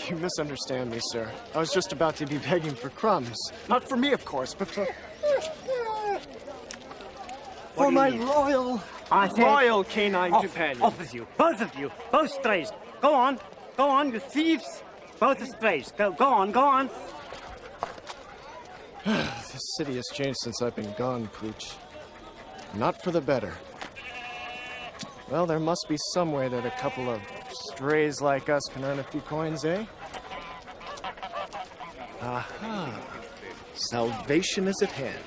You misunderstand me, sir. I was just about to be begging for crumbs. Not for me, of course, but for my royal canine companion. Off with you, both strays. Go on, you thieves. Both strays. Go on. This city has changed since I've been gone, Pooch. Not for the better. Well, there must be some way that a couple of strays like us can earn a few coins, eh? Aha. Salvation is at hand.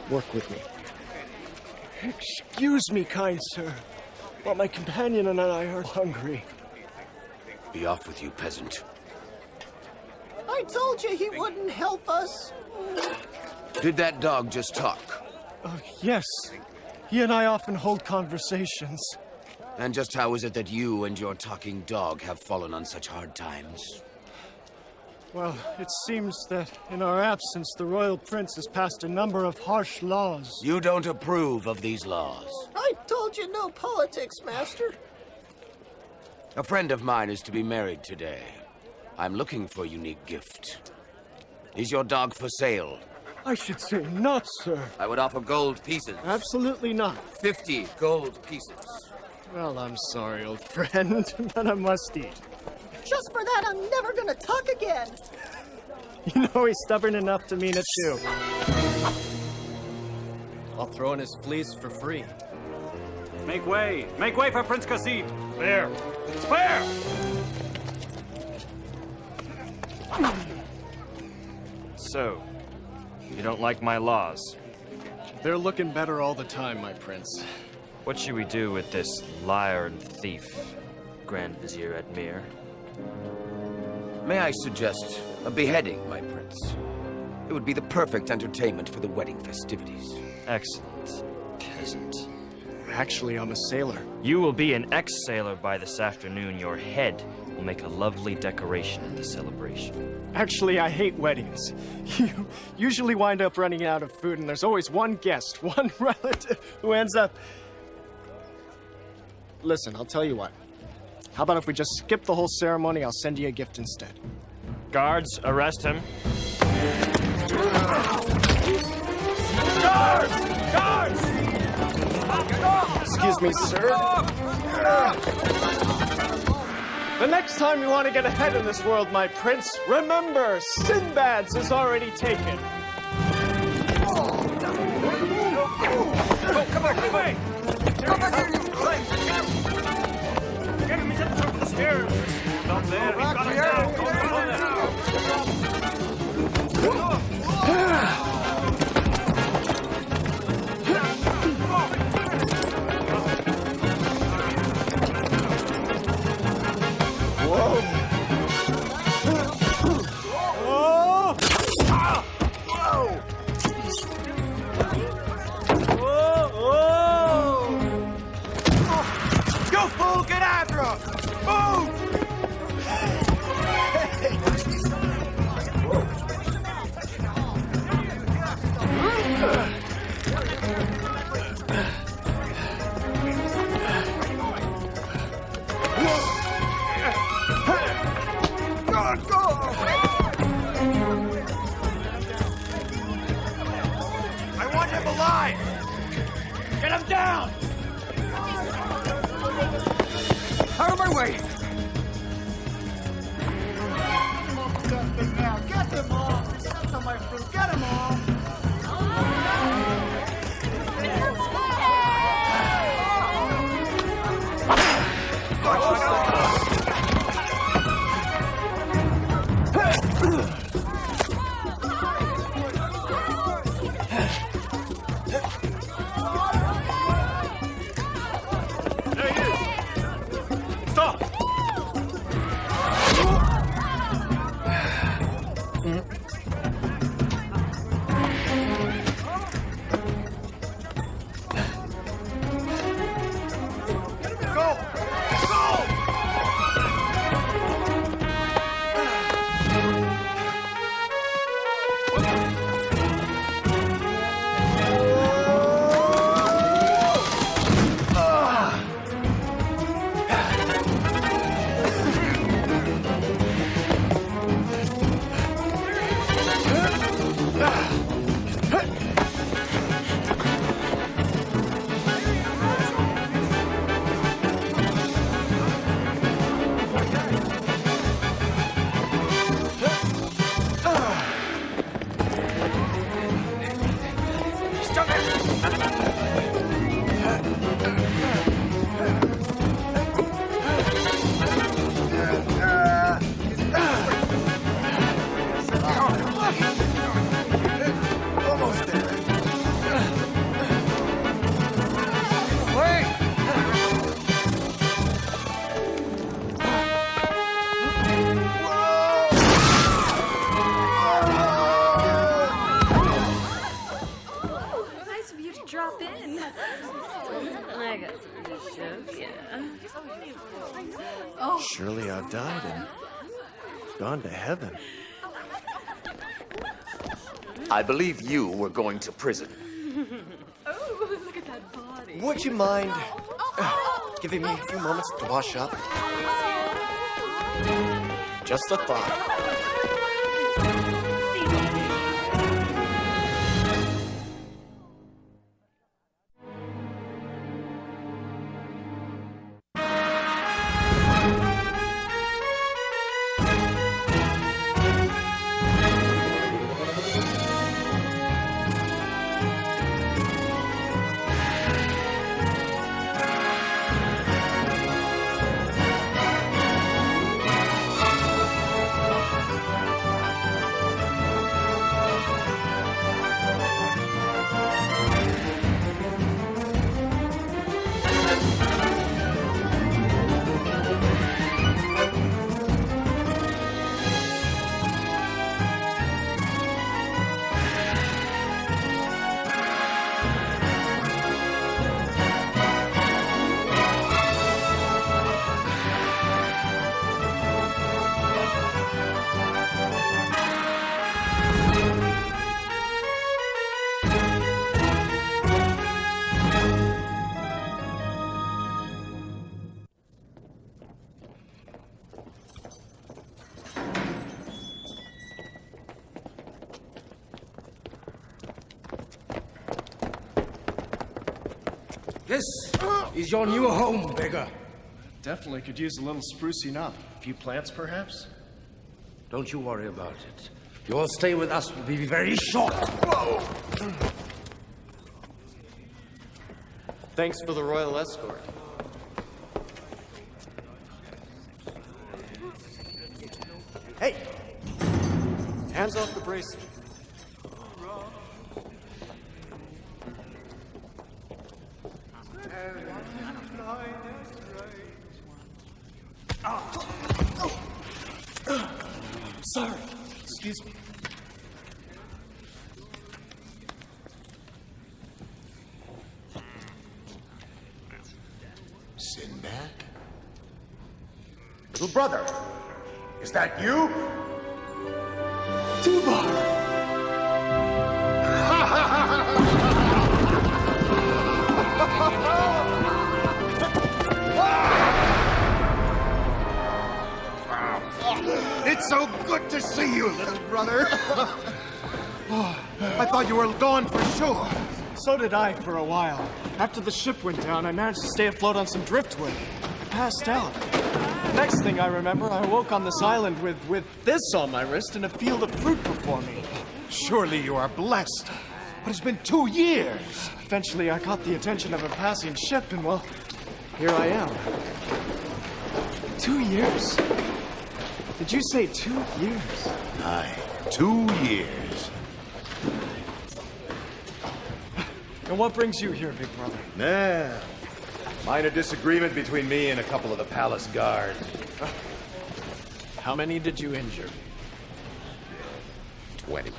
Work with me. Excuse me, kind sir, but my companion and I are hungry. Be off with you, peasant. I told you he wouldn't help us. Did that dog just talk? Yes. He and I often hold conversations. And just how is it that you and your talking dog have fallen on such hard times? Well, it seems that in our absence, the royal prince has passed a number of harsh laws. You don't approve of these laws. I told you no politics, Master. A friend of mine is to be married today. I'm looking for a unique gift. Is your dog for sale? I should say not, sir. I would offer gold pieces. Absolutely not. 50 gold pieces. Well, I'm sorry, old friend, but I must eat. Just for that, I'm never gonna talk again. You know he's stubborn enough to mean it, too. I'll throw in his fleece for free. Make way for Prince Kasid. There. Where? So, you don't like my laws? They're looking better all the time, my prince. What should we do with this liar and thief, Grand Vizier Admir? May I suggest a beheading, my prince? It would be the perfect entertainment for the wedding festivities. Excellent, peasant. Actually, I'm a sailor. You will be an ex-sailor by this afternoon. Your head will make a lovely decoration at the celebration. Actually, I hate weddings. You usually wind up running out of food, and there's always one guest, one relative, who ends up... Listen, I'll tell you what. How about if we just skip the whole ceremony? I'll send you a gift instead. Guards, arrest him. Guards! Guards! Excuse me, sir. The next time you want to get ahead in this world, my prince, remember, Sinbad's is already taken. Oh, come back, come back! Come back here, you Get him, he's at the top of the stairs. Not there, he's got him down. Go get after him! Move! I want him alive! Get him down! Out of my way! Get them all! Step on my fruit! Get them all! There he is! Stop! Gone to heaven. I believe you were going to prison. Oh, look at that body. Would you mind giving me a few moments to wash up? Just a thought. This is your new home, beggar. Definitely could use a little sprucing up. A few plants, perhaps? Don't you worry about it. Your stay with us will be very short. Whoa! Thanks for the royal escort. Hey! Hands off the bracelet. Sorry. Excuse me. Sinbad? Little brother, is that you? It's so good to see you, little brother. I thought you were gone for sure. So did I for a while. After the ship went down, I managed to stay afloat on some driftwood. I passed out. Next thing I remember, I woke on this island with this on my wrist and a field of fruit before me. Surely you are blessed. But it's been 2 years. Eventually, I caught the attention of a passing ship, and well, here I am. 2 years? Did you say 2 years? Aye, 2 years. And what brings you here, big brother? Nah. Minor disagreement between me and a couple of the palace guards. How many did you injure? 20.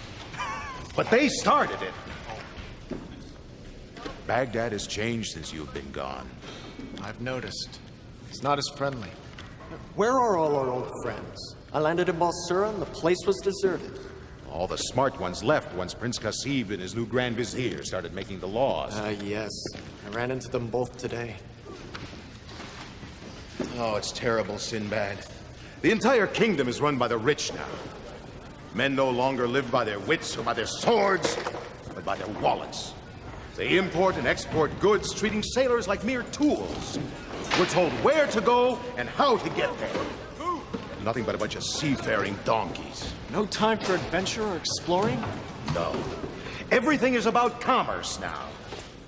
But they started it. Baghdad has changed since you've been gone. I've noticed. It's not as friendly. Where are all our old friends? I landed in Balsura and the place was deserted. All the smart ones left once Prince Qasib and his new Grand Vizier started making the laws. Yes. I ran into them both today. Oh, it's terrible, Sinbad. The entire kingdom is run by the rich now. Men no longer live by their wits or by their swords, but by their wallets. They import and export goods, treating sailors like mere tools. We're told where to go and how to get there. Nothing but a bunch of seafaring donkeys. No time for adventure or exploring? No. Everything is about commerce now.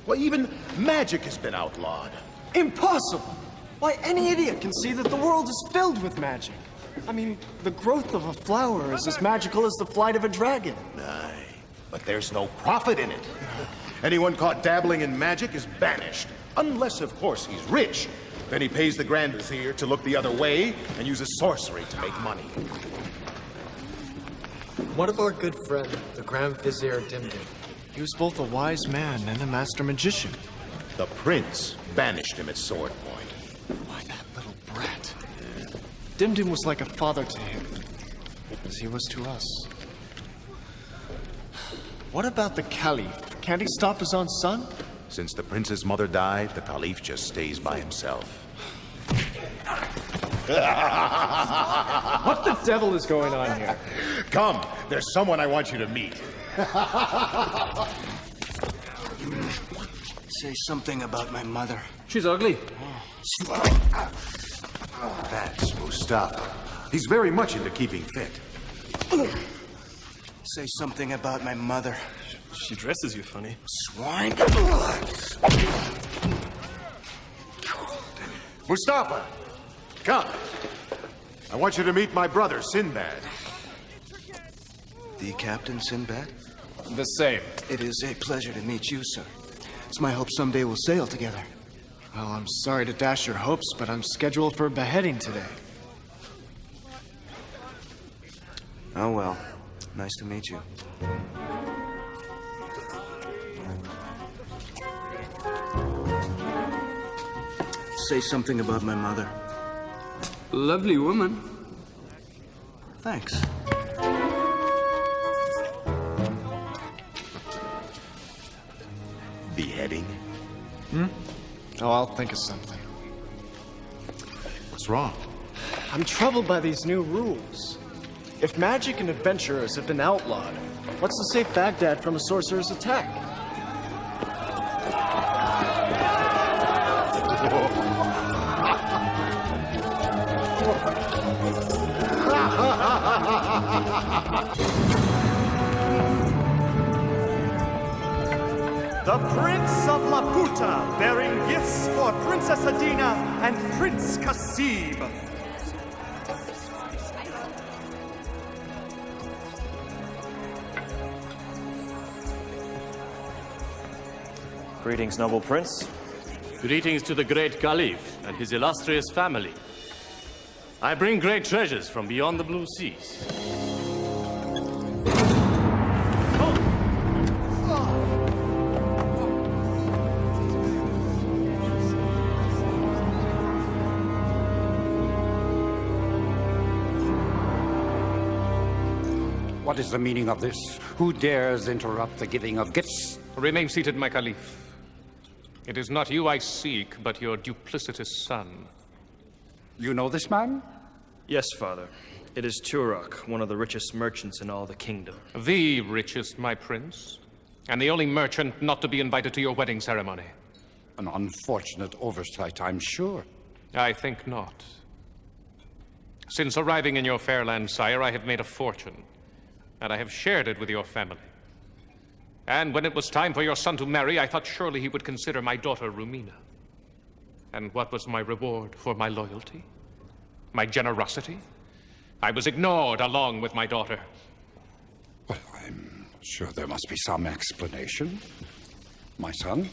Well, even magic has been outlawed. Impossible! Why, any idiot can see that the world is filled with magic. I mean, the growth of a flower is as magical as the flight of a dragon. Aye, but there's no profit in it. Anyone caught dabbling in magic is banished. Unless, of course, he's rich. Then he pays the Grand Vizier to look the other way and uses sorcery to make money. What of our good friend, the Grand Vizier Dimdim? He was both a wise man and a master magician. The prince banished him at sword point. Why, that little brat. Dimdim was like a father to him. as he was to us. What about the Caliph? Can't he stop his own son? Since the prince's mother died, the Caliph just stays by himself. What the devil is going on here? Come, there's someone I want you to meet. Say something about my mother. She's ugly. That's Mustafa. He's very much into keeping fit. Say something about my mother. She dresses you funny. Swine. Mustafa, come. I want you to meet my brother, Sinbad. The Captain Sinbad? The same. It is a pleasure to meet you, sir. It's my hope someday we'll sail together. Well, I'm sorry to dash your hopes, but I'm scheduled for a beheading today. Oh, well. Nice to meet you. Say something about my mother. Lovely woman. Thanks. Beheading? Oh, I'll think of something. What's wrong? I'm troubled by these new rules. If magic and adventurers have been outlawed, what's to save Baghdad from a sorcerer's attack? The Prince of Laputa, bearing gifts for Princess Adina and Prince Kasib. Greetings, noble prince. Greetings to the great Caliph and his illustrious family. I bring great treasures from beyond the blue seas. What is the meaning of this? Who dares interrupt the giving of gifts? Remain seated, my Caliph. It is not you I seek, but your duplicitous son. You know this man? Yes, father. It is Turok, one of the richest merchants in all the kingdom. The richest, my prince. And the only merchant not to be invited to your wedding ceremony. An unfortunate oversight, I'm sure. I think not. Since arriving in your fair land, sire, I have made a fortune. And I have shared it with your family. And when it was time for your son to marry, I thought surely he would consider my daughter Rumina. And what was my reward for my loyalty? My generosity? I was ignored along with my daughter. Well, I'm sure there must be some explanation. My son,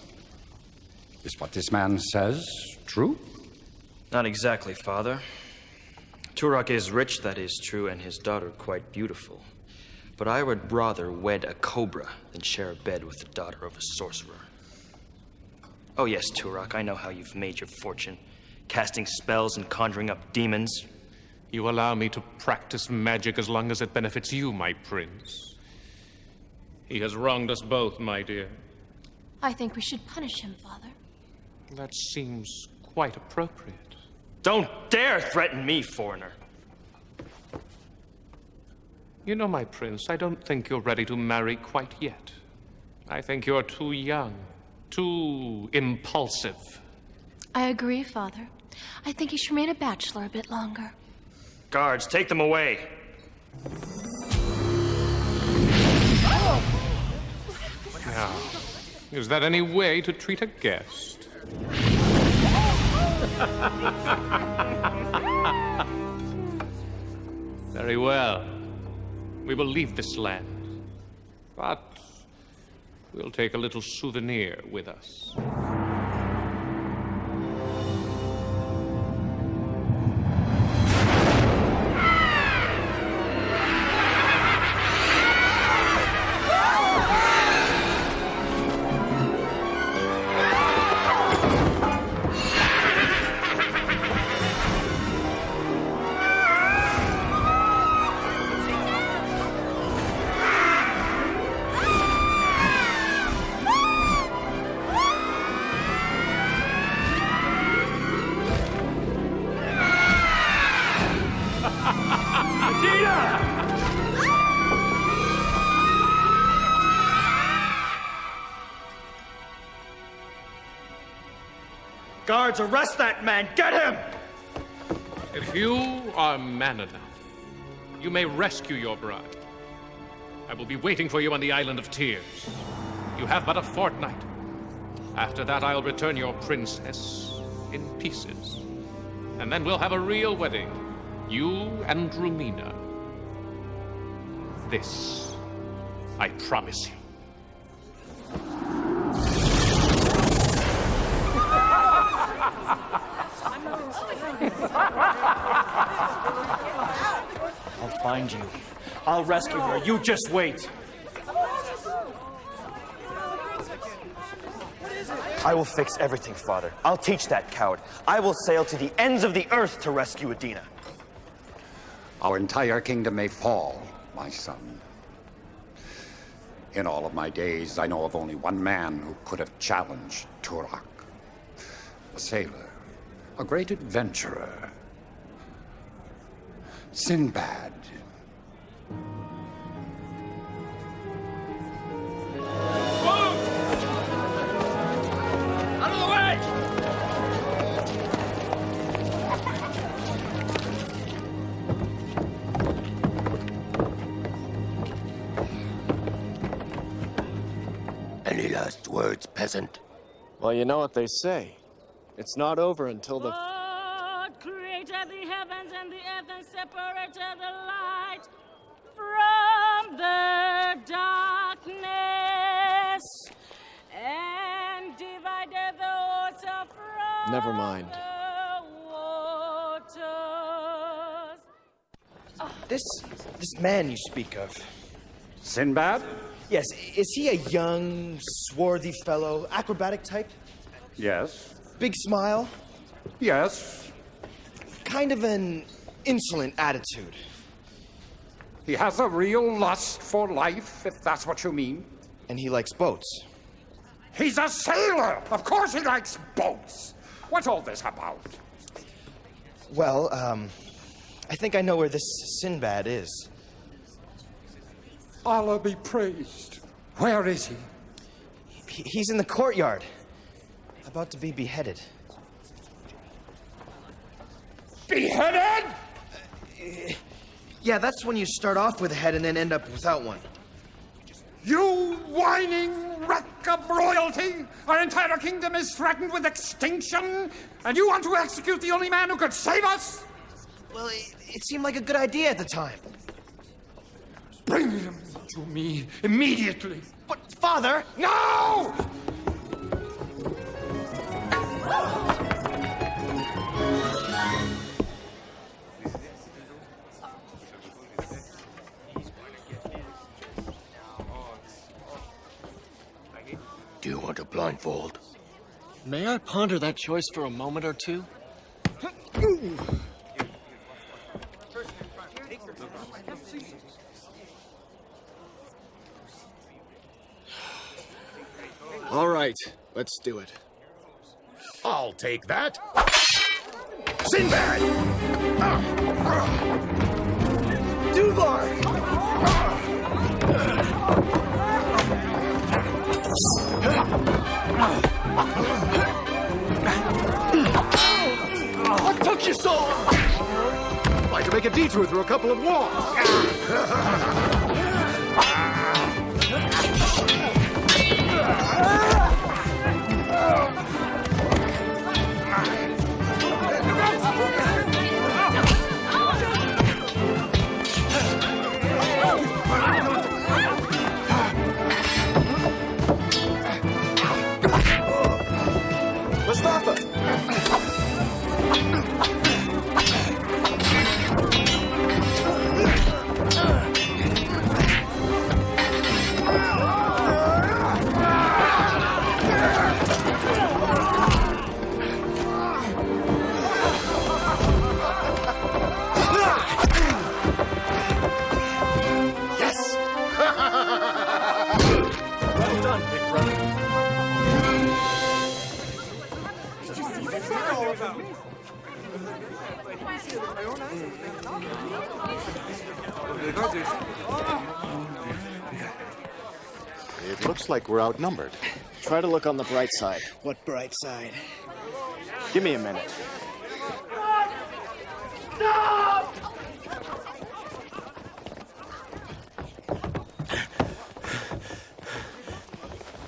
is what this man says true? Not exactly, father. Turok is rich, that is true, and his daughter quite beautiful. But I would rather wed a cobra than share a bed with the daughter of a sorcerer. Oh yes, Turok, I know how you've made your fortune, casting spells and conjuring up demons. You allow me to practice magic as long as it benefits you, my prince. He has wronged us both, my dear. I think we should punish him, Father. That seems quite appropriate. Don't dare threaten me, foreigner. You know, my prince, I don't think you're ready to marry quite yet. I think you're too young, too impulsive. I agree, Father. I think he should remain a bachelor a bit longer. Guards, take them away. Now, is that any way to treat a guest? Very well. We will leave this land. But we'll take a little souvenir with us. Guards, arrest that man! Get him! If you are man enough, you may rescue your bride. I will be waiting for you on the Island of Tears. You have but a fortnight. After that, I'll return your princess in pieces. And then we'll have a real wedding. You and Rumina. This, I promise you. I'll find you. I'll rescue her. You just wait. I will fix everything, Father. I'll teach that coward. I will sail to the ends of the earth to rescue Adina. Our entire kingdom may fall, my son. In all of my days, I know of only one man who could have challenged Turak. A sailor, a great adventurer. Sinbad. Out of the way! Any last words, peasant? Well, you know what they say. It's not over until the... God created the heavens and the earth and separated the light from the darkness and divided the water from Never mind. the waters. This man you speak of. Sinbad? Yes, is he a young, swarthy fellow, acrobatic type? Yes. Big smile? Yes. Kind of an insolent attitude. He has a real lust for life, if that's what you mean. And he likes boats. He's a sailor! Of course he likes boats! What's all this about? Well, I think I know where this Sinbad is. Allah be praised. Where is he? He's in the courtyard. About to be beheaded. Beheaded? Yeah, that's when you start off with a head and then end up without one. You whining wreck of royalty! Our entire kingdom is threatened with extinction, and you want to execute the only man who could save us? Well, it seemed like a good idea at the time. Bring him to me immediately. But, Father! No! Do you want a blindfold? May I ponder that choice for a moment or two? All right, let's do it. I'll take that. Sinbad! Duvar! What took you so long? Why'd you make a detour through a couple of walls? Mustafa! Yes! Well done, big brother. It looks like we're outnumbered. Try to look on the bright side. What bright side? Give me a minute. Stop!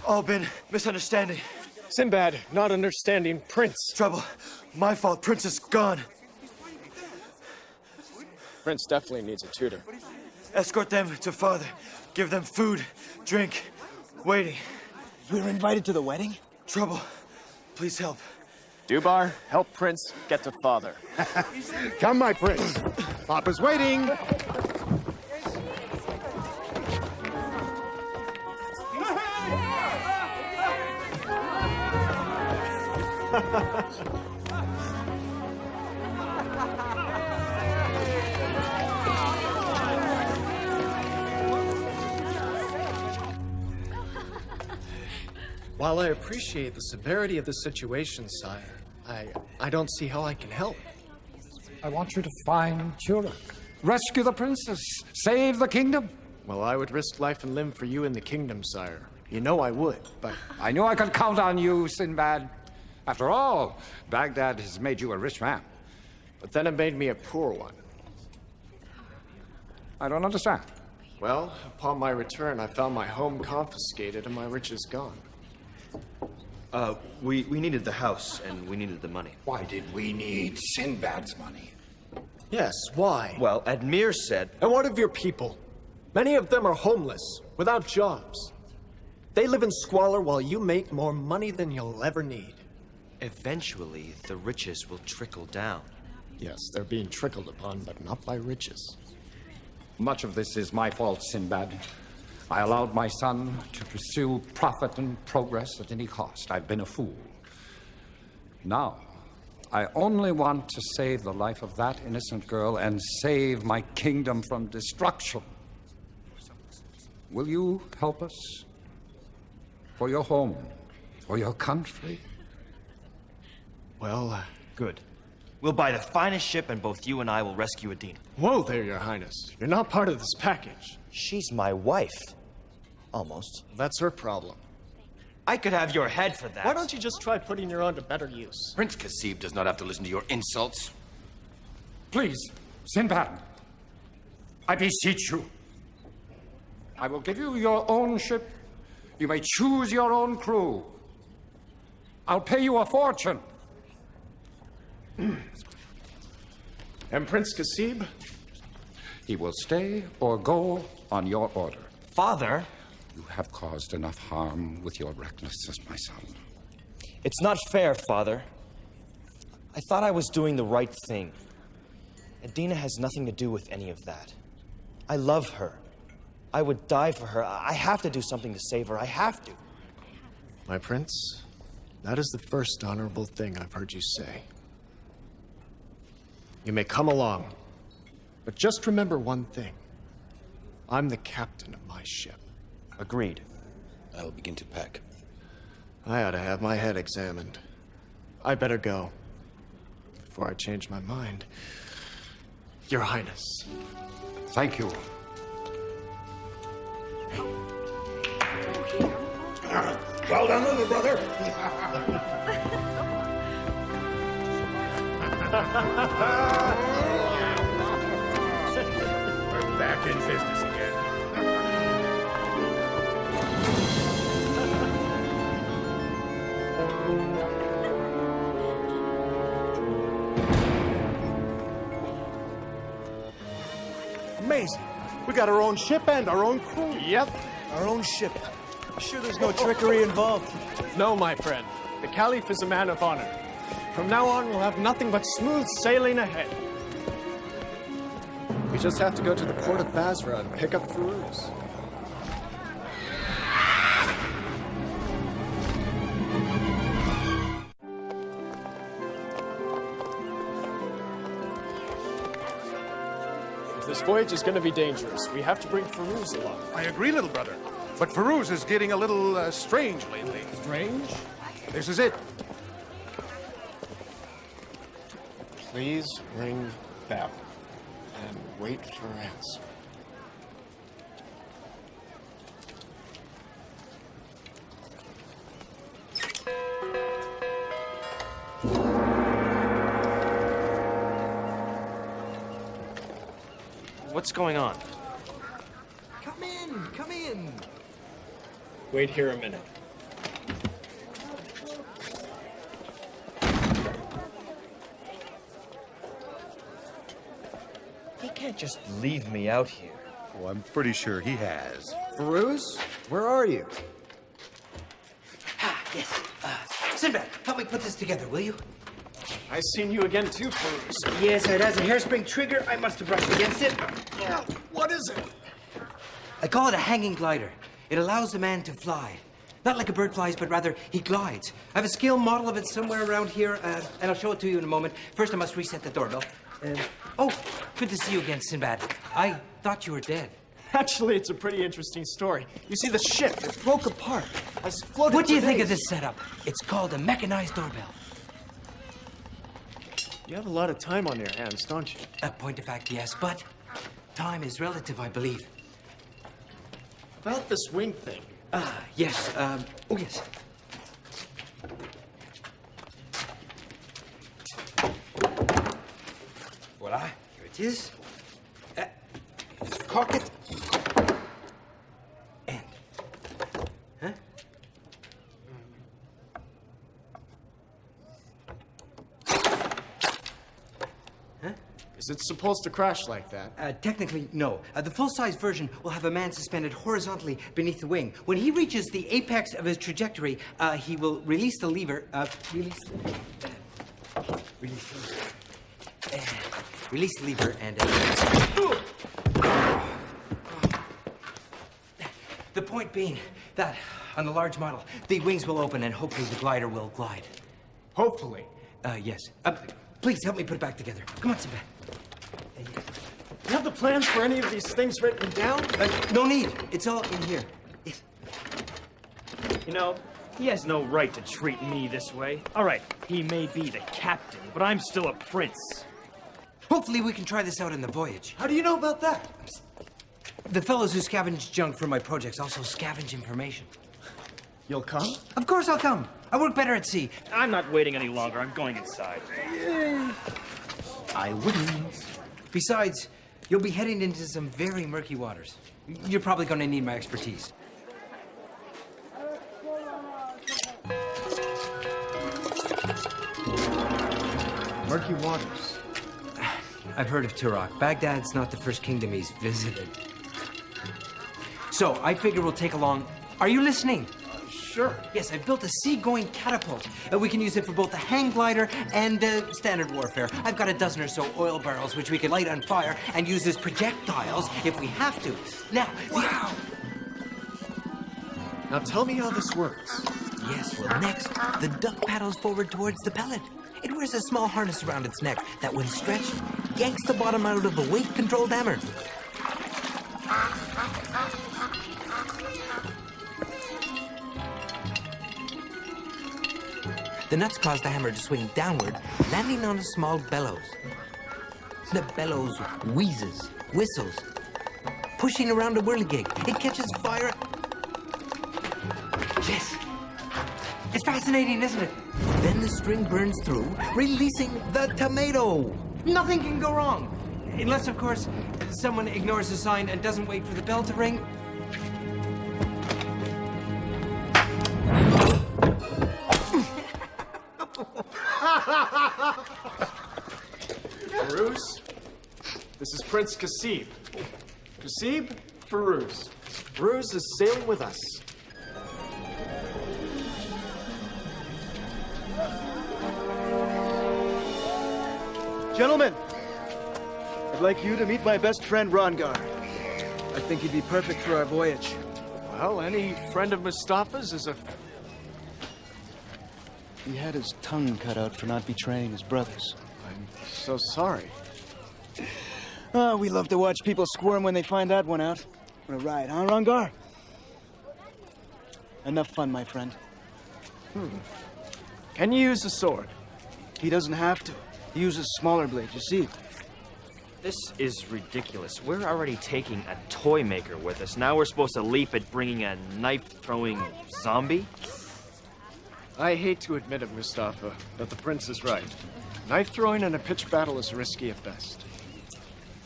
All been misunderstanding. Sinbad, not understanding. Prince. Trouble. My fault. Prince is gone. Prince definitely needs a tutor. Escort them to father. Give them food, drink, waiting. We were invited to the wedding? Trouble. Please help. Dubar, help Prince get to father. Come, my prince. Papa's waiting. While I appreciate the severity of the situation, sire, I don't see how I can help. I want you to find Turok. Rescue the princess. Save the kingdom. Well, I would risk life and limb for you in the kingdom, sire. You know I would, but... I knew I could count on you, Sinbad. After all, Baghdad has made you a rich man. But then it made me a poor one. I don't understand. Well, upon my return, I found my home confiscated and my riches gone. We needed the house, and we needed the money. Why did we need Sinbad's money? Yes, why? Well, Admir said... And what of your people? Many of them are homeless, without jobs. They live in squalor while you make more money than you'll ever need. Eventually, the riches will trickle down. Yes, they're being trickled upon, but not by riches. Much of this is my fault, Sinbad. I allowed my son to pursue profit and progress at any cost. I've been a fool. Now, I only want to save the life of that innocent girl and save my kingdom from destruction. Will you help us? For your home, for your country? Well, good. We'll buy the finest ship, and both you and I will rescue Adina. Whoa there, Your Highness. You're not part of this package. She's my wife. Almost. That's her problem. I could have your head for that. Why don't you just try putting her on to better use? Prince Kasib does not have to listen to your insults. Please, Sinbad, I beseech you. I will give you your own ship. You may choose your own crew. I'll pay you a fortune. And Prince Kasib? He will stay or go on your order. Father? You have caused enough harm with your recklessness, my son. It's not fair, Father. I thought I was doing the right thing. Adina has nothing to do with any of that. I love her. I would die for her. I have to do something to save her. I have to. My prince, that is the first honorable thing I've heard you say. You may come along, but just remember one thing. I'm the captain of my ship. Agreed. I will begin to pack. I ought to have my head examined. I better go. Before I change my mind. Your Highness. Thank you. Well done, little brother. We're back in business again. Amazing. We got our own ship and our own crew. Yep. Our own ship. Sure there's no trickery involved? No, my friend. The Caliph is a man of honor. From now on, we'll have nothing but smooth sailing ahead. We just have to go to the port of Basra and pick up Firuz. If this voyage is going to be dangerous, we have to bring Firuz along. I agree, little brother. But Firuz is getting a little strange lately. Strange? This is it. Please ring bell and wait for answer. What's going on? Come in, come in. Wait here a minute. He can't just leave me out here. Oh, I'm pretty sure he has. Bruce, where are you? Ah, yes. Sinbad, help me put this together, will you? I seen you again too, Bruce. Yes, it has a hairspring trigger. I must have brushed against it. What is it? I call it a hanging glider. It allows a man to fly. Not like a bird flies, but rather he glides. I have a scale model of it somewhere around here, and I'll show it to you in a moment. First, I must reset the doorbell. Oh, good to see you again, Sinbad. I thought you were dead. Actually, it's a pretty interesting story. You see, the ship, it broke apart. I floated What do you for think of days. this setup? It's called a mechanized doorbell. You have a lot of time on your hands, don't you? A point of fact, yes, but time is relative, I believe. About this wing thing. Yes, oh, yes. Voila, here it is. Cock it. And. Huh? Is it supposed to crash like that? Technically, no. The full-size version will have a man suspended horizontally beneath the wing. When he reaches the apex of his trajectory, he will release the lever. Release the lever and. The point being that on the large model, the wings will open and hopefully the glider will glide. Hopefully. Yes. Please help me put it back together. Come on, Sinbad. You have the plans for any of these things written down? No need. It's all in here. Yes. You know, he has no right to treat me this way. All right, he may be the captain, but I'm still a prince. Hopefully we can try this out in the voyage. How do you know about that? The fellows who scavenge junk for my projects also scavenge information. You'll come? Of course I'll come. I work better at sea. I'm not waiting any longer. I'm going inside. I wouldn't. Besides, you'll be heading into some very murky waters. You're probably going to need my expertise. Murky waters. I've heard of Turok. Baghdad's not the first kingdom he's visited. So, I figure we'll take along... Are you listening? Sure. Yes, I built a sea-going catapult. We can use it for both the hang glider and standard warfare. I've got a dozen or so oil barrels which we can light on fire and use as projectiles if we have to. Now, wow! Now tell me how this works. Yes, well, next, the duck paddles forward towards the pellet. It wears a small harness around its neck that, when stretched, yanks the bottom out of the weight-controlled hammer. The nuts cause the hammer to swing downward, landing on a small bellows. The bellows wheezes, whistles, pushing around a whirligig. It catches fire. Yes. It's fascinating, isn't it? Then the string burns through, releasing the tomato. Nothing can go wrong. Unless, of course, someone ignores the sign and doesn't wait for the bell to ring. Farouz, this is Prince Kasib. Kasib, Farouz. Farouz is sailing with us. Gentlemen, I'd like you to meet my best friend, Rongar. I think he'd be perfect for our voyage. Well, any friend of Mustafa's is a... He had his tongue cut out for not betraying his brothers. I'm so sorry. Oh, we love to watch people squirm when they find that one out. What a ride, huh, Rongar? Enough fun, my friend. Can you use a sword? He doesn't have to. He uses smaller blades, you see. This is ridiculous. We're already taking a toy maker with us. Now we're supposed to leap at bringing a knife-throwing zombie? I hate to admit it, Mustafa, but the prince is right. Knife throwing in a pitched battle is risky at best.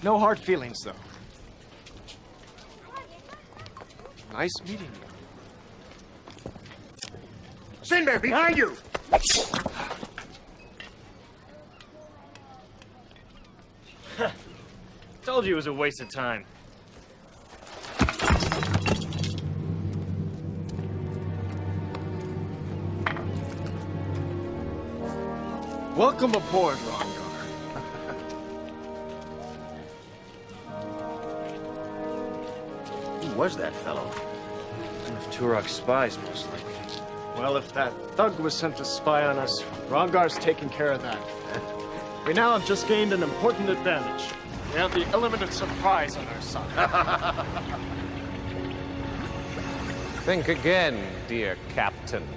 No hard feelings, though. Nice meeting you. Sinbad, behind you! Told you it was a waste of time. Welcome aboard, Rongar. Who was that fellow? One of Turok's spies, most likely. Well, if that thug was sent to spy on us, Rongar's taking care of that. We now have just gained an important advantage. We have the element of surprise on our side. Think again, dear Captain.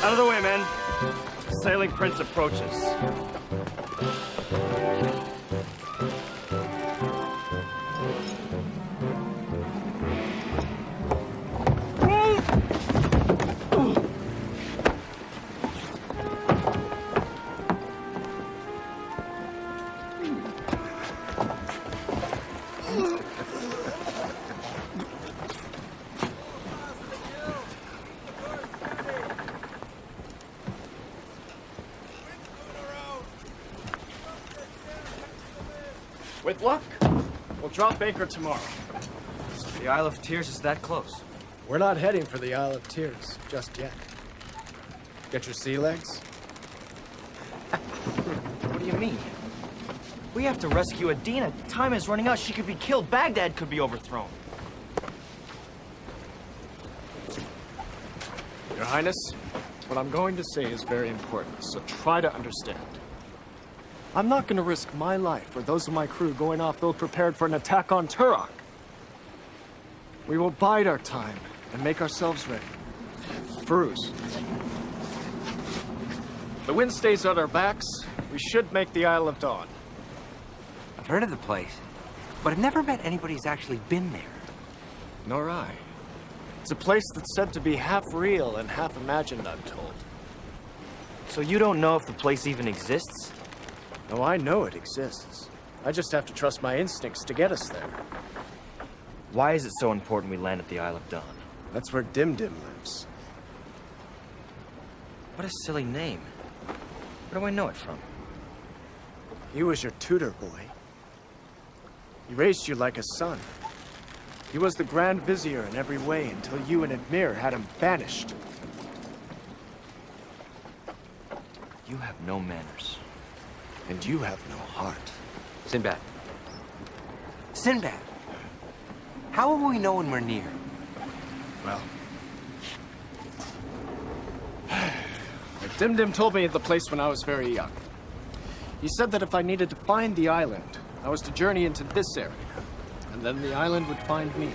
Out of the way, men. Sailing Prince approaches. With luck, we'll drop anchor tomorrow. The Isle of Tears is that close. We're not heading for the Isle of Tears just yet. Get your sea legs? What do you mean? We have to rescue Adina. Time is running out. She could be killed. Baghdad could be overthrown. Your Highness, what I'm going to say is very important, so try to understand. I'm not going to risk my life or those of my crew going off ill-prepared for an attack on Turok. We will bide our time and make ourselves ready. Firuz. The wind stays at our backs. We should make the Isle of Dawn. I've heard of the place, but I've never met anybody who's actually been there. Nor I. It's a place that's said to be half real and half imagined, I'm told. So you don't know if the place even exists? No, I know it exists. I just have to trust my instincts to get us there. Why is it so important we land at the Isle of Dawn? That's where Dim Dim lives. What a silly name. Where do I know it from? He was your tutor, boy. He raised you like a son. He was the Grand Vizier in every way until you and Admir had him banished. You have no manners. And you have no heart. Sinbad. Sinbad! How will we know when we're near? Well... Dim Dim told me of the place when I was very young. He said that if I needed to find the island, I was to journey into this area, and then the island would find me.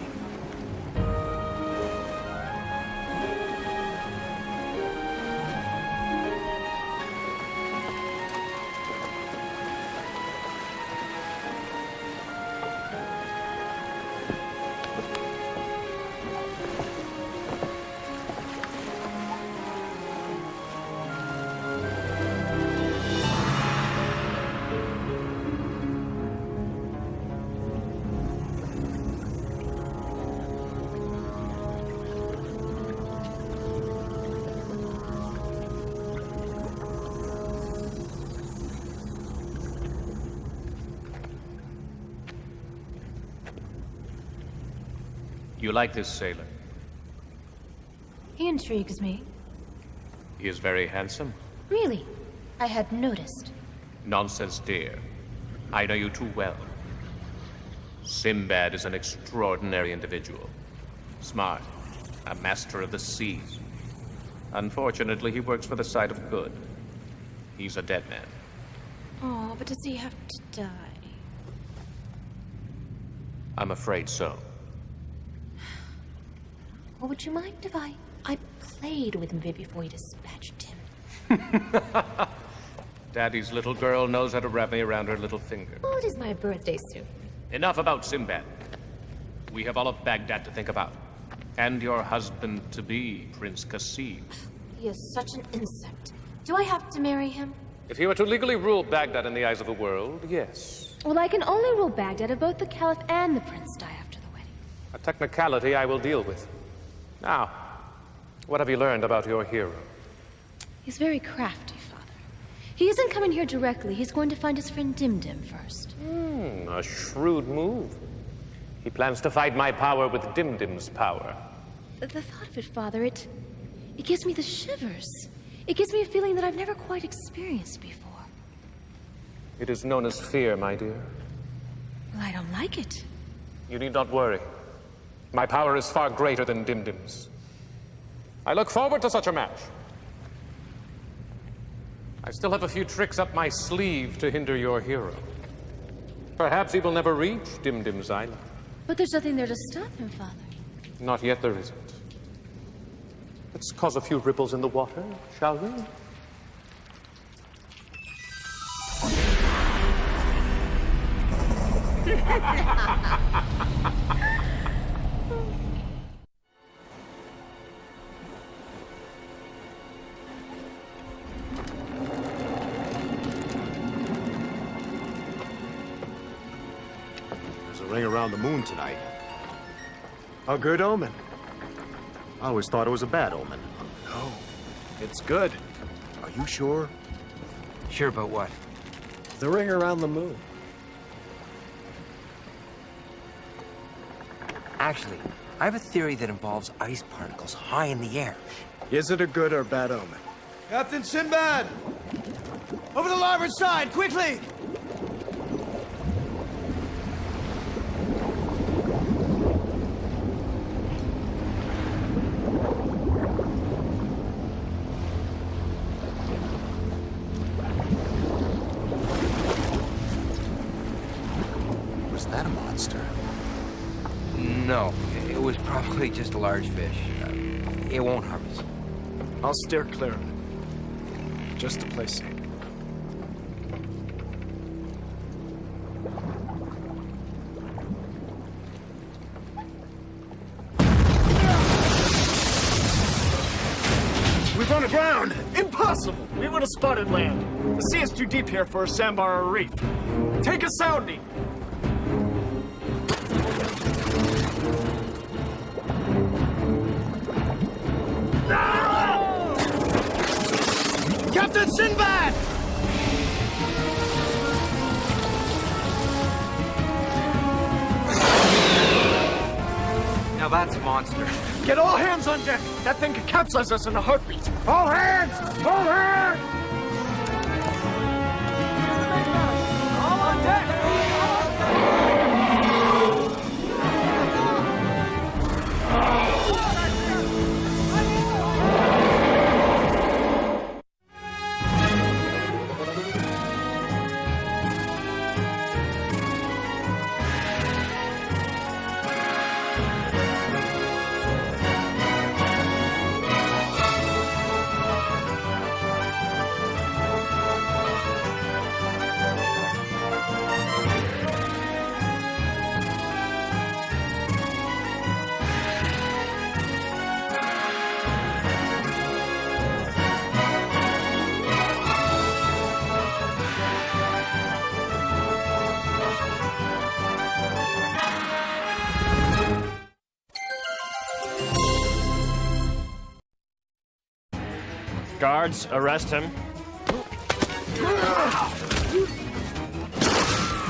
You like this sailor? He intrigues me. He is very handsome. Really? I hadn't noticed. Nonsense, dear. I know you too well. Sinbad is an extraordinary individual. Smart, a master of the seas. Unfortunately, he works for the side of good. He's a dead man. Oh, but does he have to die? I'm afraid so. Well, would you mind if I played with him a bit before you dispatched him? Daddy's little girl knows how to wrap me around her little finger. Oh, it is my birthday soon. Enough about Sinbad. We have all of Baghdad to think about. And your husband-to-be, Prince Kasib. He is such an insect. Do I have to marry him? If he were to legally rule Baghdad in the eyes of the world, yes. Well, I can only rule Baghdad if both the Caliph and the Prince die after the wedding. A technicality I will deal with. Now, what have you learned about your hero? He's very crafty, Father. He isn't coming here directly. He's going to find his friend Dimdim first. A shrewd move. He plans to fight my power with Dimdim's power. The thought of it, Father, it gives me the shivers. It gives me a feeling that I've never quite experienced before. It is known as fear, my dear. Well, I don't like it. You need not worry. My power is far greater than Dimdim's. I look forward to such a match. I still have a few tricks up my sleeve to hinder your hero. Perhaps he will never reach Dimdim's island. But there's nothing there to stop him, Father. Not yet there isn't. Let's cause a few ripples in the water, shall we? There's a ring around the moon tonight. A good omen. I always thought it was a bad omen. No, it's good. Are you sure? Sure about what? The ring around the moon. Actually, I have a theory that involves ice particles high in the air. Is it a good or bad omen? Captain Sinbad! Over the larboard side, quickly! Was that a monster? No, it was probably just a large fish. It won't harm us. I'll steer clear of it. Just to play safe. We've run aground! Impossible! We would have spotted land. The sea is too deep here for a sandbar or a reef. Take a sounding! Captain Sinbad! Now that's a monster. Get all hands on deck! That thing could capsize us in a heartbeat! All hands! All hands! All on deck! Guards, arrest him.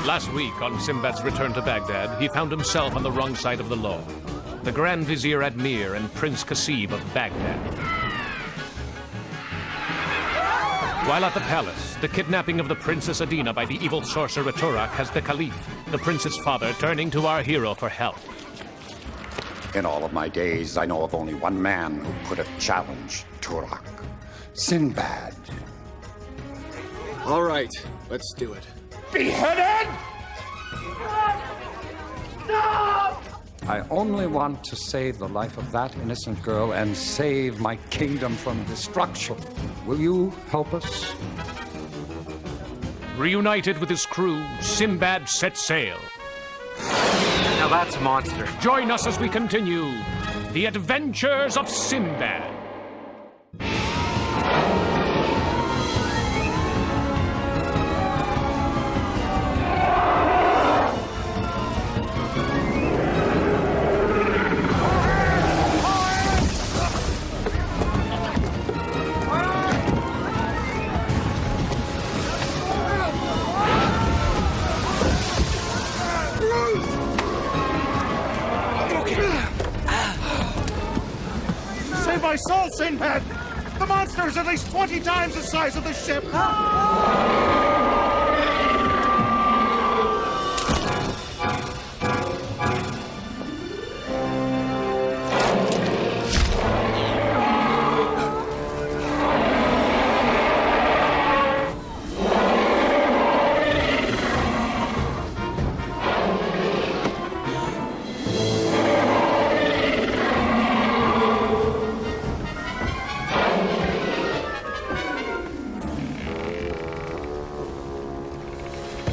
Last week, on Sinbad's return to Baghdad, he found himself on the wrong side of the law. The Grand Vizier Admir and Prince Kasib of Baghdad. While at the palace, the kidnapping of the Princess Adina by the evil sorcerer Turak has the Caliph, the prince's father, turning to our hero for help. In all of my days, I know of only one man who could have challenged Turak. Sinbad. All right, let's do it. Beheaded? Stop! I only want to save the life of that innocent girl and save my kingdom from destruction. Will you help us? Reunited with his crew, Sinbad set sail. Now that's a monster. Join us as we continue the adventures of Sinbad. Save my soul, Sinbad! The monster is at least 20 times the size of the ship!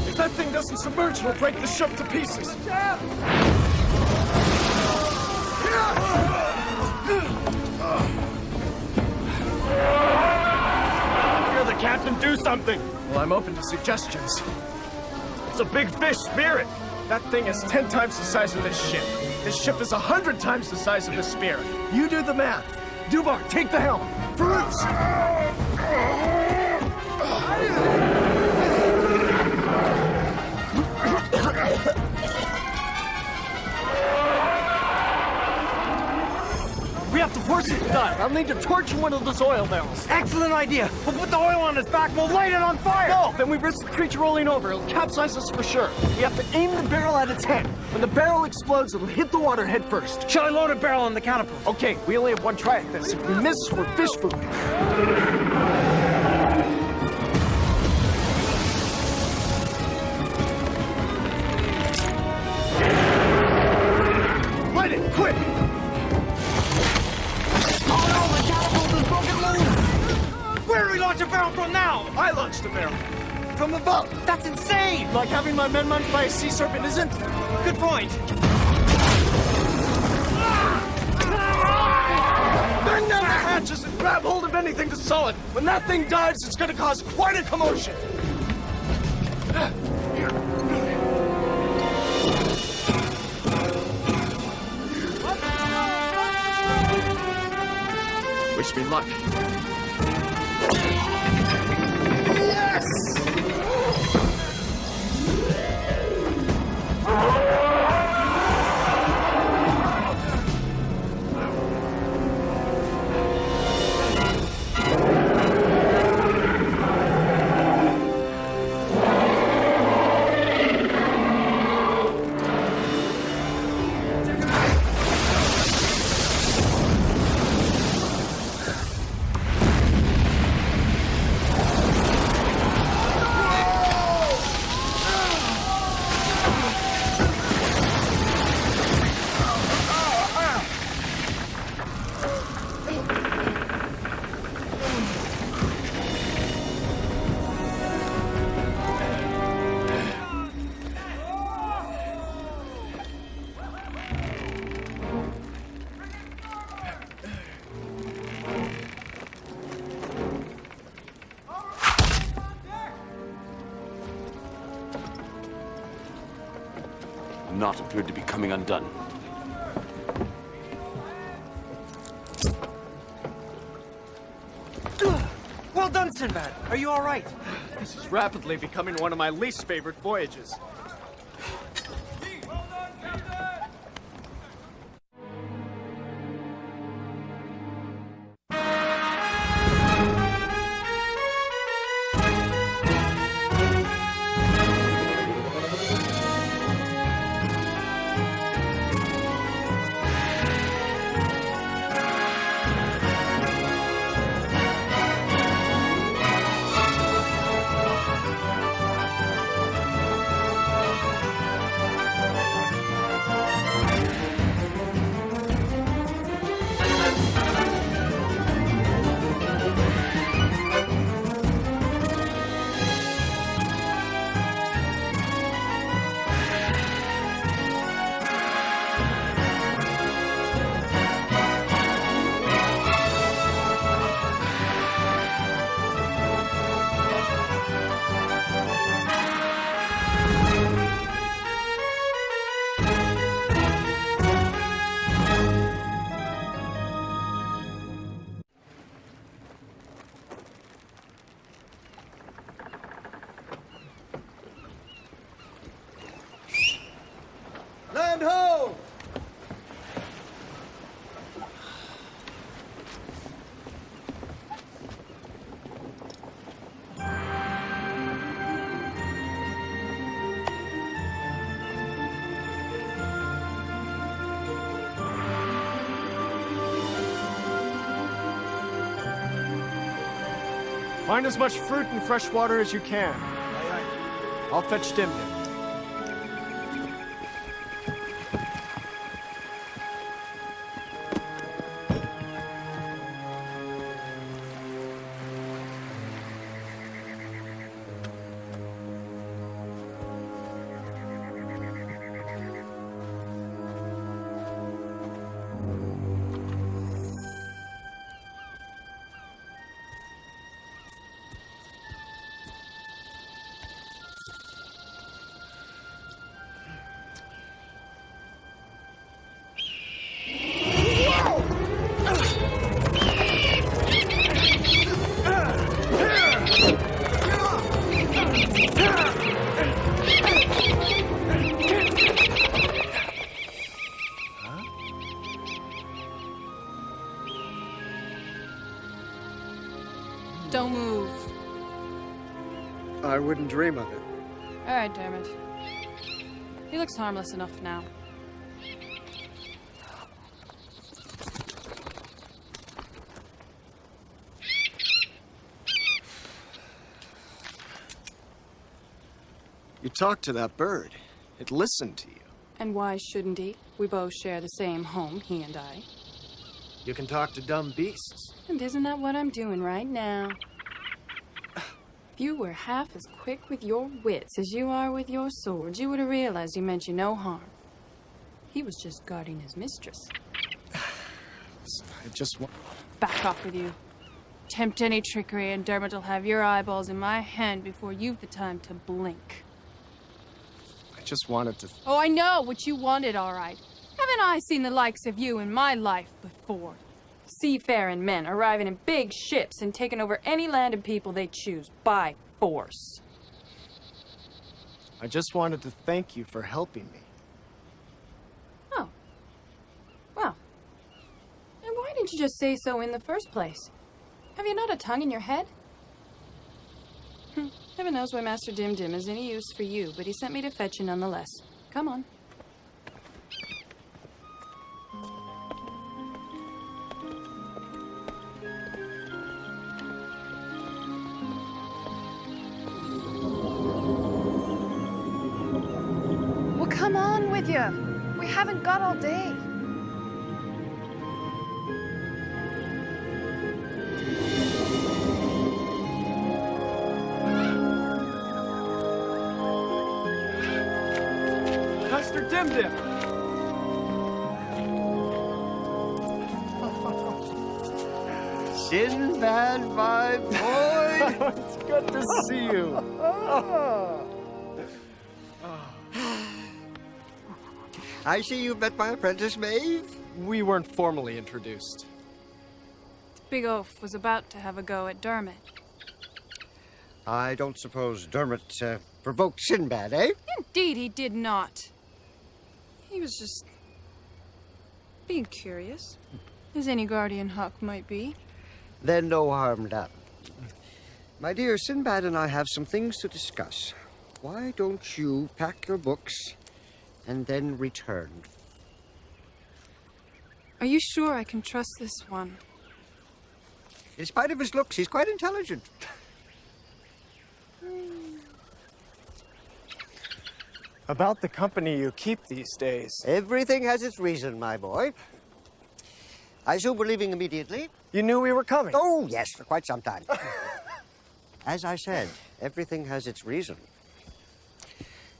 If that thing doesn't submerge, it'll break the ship to pieces. You're the captain, do something! Well, I'm open to suggestions. It's a big fish spirit! That thing is 10 times the size of this ship. This ship is 100 times the size of the spear. You do the math. Dubar, take the helm. Bruce! We have to force it to dive. I'll need to torch one of those oil barrels. Excellent idea. We'll put the oil on his back. We'll light it on fire. No, then we risk the creature rolling over. It'll capsize us for sure. We have to aim the barrel at its head. When the barrel explodes, it'll hit the water head first. Shall I load a barrel on the catapult? Okay, we only have one try at this. If we miss, we're fish food. Light it, quick! Where do we launch a barrel from now? I launched the barrel. From above. That's insane! Like having my men munched by a sea serpent isn't? Good point. Bang down the hatches and grab hold of anything that's solid. When that thing dives, it's gonna cause quite a commotion. Wish me luck. Yes! The knot appeared to be coming undone. Well done, Sinbad. Are you all right? This is rapidly becoming one of my least favorite voyages. Find as much fruit and fresh water as you can. I'll fetch Dim Dim. Don't move. I wouldn't dream of it. All right, Dermot. He looks harmless enough now. You talked to that bird. It listened to you. And why shouldn't he? We both share the same home, he and I. You can talk to dumb beasts. And isn't that what I'm doing right now? If you were half as quick with your wits as you are with your swords, you would have realized he meant you no harm. He was just guarding his mistress. I just want... Back off with you. Tempt any trickery and Dermot will have your eyeballs in my hand before you've the time to blink. I just wanted to... Oh, I know what you wanted, all right. Haven't I seen the likes of you in my life before? Seafaring men arriving in big ships and taking over any land and people they choose by force. I just wanted to thank you for helping me. Oh. Well. And why didn't you just say so in the first place? Have you not a tongue in your head? Heaven knows why Master Dim Dim is any use for you, but he sent me to fetch you nonetheless. Come on. Well, come on with you. We haven't got all day. Master Dim Dim! Sinbad, my boy! It's good to see you. I see you've met my apprentice, Maeve. We weren't formally introduced. Big Oaf was about to have a go at Dermot. I don't suppose Dermot provoked Sinbad, eh? Indeed, he did not. He was just being curious, as any guardian hawk might be. Then no harm done. My dear, Sinbad and I have some things to discuss. Why don't you pack your books and then return? Are you sure I can trust this one? In spite of his looks, he's quite intelligent. About the company you keep these days. Everything has its reason, my boy. I assume we're leaving immediately? You knew we were coming? Oh, yes, for quite some time. As I said, everything has its reason.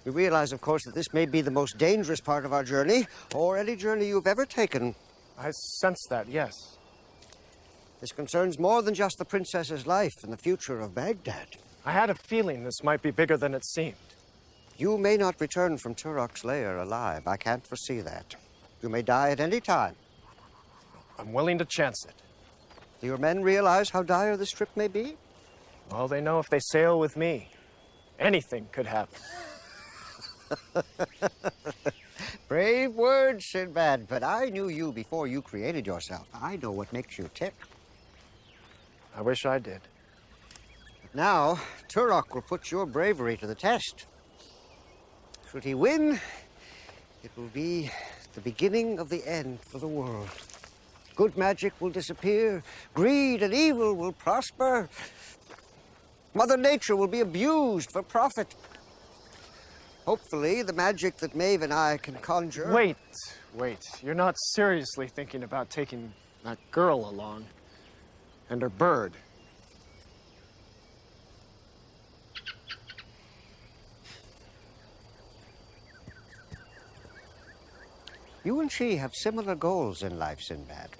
We realize, of course, that this may be the most dangerous part of our journey, or any journey you've ever taken. I sense that, yes. This concerns more than just the princess's life and the future of Baghdad. I had a feeling this might be bigger than it seemed. You may not return from Turok's lair alive. I can't foresee that. You may die at any time. I'm willing to chance it. Do your men realize how dire this trip may be? Well, they know if they sail with me, anything could happen. Brave words, Sinbad, but I knew you before you created yourself. I know what makes you tick. I wish I did. But now, Turok will put your bravery to the test. Should he win, it will be the beginning of the end for the world. Good magic will disappear, greed and evil will prosper. Mother Nature will be abused for profit. Hopefully, the magic that Maeve and I can conjure... Wait. You're not seriously thinking about taking that girl along? And her bird? You and she have similar goals in life, Sinbad.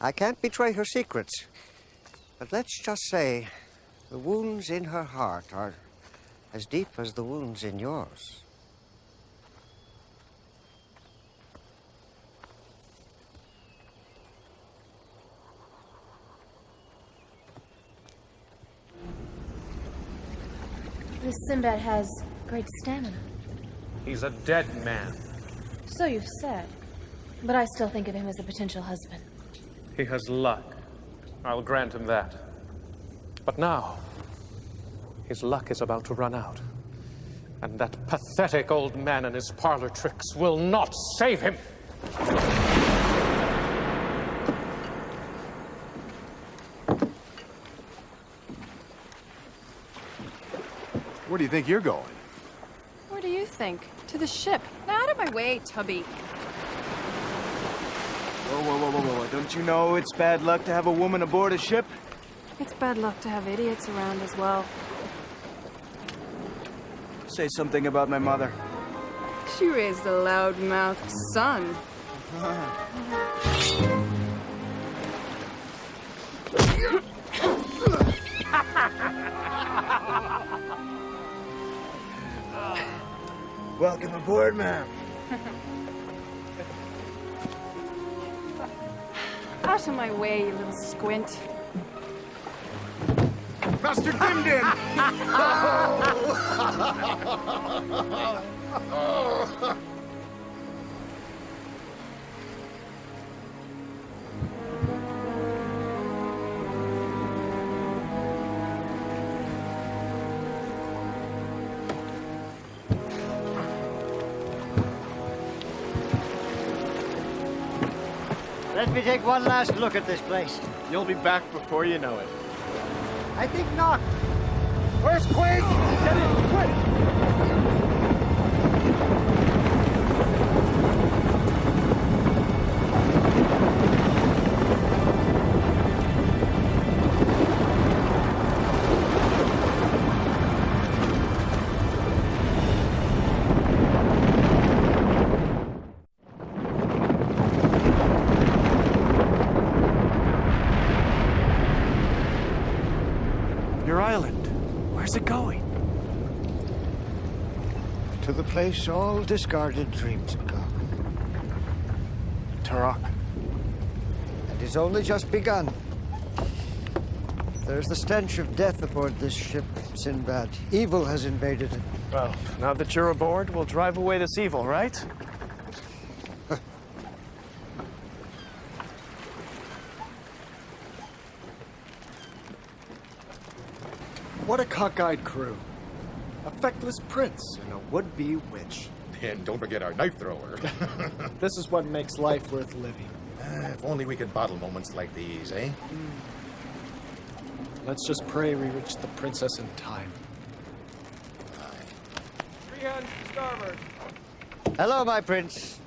I can't betray her secrets, but let's just say the wounds in her heart are as deep as the wounds in yours. This Sinbad has great stamina. He's a dead man. So you've said. But I still think of him as a potential husband. He has luck. I'll grant him that. But now, his luck is about to run out. And that pathetic old man and his parlor tricks will not save him. Where do you think you're going? Where do you think? To the ship. Now out of my way, Tubby. Whoa. Don't you know it's bad luck to have a woman aboard a ship? It's bad luck to have idiots around as well. Say something about my mother. She raised a loud-mouthed son. Welcome aboard, ma'am. Out of my way, you little squint. Master Dimdim! Let me take one last look at this place. You'll be back before you know it. I think not. Where's Quig? Get in, quick! Your island. Where's it going? To the place all discarded dreams go. Turok. It is only just begun. There's the stench of death aboard this ship, Sinbad. Evil has invaded it. Well, now that you're aboard, we'll drive away this evil, right? What a cockeyed crew. A feckless prince and a would-be witch. And don't forget our knife thrower. This is what makes life worth living. If only we could bottle moments like these, eh? Let's just pray we reach the princess in time. Freehand, starboard. Hello, my prince.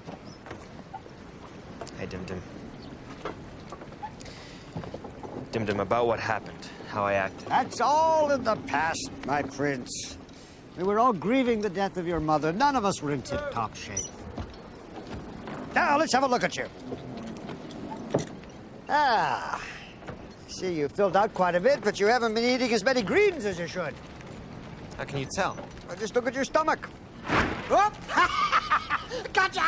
Hey, Dimdim. Dimdim, about what happened, how I acted. That's all in the past, my prince. We were all grieving the death of your mother. None of us were in tip-top shape. Now, let's have a look at you. Ah. See, you filled out quite a bit, but you haven't been eating as many greens as you should. How can you tell? Well, just look at your stomach. Oh! Gotcha!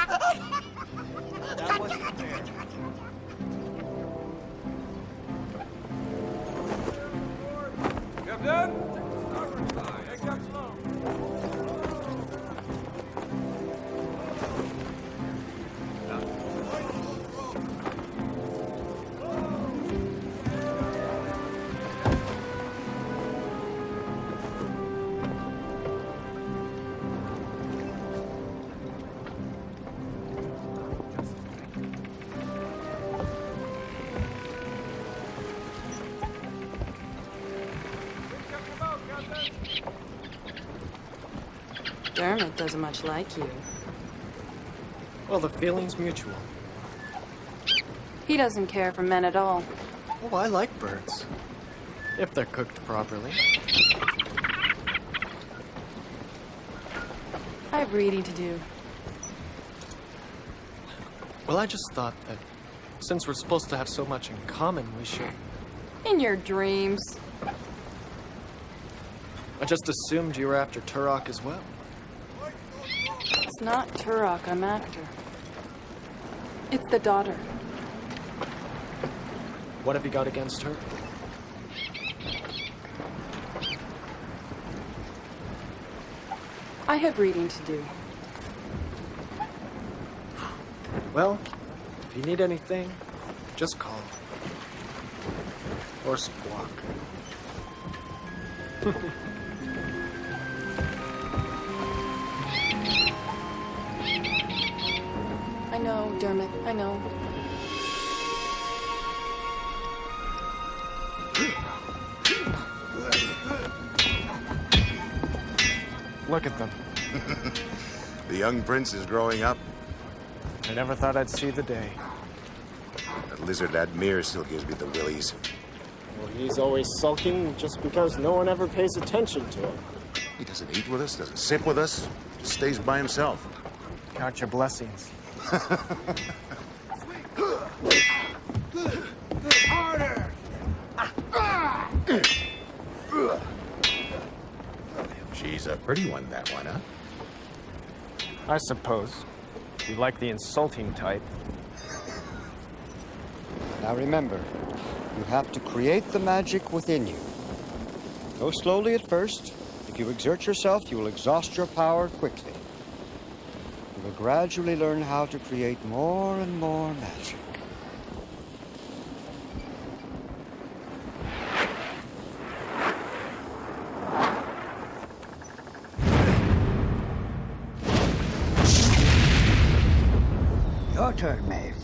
Captain! Starboard side. Egg up slow. Dermot doesn't much like you. Well, the feeling's mutual. He doesn't care for men at all. Oh, I like birds. If they're cooked properly. I have reading to do. Well, I just thought that since we're supposed to have so much in common, we should... In your dreams. I just assumed you were after Turok as well. It's not Turok I'm after. It's the daughter. What have you got against her? I have reading to do. Well, if you need anything, just call. Or squawk. I know, Dermot, I know. Look at them. The young prince is growing up. I never thought I'd see the day. That lizard Admir still gives me the willies. Well, he's always sulking just because no one ever pays attention to him. He doesn't eat with us, doesn't sip with us, just stays by himself. Count your blessings. Harder! She's a pretty one, that one, huh? I suppose. If you like the insulting type. Now remember, you have to create the magic within you. Go slowly at first. If you exert yourself, you will exhaust your power quickly. You will gradually learn how to create more and more magic. Your turn, Maeve.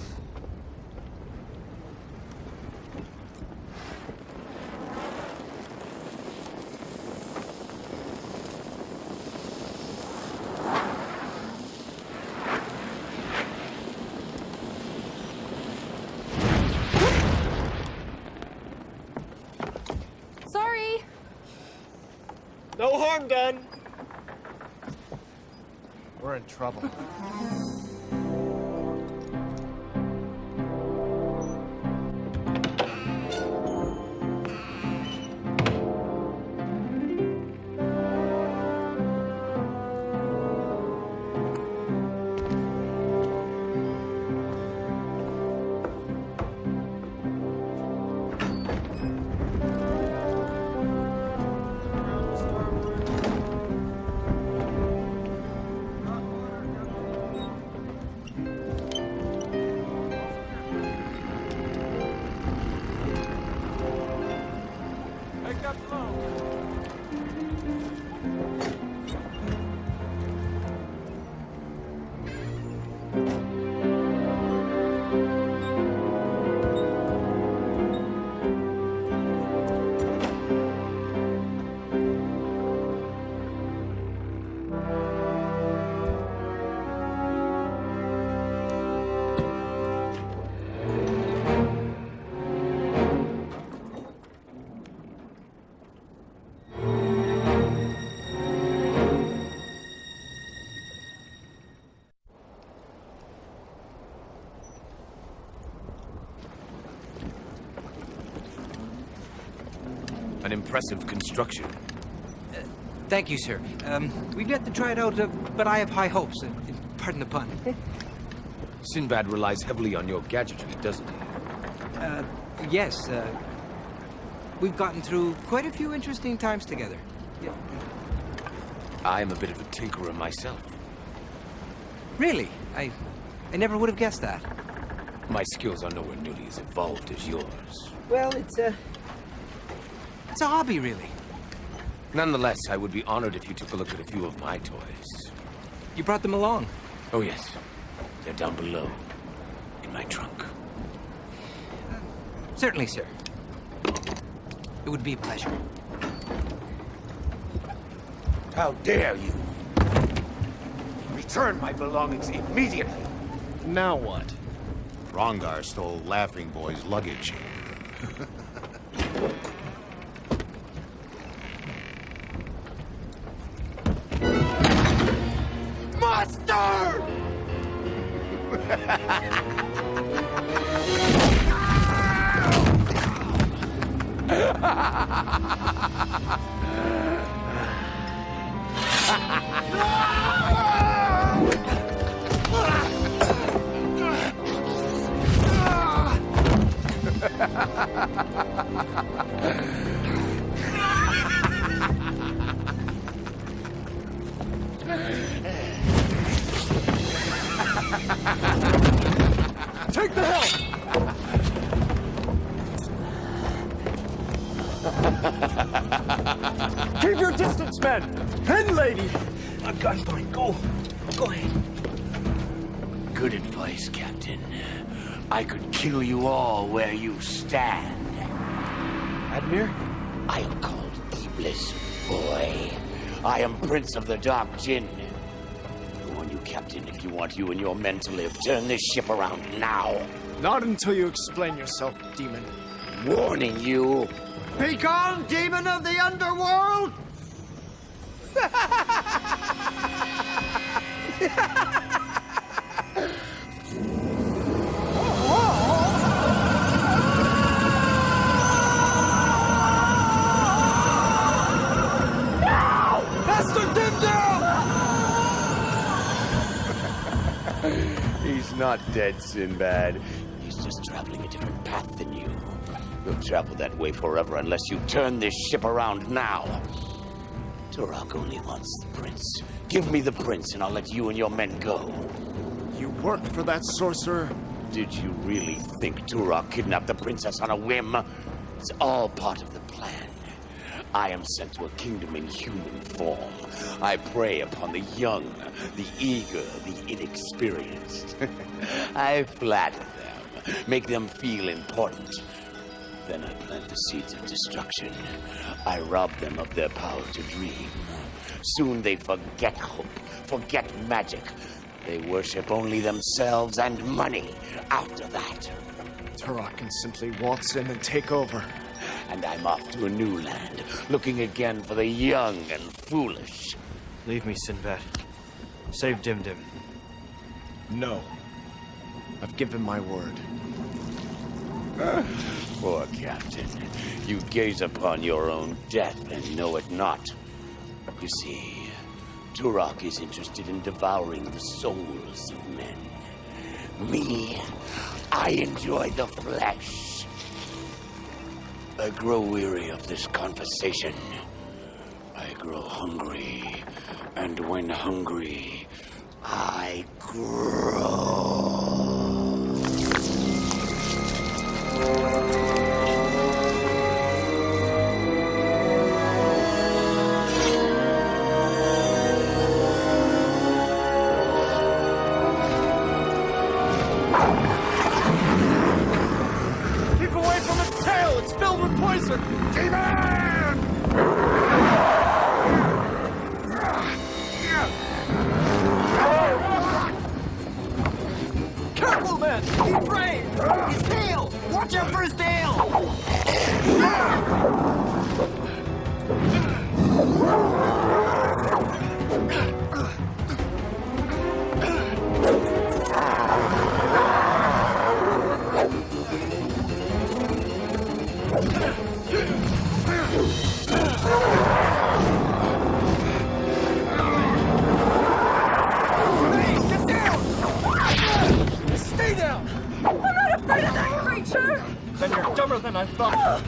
Sorry! No harm done. We're in trouble. An impressive construction. Thank you, sir. We've yet to try it out, but I have high hopes. Pardon the pun. Sinbad relies heavily on your gadgetry, doesn't he? Yes. We've gotten through quite a few interesting times together. Yeah. I'm a bit of a tinkerer myself. Really? I never would have guessed that. My skills are nowhere nearly as evolved as yours. Well, it's a hobby, really. Nonetheless, I would be honored if you took a look at a few of my toys. You brought them along? Oh, yes. They're down below, in my trunk. Certainly, sir. It would be a pleasure. How dare you! Return my belongings immediately. Now what? Rongar stole Laughing Boy's luggage. Monster! Take the helm! Keep your distance, men! And lady! A gunpoint, go ahead. Good advice, Captain. I could kill you all where you stand. Admir? I am called Iblis, boy. I am Prince of the Dark Jinn. I warn you, Captain, if you want you and your men to live, turn this ship around now. Not until you explain yourself, demon. Warning you. Be gone, demon of the underworld! He's not dead, Sinbad. He's just traveling a different path than you. He'll travel that way forever unless you turn this ship around now. Turok only wants the prince. Give me the prince and I'll let you and your men go. You work for that sorcerer? Did you really think Turok kidnapped the princess on a whim? It's all part of the plan. I am sent to a kingdom in human form. I prey upon the young, the eager, the inexperienced. I flatter them, make them feel important. Then I plant the seeds of destruction. I rob them of their power to dream. Soon they forget hope, forget magic. They worship only themselves and money after that. Turok can simply waltz in and take over. And I'm off to a new land, looking again for the young and foolish. Leave me, Sinbad. Save Dim Dim. No. I've given my word. Poor Captain. You gaze upon your own death and know it not. You see, Turok is interested in devouring the souls of men. Me, I enjoy the flesh. I grow weary of this conversation. I grow hungry. And when hungry, I grow. Keep away from its tail! It's filled with poison! Demon! Careful, man! Be brave! His tail! Watch out for his tail! Stay down! I'm not afraid of that creature! Then you're dumber than I thought.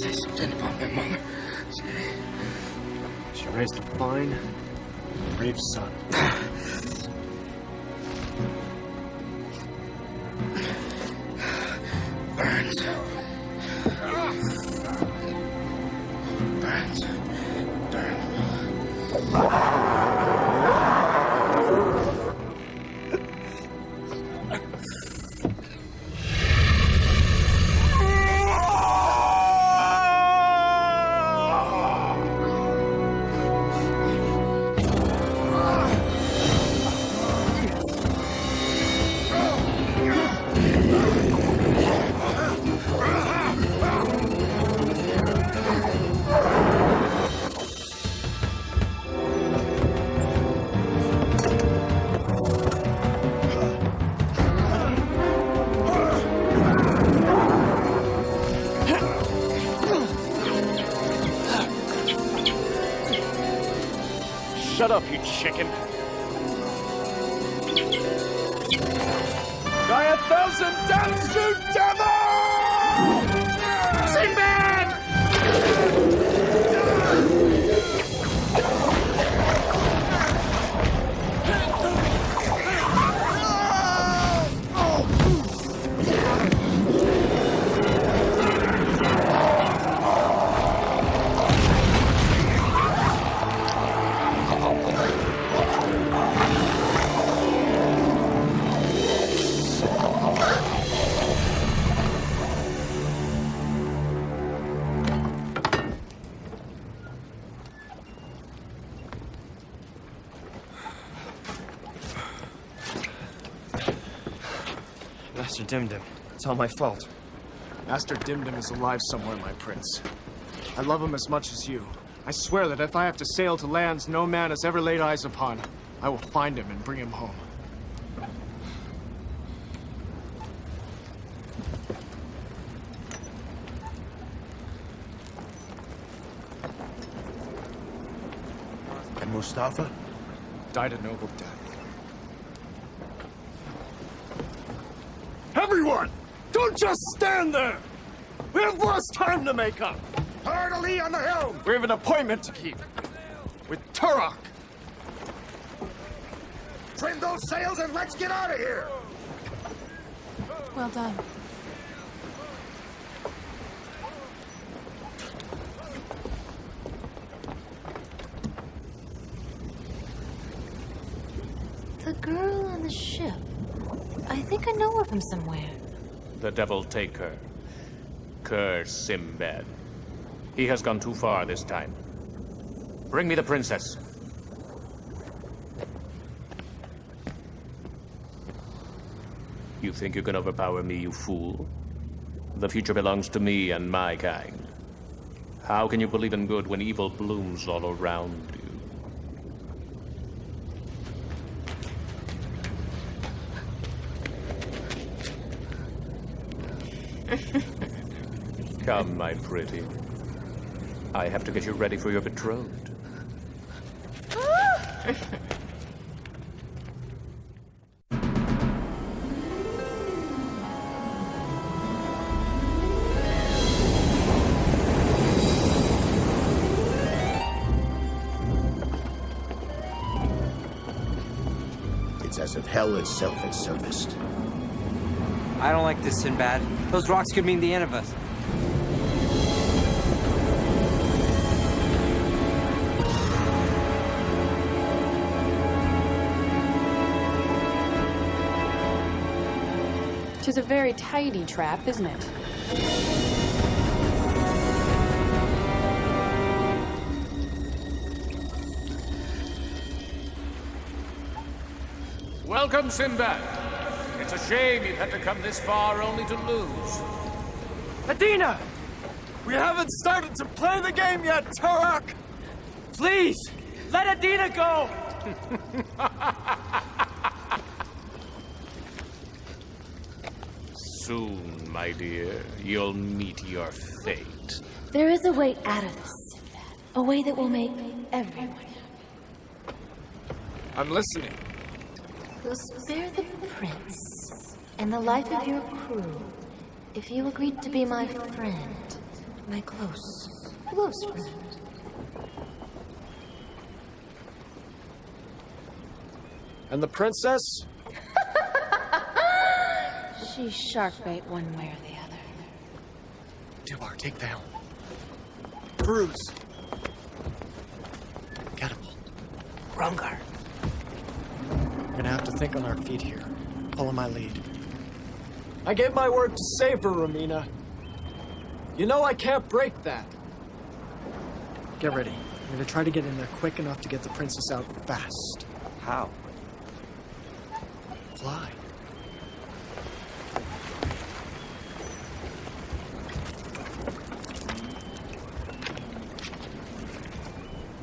Say something about my mother. She raised a fine, brave son. Shut up, you chicken. Die 1,000 deaths, you devil! Sinbad! Master Dimdim, it's all my fault. Master Dimdim is alive somewhere, my prince. I love him as much as you. I swear that if I have to sail to lands no man has ever laid eyes upon, I will find him and bring him home. And Mustafa? Died a noble death. Everyone! Don't just stand there! We have less time to make up! Hard a lee on the helm! We have an appointment to keep. With Turok! Trim those sails and let's get out of here! Well done. The girl on the ship. I think I know her from somewhere. The devil take her. Curse Sinbad. He has gone too far this time. Bring me the princess. You think you can overpower me, you fool? The future belongs to me and my kind. How can you believe in good when evil blooms all around you? Come, my pretty. I have to get you ready for your betrothed. It's as if hell itself had surfaced. I don't like this, Sinbad. Those rocks could mean the end of us. Tis a very tidy trap, isn't it? Welcome, Sinbad. It's a shame you've had to come this far only to lose. Adina! We haven't started to play the game yet, Turok! Please, let Adina go! Soon, my dear, you'll meet your fate. There is a way out of this, Sinbad. A way that will make everyone happy. I'm listening. We'll spare the prince and the life of your crew if you agreed to be my friend. My close friend. And the princess? She's shark bait one way or the other. Dubar, take the helm. Cruise. Catapult. Rungar. We're gonna have to think on our feet here. Follow my lead. I gave my word to save her, Romina. You know I can't break that. Get ready. I'm gonna try to get in there quick enough to get the princess out fast. How? Fly.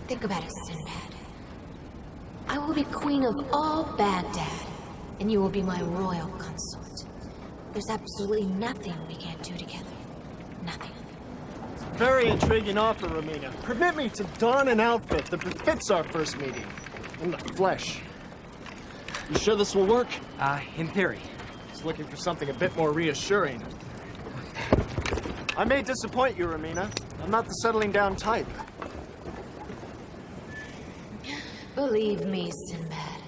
Think about it, Sinbad. I will be queen of all Baghdad, and you will be my royal consort. There's absolutely nothing we can't do together. Nothing. Very intriguing offer, Romina. Permit me to don an outfit that befits our first meeting. in the flesh. You sure this will work? In theory. Just looking for something a bit more reassuring. I may disappoint you, Ramina. I'm not the settling down type. Believe me, Sinbad.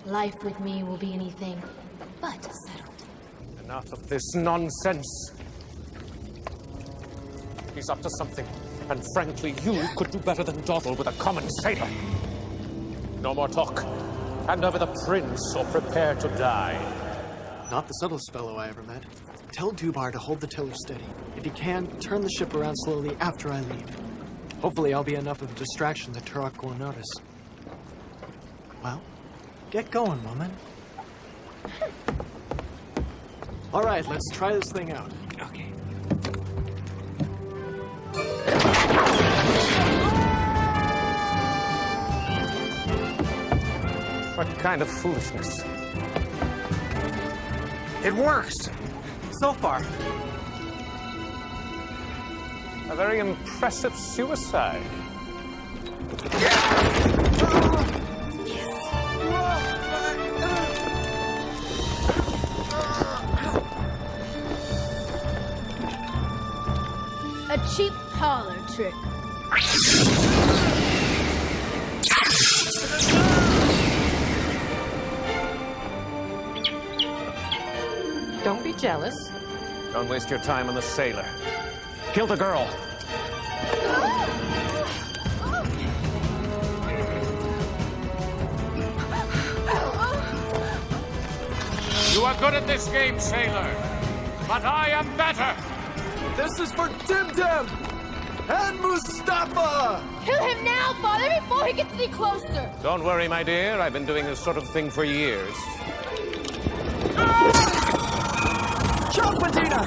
Life with me will be anything but settled. Enough of this nonsense. He's up to something, and frankly, you could do better than dawdle with a common sailor. No more talk. Hand over the prince, or prepare to die. Not the subtlest fellow I ever met. Tell Dubar to hold the tiller steady. If he can, turn the ship around slowly after I leave. Hopefully I'll be enough of a distraction that Turok won't notice. Well, get going, woman. All right, let's try this thing out. Okay. What kind of foolishness? It works! So far. A very impressive suicide. A cheap parlor trick. Don't be jealous. Don't waste your time on the sailor. Kill the girl. You are good at this game, sailor, but I am better. This is for Tim and Mustafa! Kill him now, Father, before he gets any closer! Don't worry, my dear. I've been doing this sort of thing for years. Jump, Adina!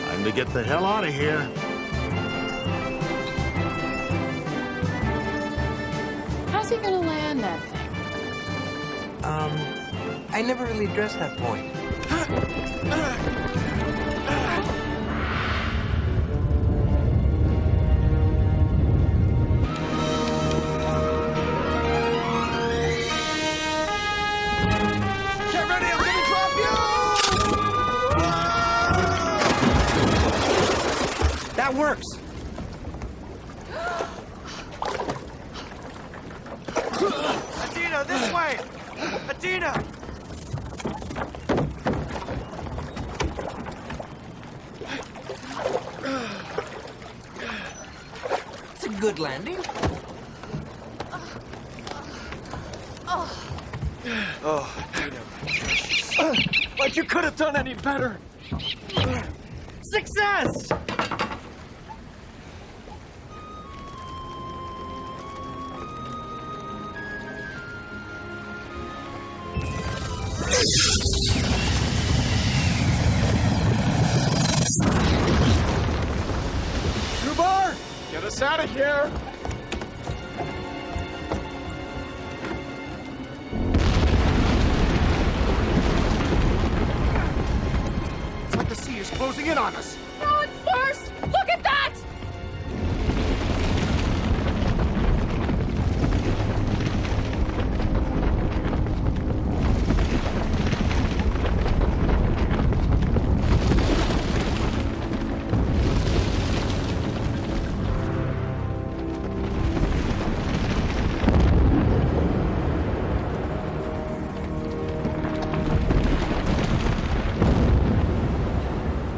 Time to get the hell out of here. How's he gonna land that thing? I never really addressed that point. Get ready, I'm gonna drop you! That works! Adina, this way! Adina! It's a good landing. Oh, Adina. Like you could have done any better! Success! Dubar! Get us out of here! It's like the sea is closing in on us. Run first! Look at that!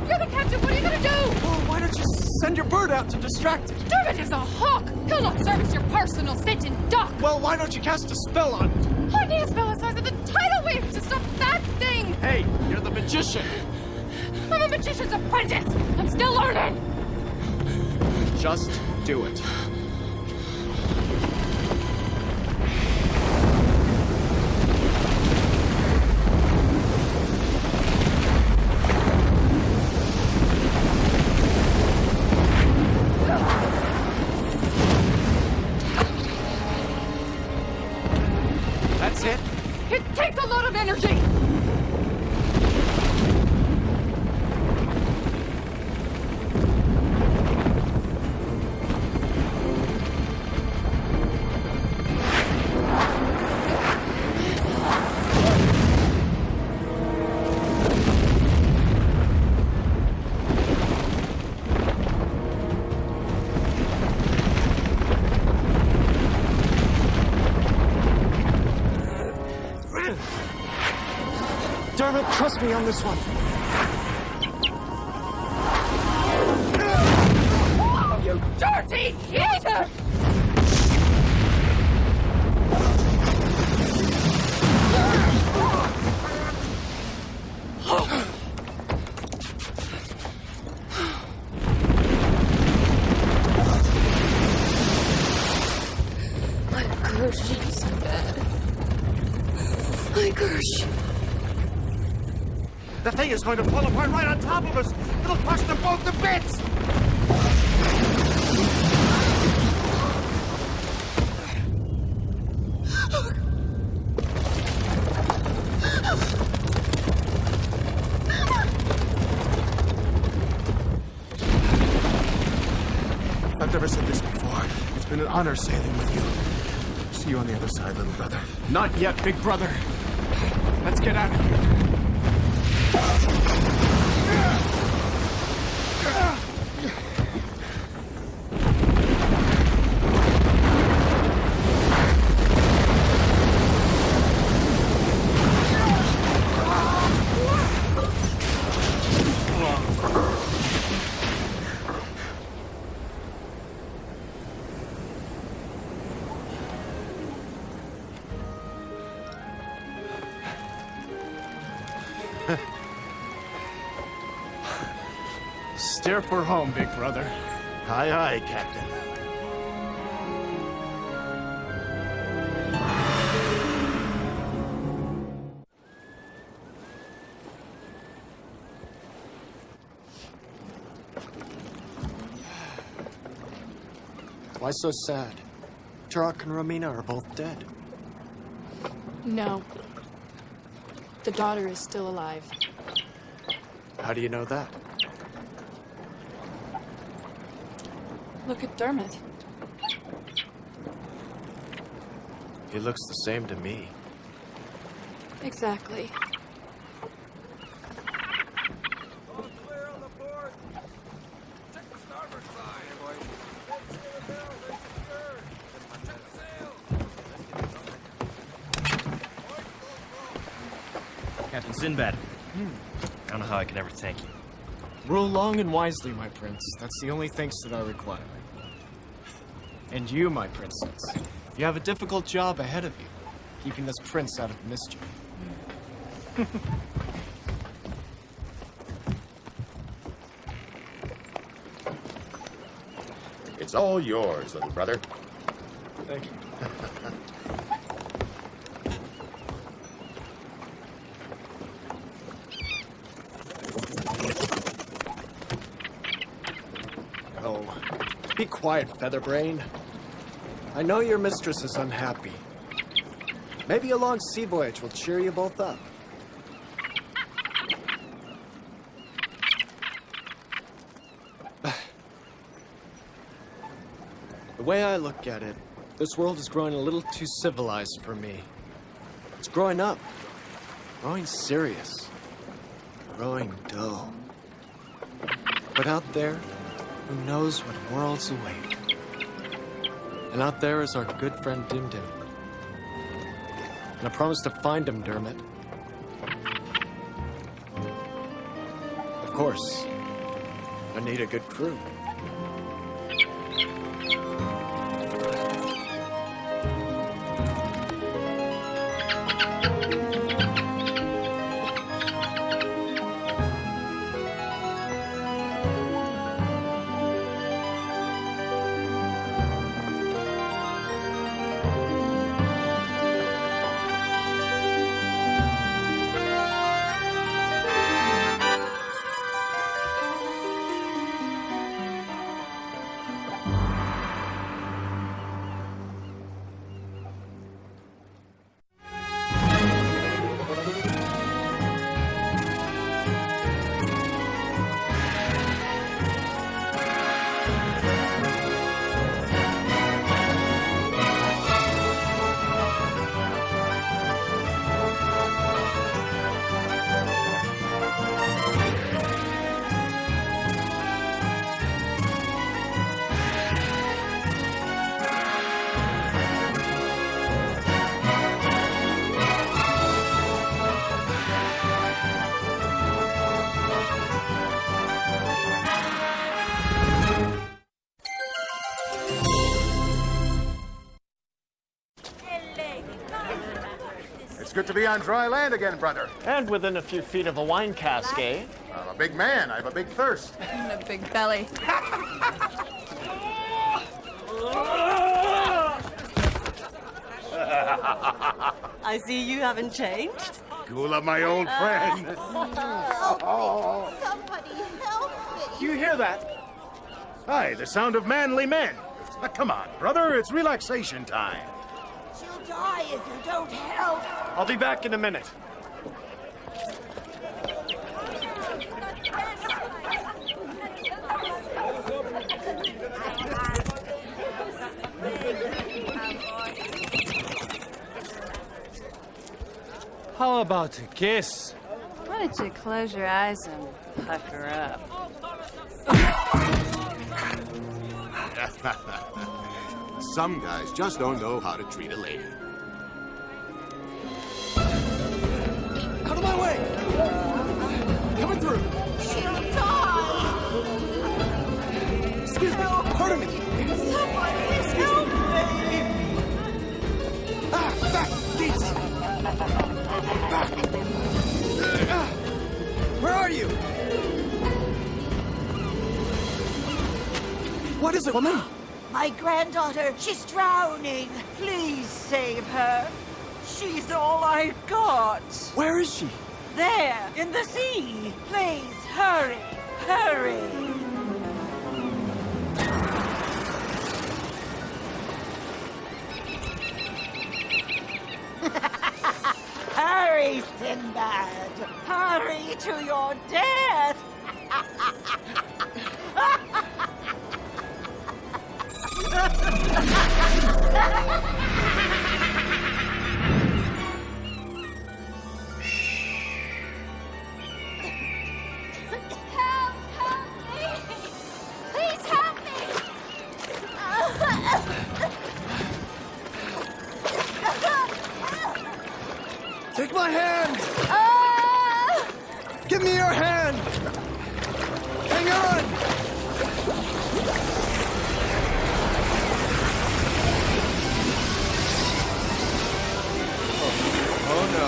You're the captain, what are you gonna do? Oh, why don't you send your bird out to distract it? Durbin is a hawk! He'll not service your personal sentient dock! Well, why don't you cast a spell on it? I need a spell the size of the tidal wave to stop that thing! Hey, you're the magician! I'm a magician's apprentice! I'm still learning! Just do it. It takes a lot of energy! Trust me on this one. You dirty heathen! I curse you, Sinbad. I curse you. The thing is going to fall apart right on top of us. It'll crush them both to bits. I've never said this before. It's been an honor sailing with you. See you on the other side, little brother. Not yet, big brother. Let's get out of here. Steer for home, big brother. Aye, aye, Captain. Why so sad? Turok and Romina are both dead. No. The daughter is still alive. How do you know that? Look at Dermot. He looks the same to me. Exactly. Captain Sinbad. I don't know how I can ever thank you. Rule long and wisely, my prince. That's the only thanks that I require. And you, my princess. You have a difficult job ahead of you, keeping this prince out of mischief. It's all yours, little brother. Thank you. Oh, be quiet, Featherbrain. I know your mistress is unhappy. Maybe a long sea voyage will cheer you both up. The way I look at it, this world is growing a little too civilized for me. It's growing up, growing serious, growing dull. But out there, who knows what worlds await? And out there is our good friend Dim Dim. And I promise to find him, Dermot. Of course, I need a good crew. be on dry land again, brother. And within a few feet of a wine cask, eh? I'm a big man. I have a big thirst. And a big belly. I see you haven't changed. Gula, my old friend. Somebody help me. You hear that? Hi, the sound of manly men. Come on, brother. It's relaxation time. She'll die if you don't help. I'll be back in a minute. How about a kiss? Why don't you close your eyes and pucker up? Some guys just don't know how to treat a lady. Out of my way! Coming through! She'll die. Excuse me, pardon me! Somebody help me. Ah, back! These! Back! Where are you? What is it, woman? My granddaughter, she's drowning. Please save her. She's all I got. Where is she? There, in the sea. Please, hurry, hurry. Hurry, Sinbad. Hurry to your death. Take my hand! Give me your hand! Hang on! Oh no.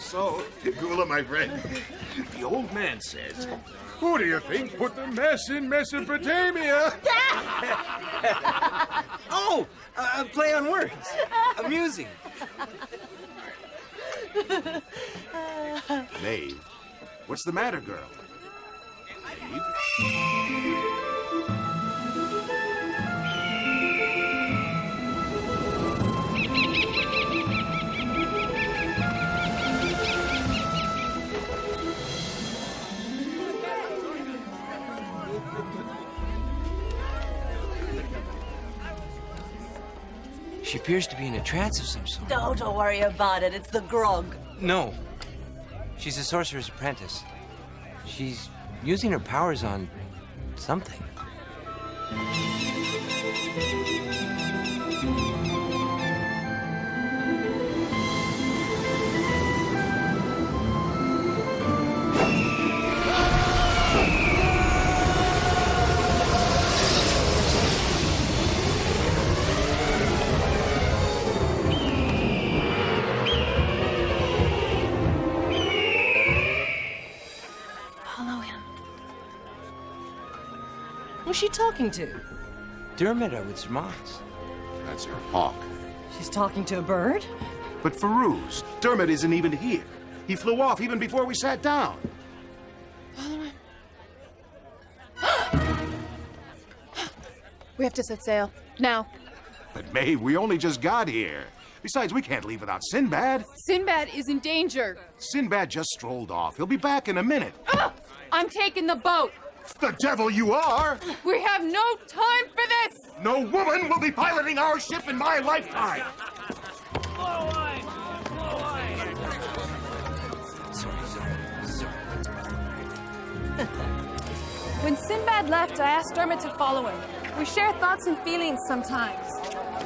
So, Gula, my friend, the old man says, who do you think put the mess in Mesopotamia? Oh, play on words. Amusing. Maeve, what's the matter, girl? Maeve? She appears to be in a trance of some sort. Don't worry about it. It's the grog. No. She's a sorcerer's apprentice. She's using her powers on something. Who's she talking to? Dermot, I would surmise. That's her hawk. She's talking to a bird? But Farouz, Dermot isn't even here. He flew off even before we sat down. We have to set sail. Now. But May, we only just got here. Besides, we can't leave without Sinbad. Sinbad is in danger. Sinbad just strolled off. He'll be back in a minute. Ah! I'm taking the boat. The devil you are! We have no time for this! No woman will be piloting our ship in my lifetime! When Sinbad left, I asked Dermot to follow him. We share thoughts and feelings sometimes.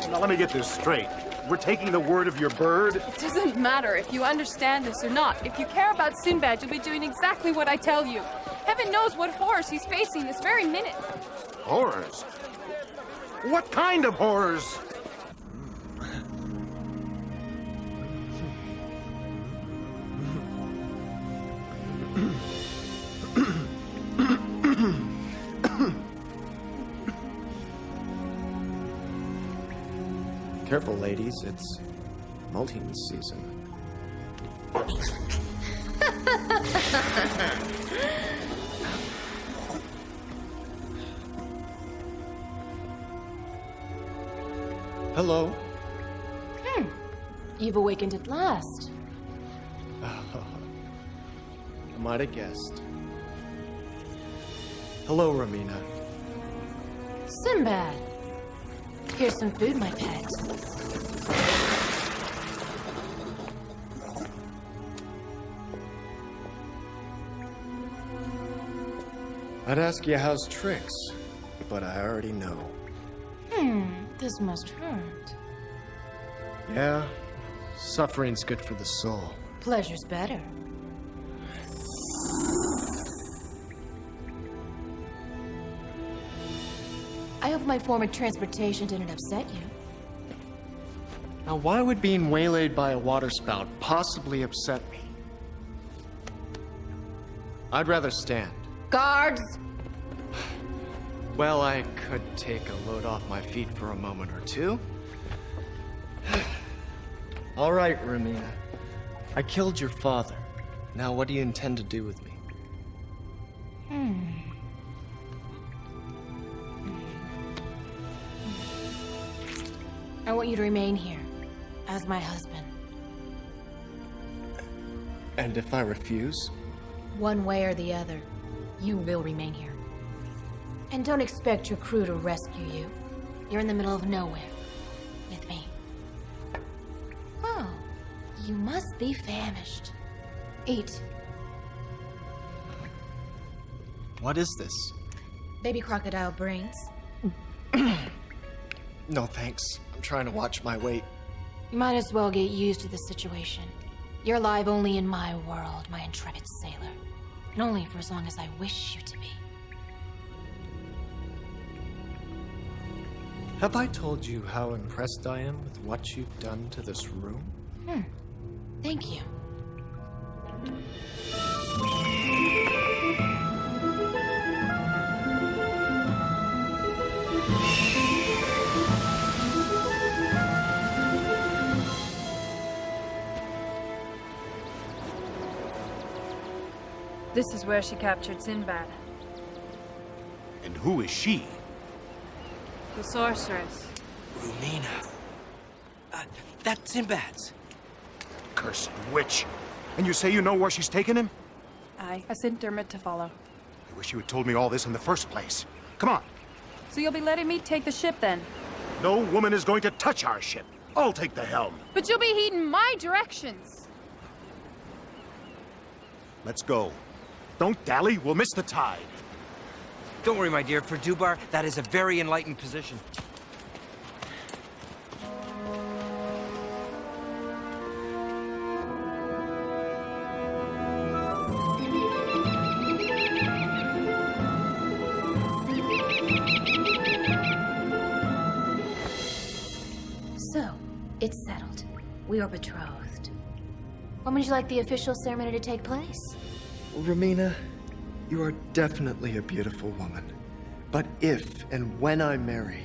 Now let me get this straight. We're taking the word of your bird? It doesn't matter if you understand this or not. If you care about Sinbad, you'll be doing exactly what I tell you. Heaven knows what horrors he's facing this very minute. Horrors? What kind of horrors? Careful, ladies. It's molting season. Hello. You've awakened at last. I might have guessed. Hello, Romina. Sinbad. Here's some food, my pet. I'd ask you how's Trix, but I already know. This must hurt. Yeah, suffering's good for the soul. Pleasure's better. I hope my form of transportation didn't upset you. Now, why would being waylaid by a waterspout possibly upset me? I'd rather stand. Guards! Well, I could take a load off my feet for a moment or two. All right, Romina. I killed your father. Now, what do you intend to do with me? I want you to remain here, as my husband. And if I refuse? One way or the other, you will remain here. And don't expect your crew to rescue you. You're in the middle of nowhere, with me. Oh, you must be famished. Eat. What is this? Baby crocodile brains. No, thanks. I'm trying to watch my weight. You might as well get used to the situation. You're alive only in my world, my intrepid sailor. And only for as long as I wish you to be. Have I told you how impressed I am with what you've done to this room? Thank you. This is where she captured Sinbad. And who is she? The sorceress. Romina. That's Sinbad's. Cursed witch. And you say you know where she's taken him? I sent Dermot to follow. I wish you had told me all this in the first place. Come on. So you'll be letting me take the ship then? No woman is going to touch our ship. I'll take the helm. But you'll be heeding my directions. Let's go. Don't dally, we'll miss the tide. Don't worry, my dear. For Dubar, that is a very enlightened position. So, it's settled. We are betrothed. When would you like the official ceremony to take place? Romina, you are definitely a beautiful woman. But if and when I marry,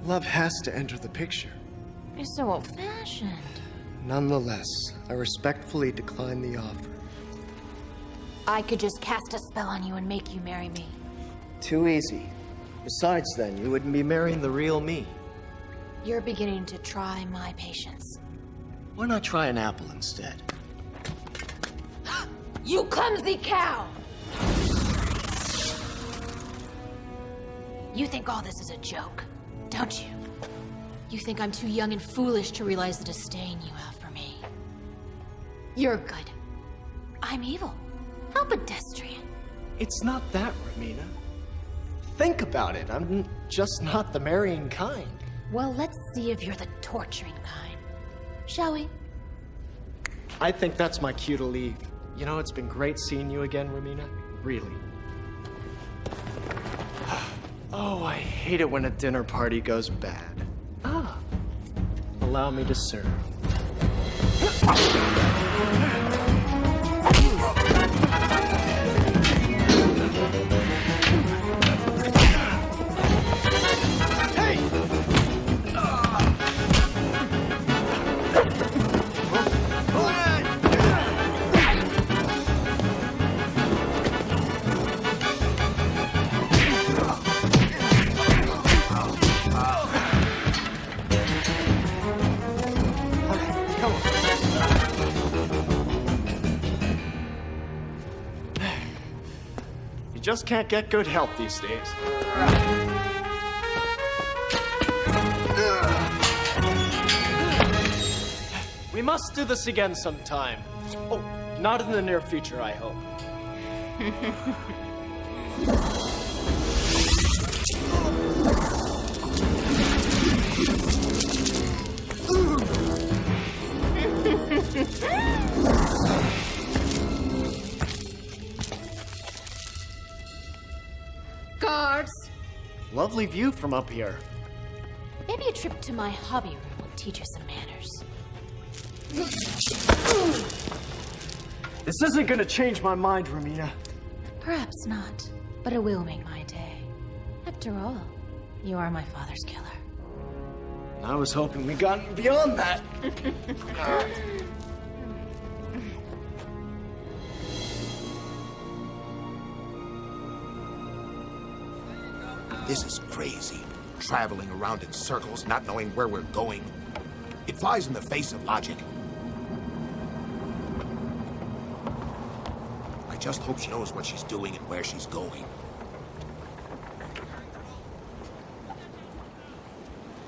love has to enter the picture. You're so old-fashioned. Nonetheless, I respectfully decline the offer. I could just cast a spell on you and make you marry me. Too easy. Besides then, you wouldn't be marrying the real me. You're beginning to try my patience. Why not try an apple instead? You clumsy cow! You think all this is a joke, don't you? You think I'm too young and foolish to realize the disdain you have for me. You're good. I'm evil. How pedestrian. It's not that, Romina. Think about it. I'm just not the marrying kind. Well, let's see if you're the torturing kind. Shall we? I think that's my cue to leave. You know, it's been great seeing you again, Romina. Really. Oh, I hate it when a dinner party goes bad. Ah. Allow me to serve. Just can't get good help these days. We must do this again sometime. Oh, not in the near future, I hope. Guards! Lovely view from up here. Maybe a trip to my hobby room will teach you some manners. This isn't gonna change my mind, Romina. Perhaps not, but it will make my day. After all, you are my father's killer. I was hoping we got beyond that. This is crazy. Traveling around in circles, not knowing where we're going. It flies in the face of logic. I just hope she knows what she's doing and where she's going.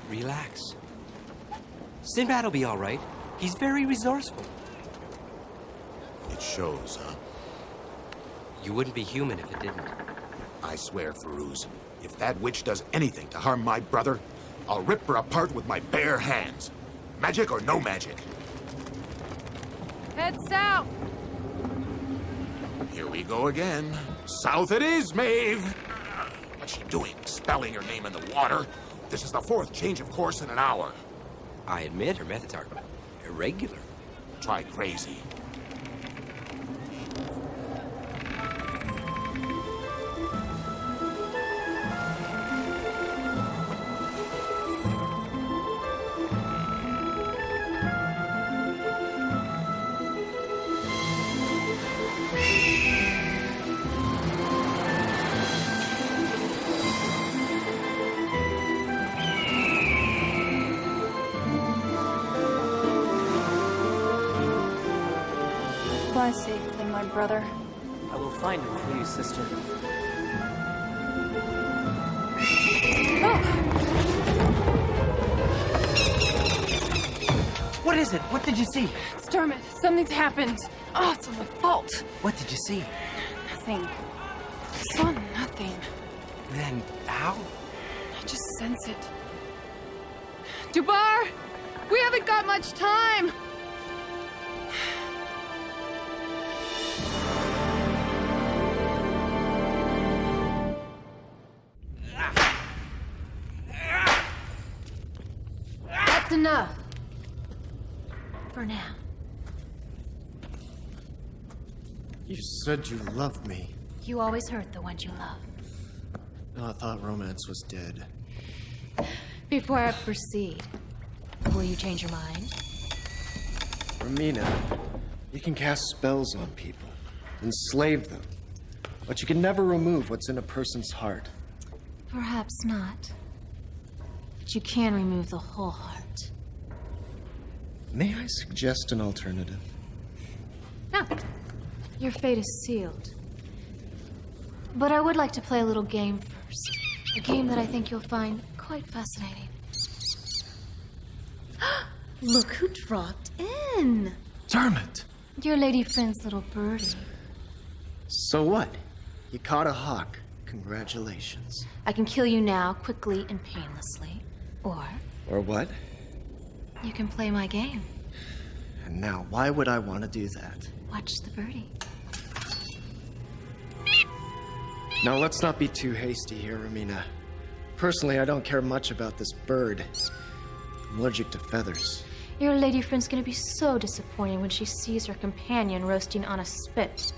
Relax. Sinbad will be all right. He's very resourceful. It shows, huh? You wouldn't be human if it didn't. I swear, Feroz, if that witch does anything to harm my brother, I'll rip her apart with my bare hands. Magic or no magic. Head south. Here we go again. South it is, Maeve. What's she doing? Spelling her name in the water? This is the fourth change of course in an hour. I admit her methods are irregular. Try crazy. Fly safely, my brother. I will find him for you, sister. What is it? What did you see? It's Dermot. Something's happened. Oh, it's my fault. What did you see? Nothing. I saw nothing. Then how? I just sense it. Dubar! We haven't got much time! That's enough. For now. You said you loved me. You always hurt the ones you love. Oh, I thought romance was dead. Before I proceed, will you change your mind? Romina, you can cast spells on people, enslave them, but you can never remove what's in a person's heart. Perhaps not. But you can remove the whole heart. May I suggest an alternative? No. Your fate is sealed. But I would like to play a little game first. A game that I think you'll find quite fascinating. Look who dropped in! Dermot! Your lady friend's little birdie. So what? You caught a hawk. Congratulations. I can kill you now, quickly and painlessly. Or what? You can play my game. And now, why would I want to do that? Watch the birdie. Now, let's not be too hasty here, Romina. Personally, I don't care much about this bird. I'm allergic to feathers. Your lady friend's gonna be so disappointed when she sees her companion roasting on a spit.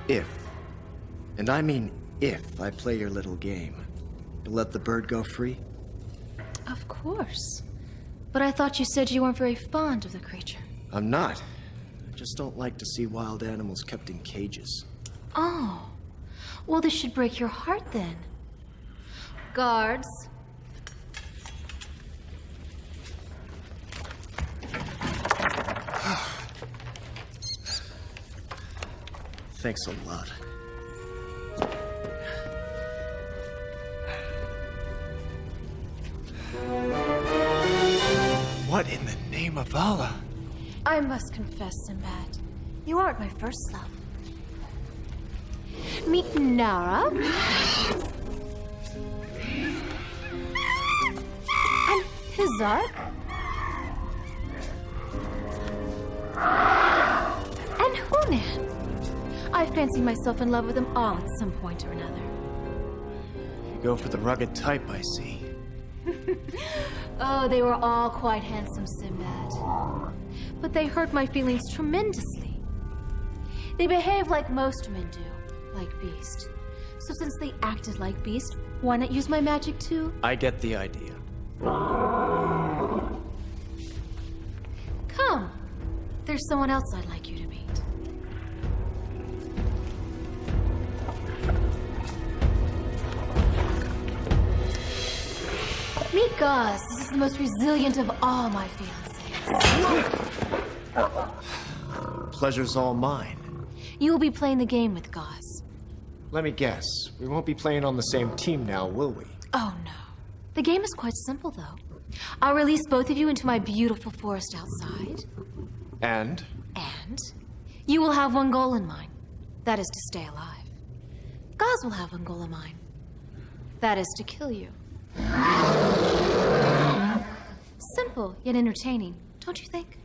If, and I mean if, I play your little game, you'll let the bird go free? Of course. But I thought you said you weren't very fond of the creature. I'm not. I just don't like to see wild animals kept in cages. Oh. Well, this should break your heart then. Guards. Thanks a lot. What in the name of Allah? I must confess, Sinbad, you aren't my first love. Meet Nara. And Hizark. And Hunan. I fancy myself in love with them all at some point or another. You go for the rugged type, I see. Oh, they were all quite handsome, Sinbad. But they hurt my feelings tremendously. They behave like most men do, like Beast. So since they acted like Beast, why not use my magic too? I get the idea. Come. There's someone else I'd like you to meet. Meet Gauze. This is the most resilient of all my fiancés. Pleasure's all mine. You will be playing the game with Gauze. Let me guess. We won't be playing on the same team now, will we? Oh, no. The game is quite simple, though. I'll release both of you into my beautiful forest outside. And? And you will have one goal in mind. That is to stay alive. Gauze will have one goal in mind. That is to kill you. Simple, yet entertaining, don't you think?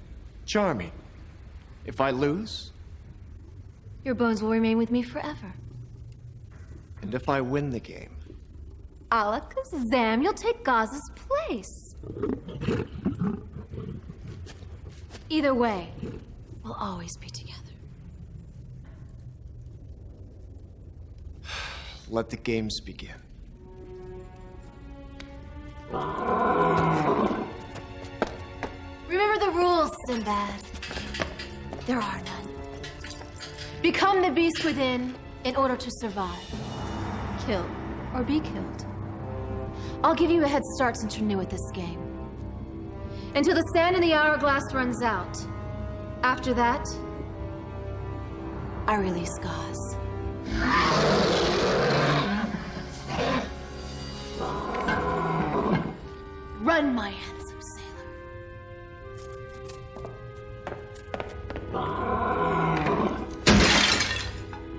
Charming. If I lose? Your bones will remain with me forever. And if I win the game? Alakazam, you'll take Gauze's place. Either way, we'll always be together. Let the games begin. Remember the rules, Sinbad. There are none. Become the beast within in order to survive. Kill or be killed. I'll give you a head start since you're new at this game. Until the sand in the hourglass runs out. After that, I release Gauze. Run, my handsome sailor.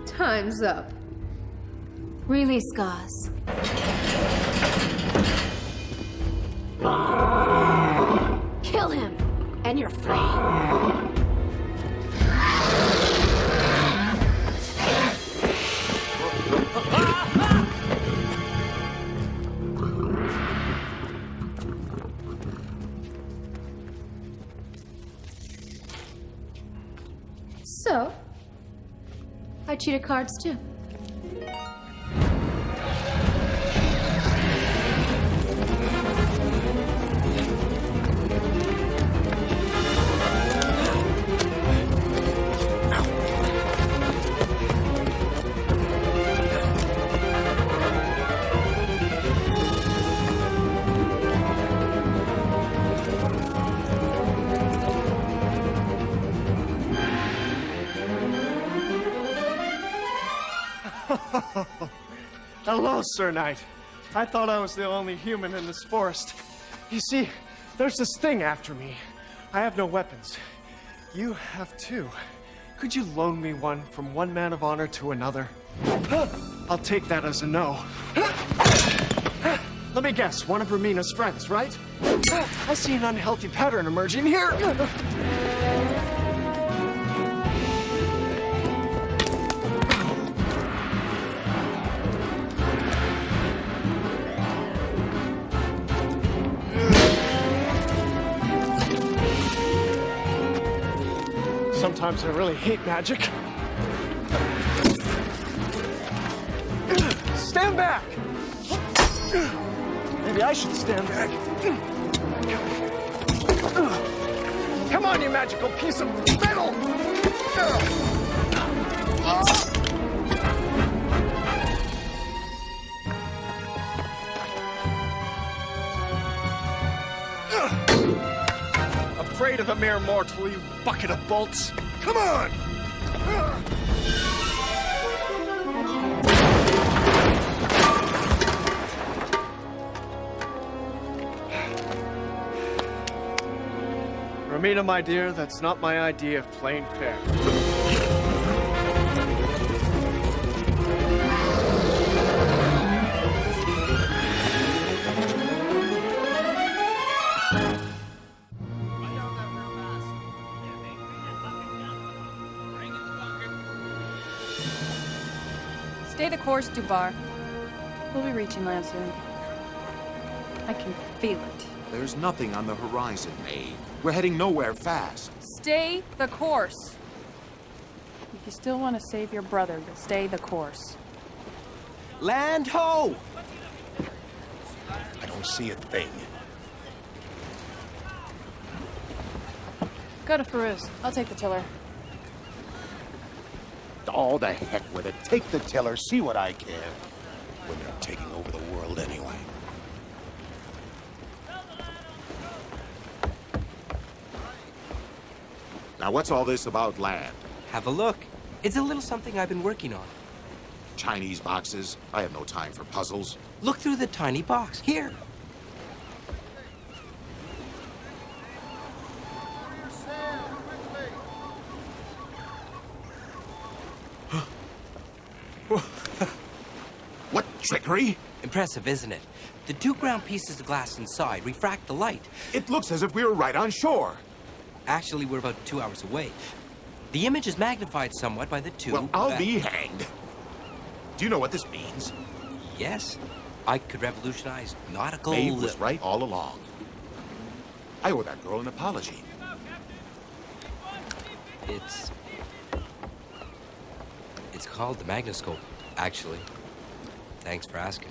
Time's up. Release Gauze. Kill him, and you're free. So, I cheated cards too. Hello, Sir Knight. I thought I was the only human in this forest. You see, there's this thing after me. I have no weapons. You have two. Could you loan me one from one man of honor to another? I'll take that as a no. Let me guess, one of Ramina's friends, right? I see an unhealthy pattern emerging here. Sometimes I really hate magic. Stand back! Maybe I should stand back. Come on, you magical piece of metal! Afraid of a mere mortal, you bucket of bolts? Come on! Ramina, my dear, that's not my idea of plain fare. Stay the course, Dubar. We'll be reaching land soon. I can feel it. There's nothing on the horizon, Maeve. We're heading nowhere fast. Stay the course. If you still want to save your brother, then stay the course. Land ho! I don't see a thing. Go to Farouz. I'll take the tiller. All the heck with it. Take the tiller, see what I care. Women are taking over the world anyway. Now, what's all this about land? Have a look. It's a little something I've been working on. Chinese boxes? I have no time for puzzles. Look through the tiny box. Here. What trickery? Impressive, isn't it? The 2 ground pieces of glass inside refract the light. It looks as if we were right on shore. Actually, we're about 2 hours away. The image is magnified somewhat by the 2. Well, I'll be hanged. Do you know what this means? Yes. I could revolutionize nautical... Maeve was right all along. I owe that girl an apology. It's called the Magnoscope, actually. Thanks for asking.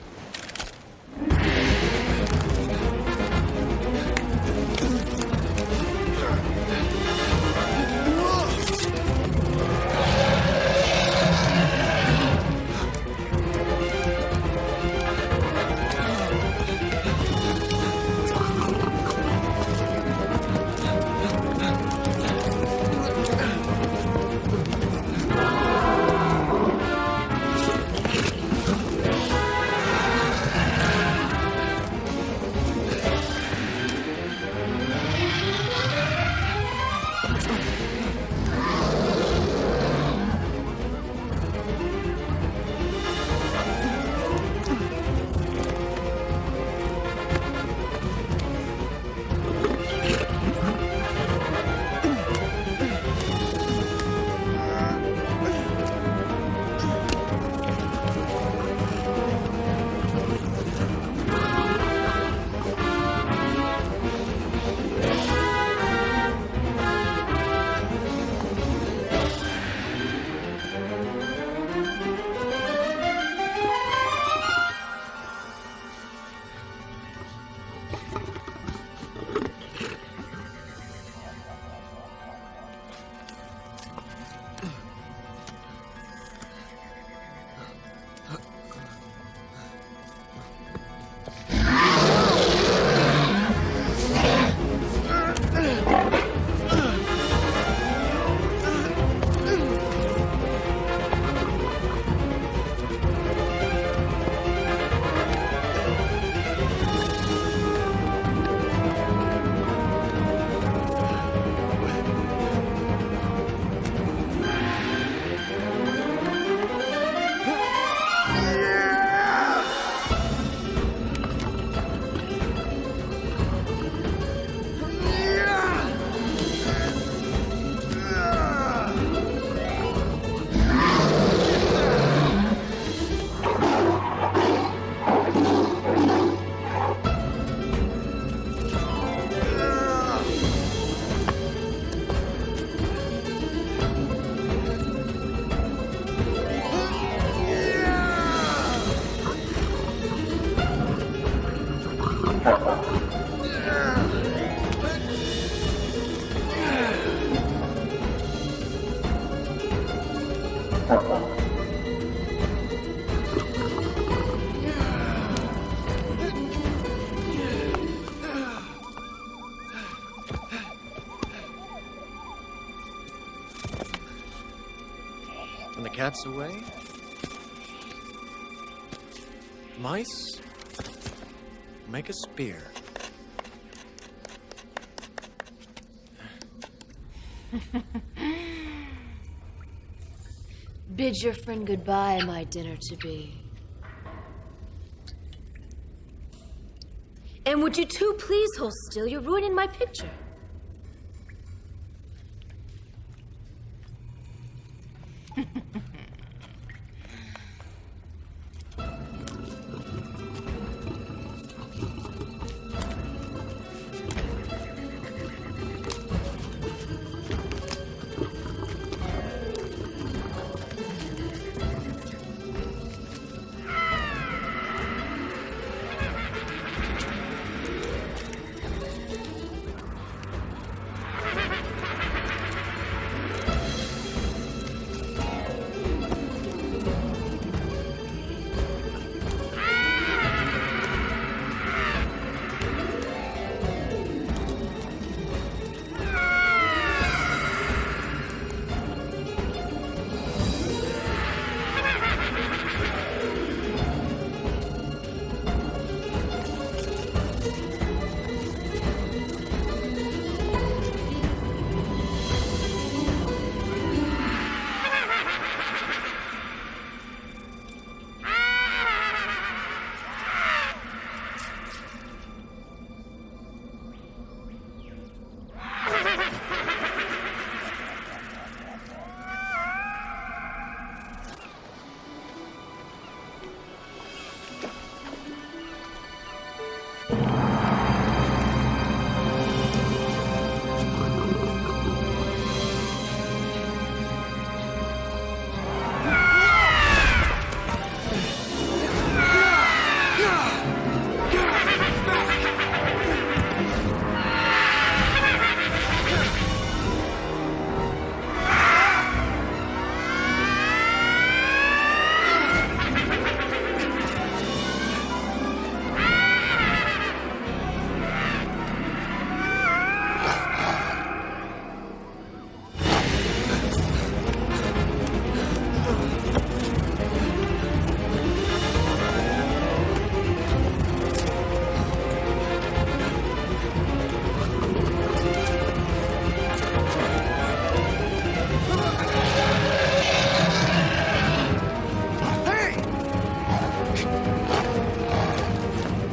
When the cat's away, mice make a spear. Bid your friend goodbye, my dinner-to-be. And would you two please hold still? You're ruining my picture.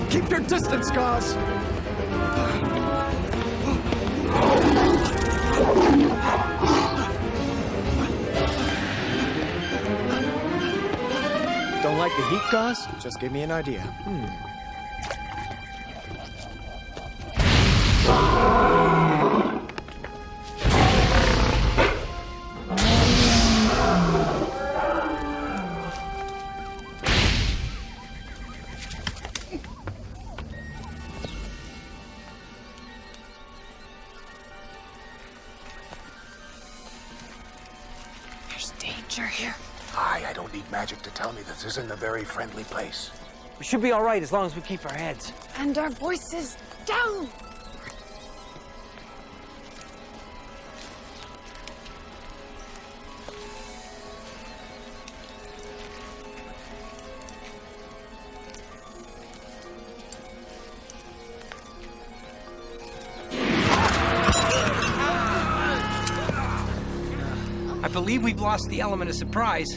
Keep your distance, Gauze! Don't like the heat, Gauze? Just give me an idea. Danger here. I don't need magic to tell me this isn't a very friendly place. We should be all right as long as we keep our heads. And our voices down. I believe we've lost the element of surprise.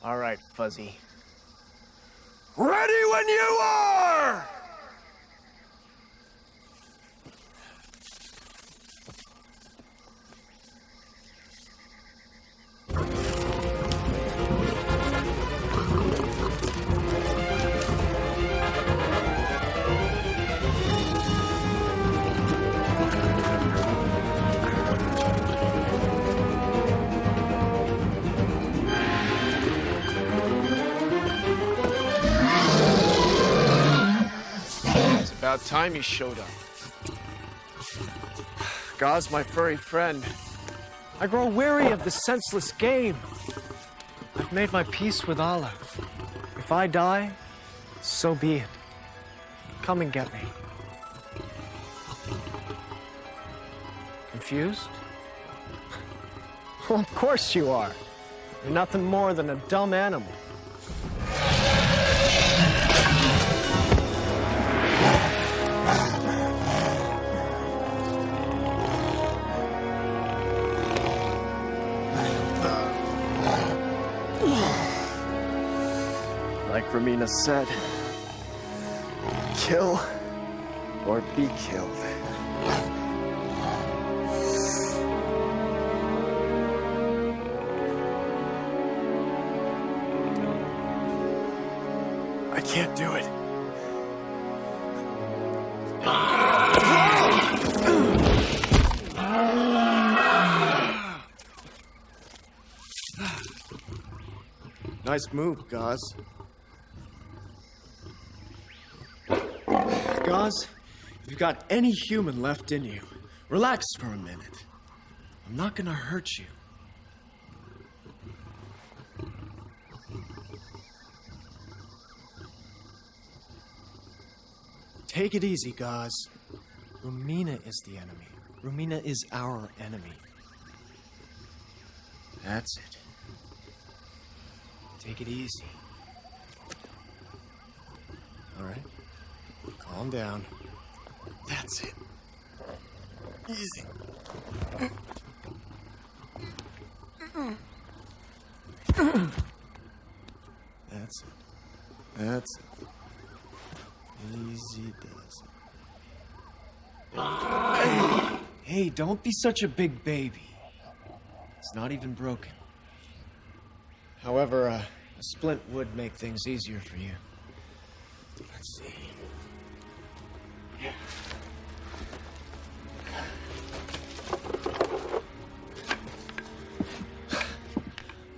All right, Fuzzy. Ready when you are! About time he showed up. Gauze, my furry friend. I grow weary of this senseless game. I've made my peace with Allah. If I die, so be it. Come and get me. Confused? Well, of course you are. You're nothing more than a dumb animal. Like Romina said, kill or be killed. I can't do it. Nice move, Gaz. Gaz, if you've got any human left in you, relax for a minute. I'm not gonna hurt you. Take it easy, Gaz. Romina is the enemy. Romina is our enemy. That's it. Take it easy. All right? Calm down. That's it. Easy. That's it. That's it. Easy does. Hey, don't be such a big baby. It's not even broken. However, a splint would make things easier for you. Let's see.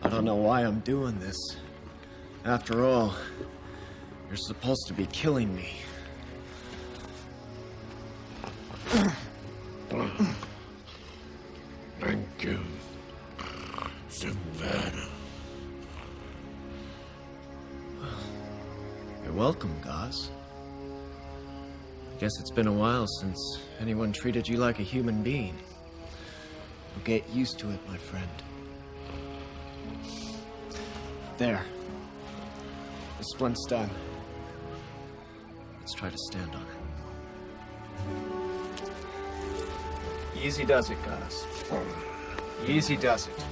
I don't know why I'm doing this. After all, you're supposed to be killing me. Thank you, Sinbad. You're welcome, Gaz. I guess it's been a while since anyone treated you like a human being. You'll get used to it, my friend. There. The splint's done. Let's try to stand on it. Easy does it, Gaz. Easy does it.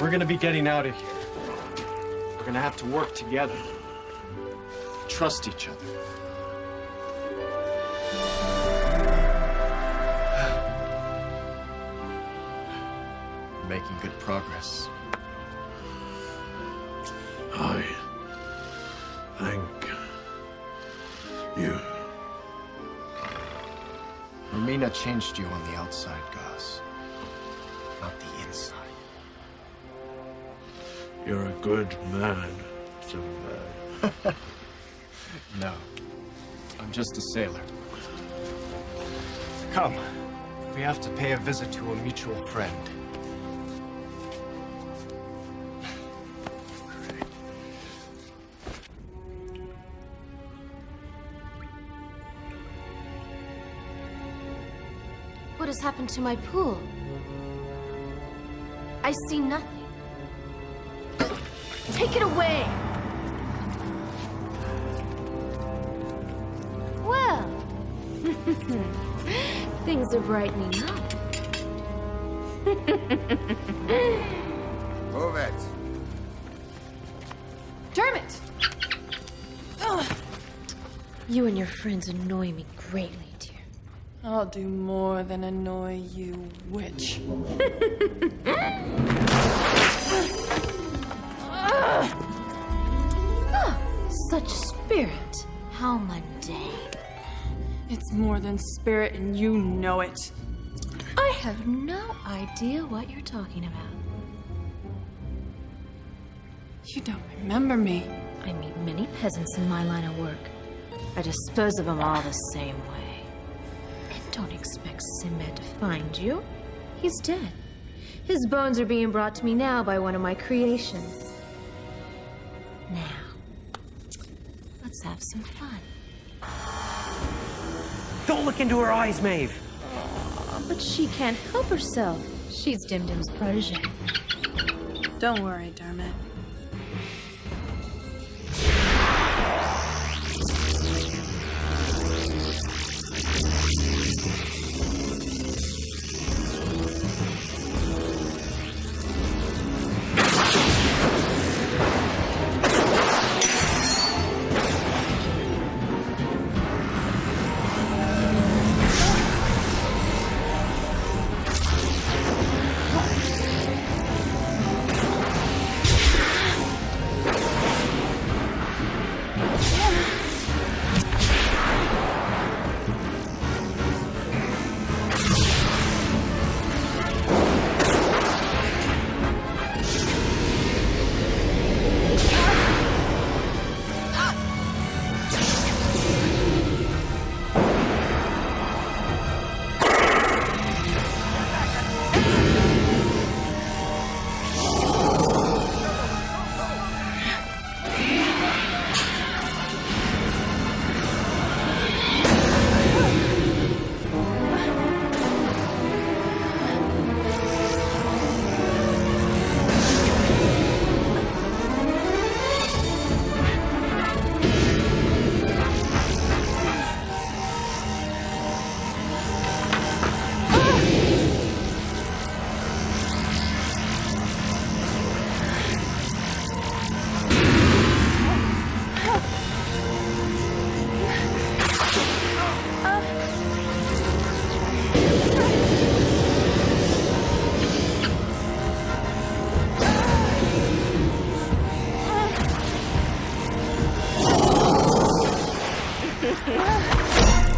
We're gonna be getting out of here. We're gonna have to work together. Trust each other. We're making good progress. I thank you. Romina changed you on the outside, Gaz. Not the inside. You're a good man, Sinbad. No. I'm just a sailor. Come. We have to pay a visit to a mutual friend. What has happened to my pool? I see nothing. Take it away! Well, things are brightening up. Move it. Dermot! Ugh. You and your friends annoy me greatly, dear. I'll do more than annoy you, witch. Such spirit. How mundane. It's more than spirit, and you know it. I have no idea what you're talking about. You don't remember me. I meet many peasants in my line of work. I dispose of them all the same way. And don't expect Sinbad to find you. He's dead. His bones are being brought to me now by one of my creations. Now, let's have some fun. Don't look into her eyes, Maeve. But she can't help herself. She's Dim Dim's protege. Don't worry, Dermot.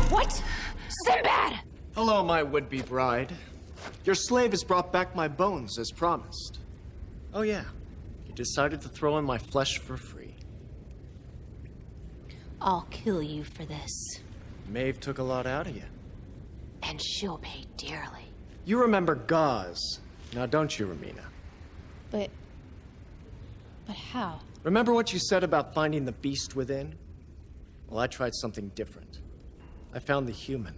What? Sinbad! Hello, my would-be bride. Your slave has brought back my bones, as promised. Oh yeah, he decided to throw in my flesh for free. I'll kill you for this. Maeve took a lot out of you. And she'll pay dearly. You remember gauze, now don't you, Romina? But how? Remember what you said about finding the beast within? Well, I tried something different. I found the human.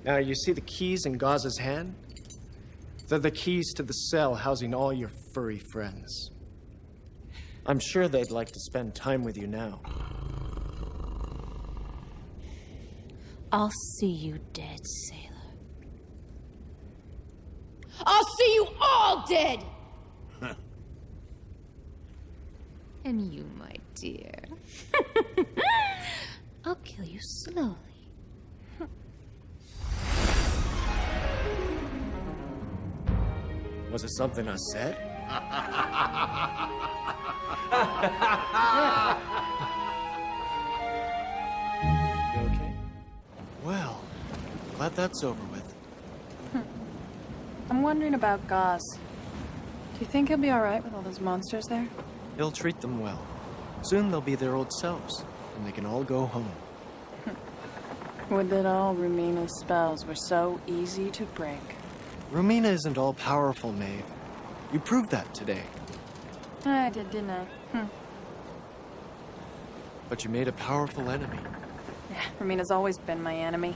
Now, you see the keys in Gauze's hand? They're the keys to the cell housing all your furry friends. I'm sure they'd like to spend time with you now. I'll see you dead, sailor. I'll see you all dead! And you, my dear. I'll kill you slowly. Was it something I said? You okay? Well, glad that's over with. I'm wondering about Gauze. Do you think he'll be all right with all those monsters there? He'll treat them well. Soon they'll be their old selves, and they can all go home. Would that all Rumina's spells were so easy to break. Romina isn't all powerful, Maeve. You proved that today. I did, didn't I? But you made a powerful enemy. Yeah, Rumina's always been my enemy.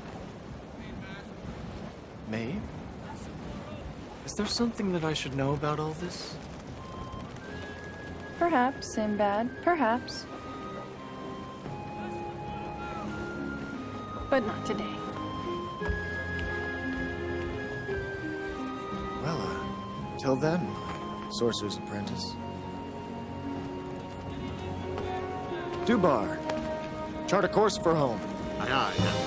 Maeve? Is there something that I should know about all this? Perhaps, Sinbad. Perhaps. But not today. Well, till then, sorcerer's apprentice. Dubar, chart a course for home. Aye, aye.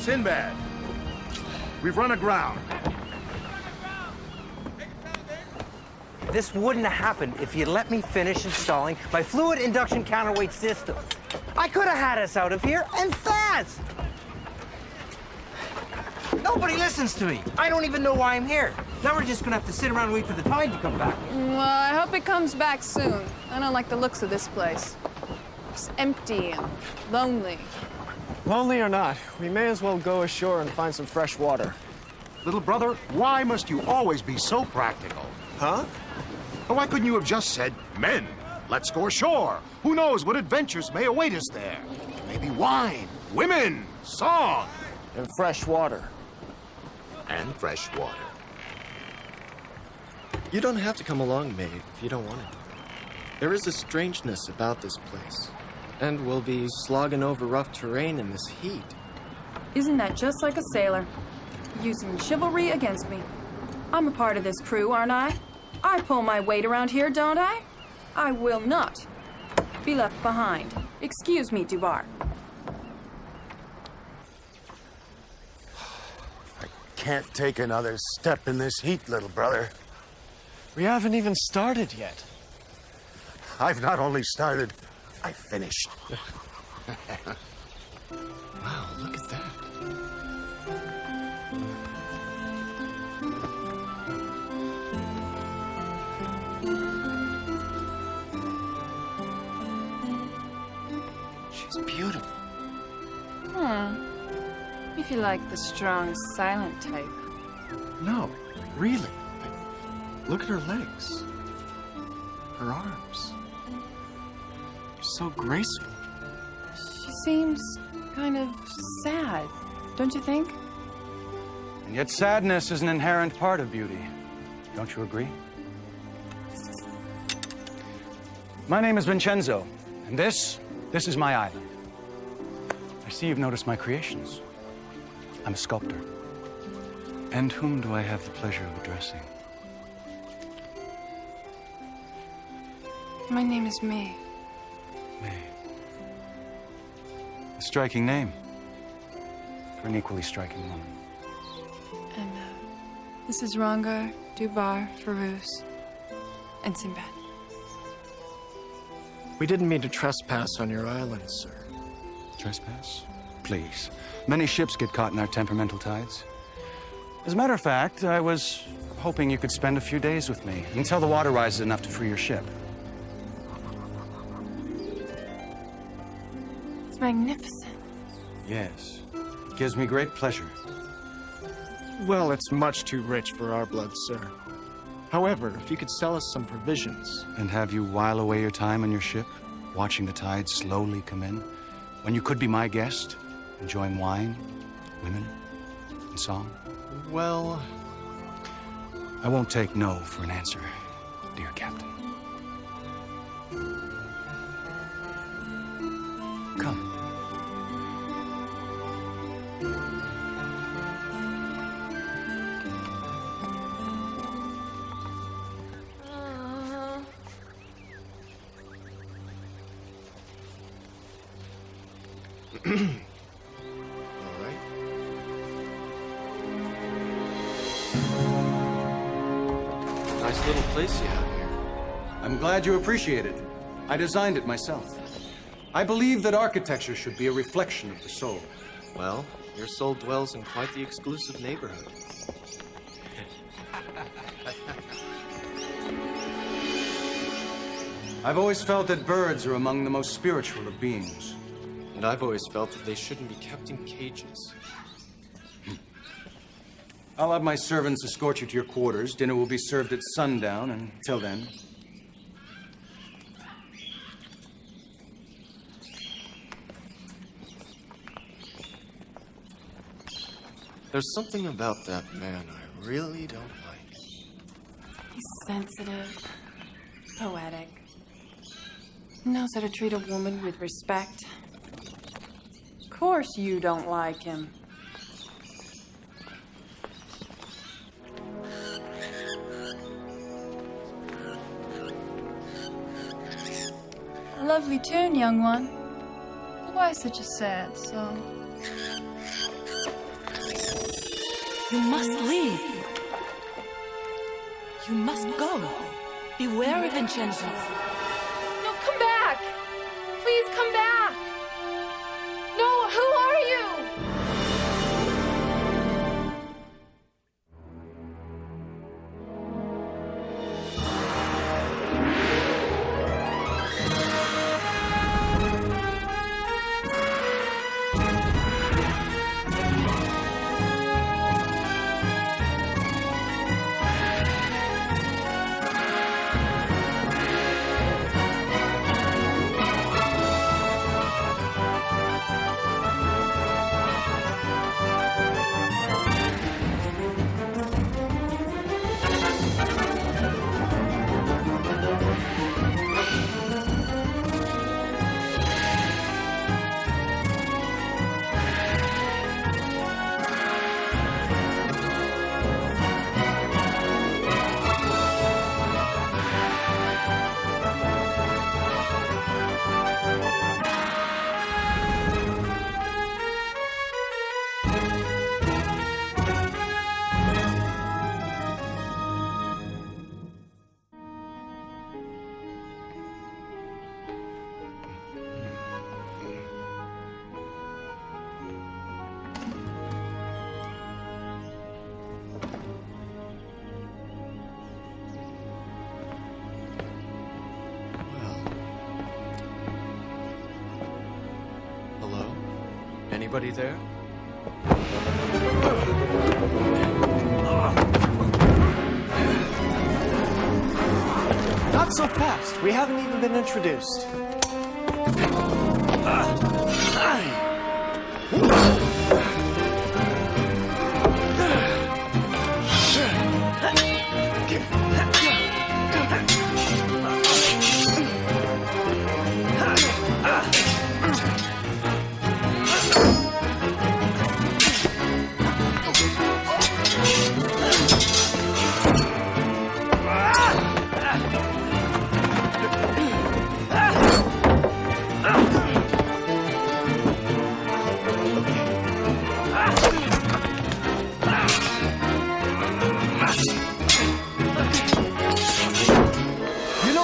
Sinbad, we've run aground. This wouldn't have happened if you'd let me finish installing my fluid induction counterweight system. I could have had us out of here, and fast! Nobody listens to me. I don't even know why I'm here. Now we're just gonna have to sit around and wait for the tide to come back. Well, I hope it comes back soon. I don't like the looks of this place. It's empty and lonely. Lonely or not, we may as well go ashore and find some fresh water. Little brother, why must you always be so practical? Huh? Why couldn't you have just said, men, let's go ashore? Who knows what adventures may await us there? Maybe wine, women, song. And fresh water. And fresh water. You don't have to come along, mate, if you don't want to. There is a strangeness about this place. And we'll be slogging over rough terrain in this heat. Isn't that just like a sailor? Using chivalry against me. I'm a part of this crew, aren't I? I pull my weight around here, don't I? I will not be left behind. Excuse me, Dubar. Can't take another step in this heat, little brother. We haven't even started yet. I've not only started, I've finished. Wow, look at that. She's beautiful. If you like the strong, silent type. No, really. Look at her legs. Her arms. They're so graceful. She seems kind of sad, don't you think? And yet sadness is an inherent part of beauty. Don't you agree? My name is Vincenzo, and this is my island. I see you've noticed my creations. I'm a sculptor. And whom do I have the pleasure of addressing? My name is May. May. A striking name for an equally striking woman. And this is Rangar, Dubar, Farouz, and Sinbad. We didn't mean to trespass on your island, sir. Trespass? Please. Many ships get caught in our temperamental tides. As a matter of fact, I was hoping you could spend a few days with me until the water rises enough to free your ship. It's magnificent. Yes. It gives me great pleasure. Well, it's much too rich for our blood, sir. However, if you could sell us some provisions. And have you while away your time on your ship, watching the tide slowly come in, when you could be my guest, enjoying wine, women, and song? Well, I won't take no for an answer, dear Captain. Come. Nice little place you have here. I'm glad you appreciate it. I designed it myself. I believe that architecture should be a reflection of the soul. Well, your soul dwells in quite the exclusive neighborhood. I've always felt that birds are among the most spiritual of beings. And I've always felt that they shouldn't be kept in cages. I'll have my servants escort you to your quarters. Dinner will be served at sundown, and till then... There's something about that man I really don't like. He's sensitive, poetic, knows how to treat a woman with respect. Of course you don't like him. Lovely tune, young one. Why such a sad song? You must leave. You must go. Beware of Vincenzo. No, come back! Please come back! No, who are you? Anybody there? Not so fast. We haven't even been introduced.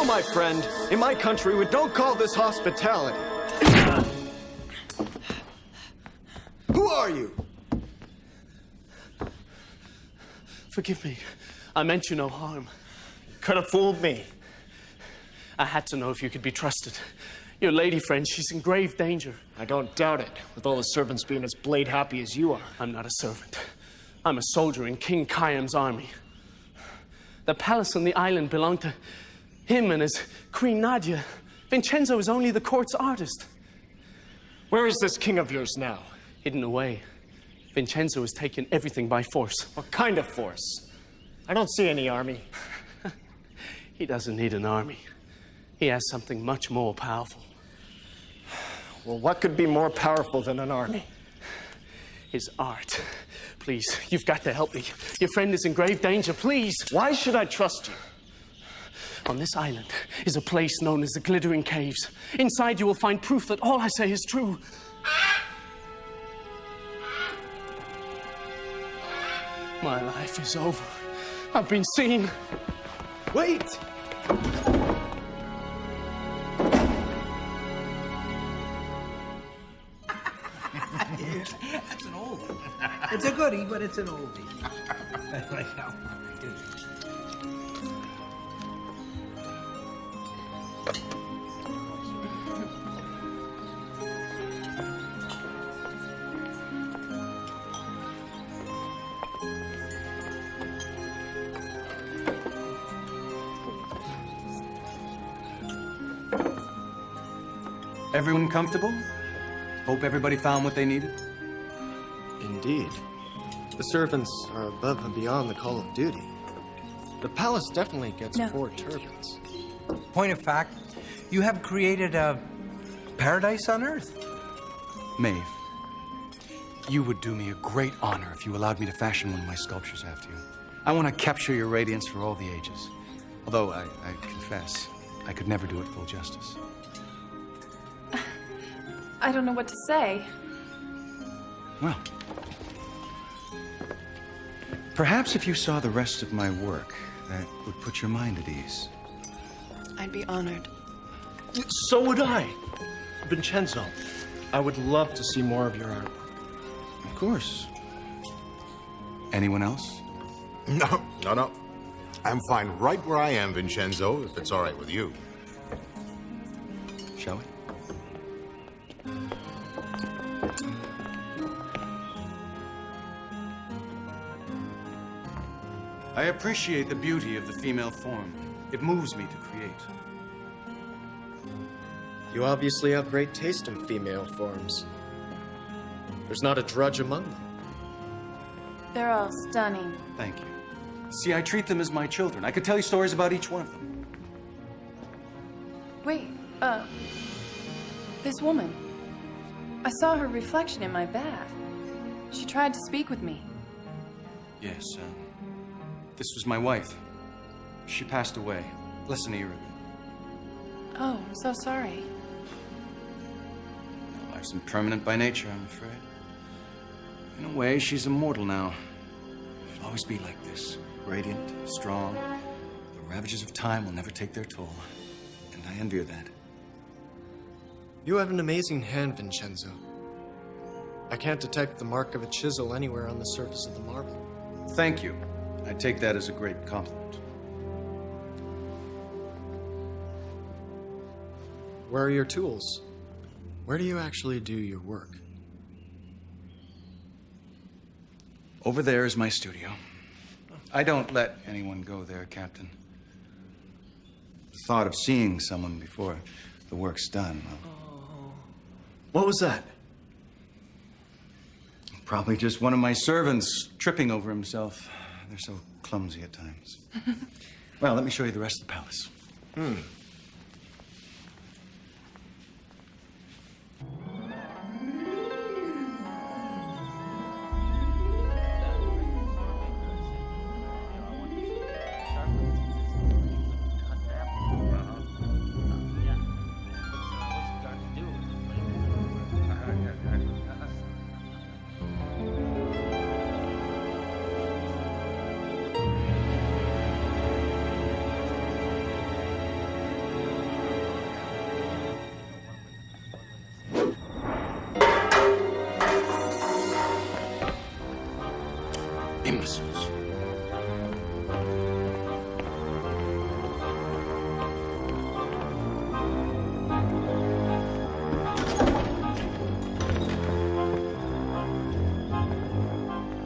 My friend, in my country, we don't call this hospitality. Who are you? Forgive me. I meant you no harm. Could have fooled me. I had to know if you could be trusted. Your lady friend, she's in grave danger. I don't doubt it, with all the servants being as blade happy as you are. I'm not a servant. I'm a soldier in King Khayyam's army. The palace on the island belonged to him and his Queen Nadia. Vincenzo is only the court's artist. Where is this king of yours now? Hidden away. Vincenzo has taken everything by force. What kind of force? I don't see any army. He doesn't need an army. He has something much more powerful. Well, what could be more powerful than an army? His art. Please, you've got to help me. Your friend is in grave danger, please. Why should I trust you? On this island is a place known as the Glittering Caves. Inside you will find proof that all I say is true. My life is over. I've been seen. Wait! That's an oldie. It's a goodie, but it's an oldie. I like that one. Everyone comfortable? Hope everybody found what they needed? Indeed. The servants are above and beyond the call of duty. The palace definitely gets 4 turbans. Point of fact, you have created a paradise on Earth. Maeve, you would do me a great honor if you allowed me to fashion one of my sculptures after you. I want to capture your radiance for all the ages. Although, I confess, I could never do it full justice. I don't know what to say. Well, Perhaps if you saw the rest of my work, that would put your mind at ease. I'd be honored. So would I. Vincenzo, I would love to see more of your art. Of course. Anyone else? No. I'm fine right where I am, Vincenzo, if it's all right with you. Shall we? I appreciate the beauty of the female form. It moves me to create. You obviously have great taste in female forms. There's not a drudge among them. They're all stunning. Thank you. See, I treat them as my children. I could tell you stories about each one of them. Wait, this woman. I saw her reflection in my bath. She tried to speak with me. Yes, this was my wife. She passed away less than a year ago. Oh, I'm so sorry. Life's impermanent by nature, I'm afraid. In a way, she's immortal now. She'll always be like this, radiant, strong. The ravages of time will never take their toll. And I envy her that. You have an amazing hand, Vincenzo. I can't detect the mark of a chisel anywhere on the surface of the marble. Thank you. I take that as a great compliment. Where are your tools? Where do you actually do your work? Over there is my studio. I don't let anyone go there, Captain. The thought of seeing someone before the work's done, well, What was that? probably just one of my servants tripping over himself. They're so clumsy at times. Well, let me show you the rest of the palace. Imbeciles.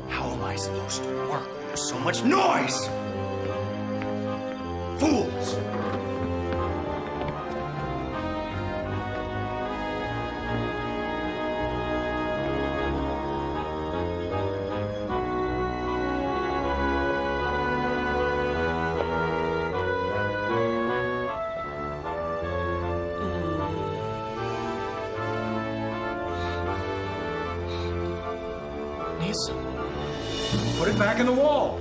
How am I supposed to work when there's so much noise? Fools! Put it back in the wall.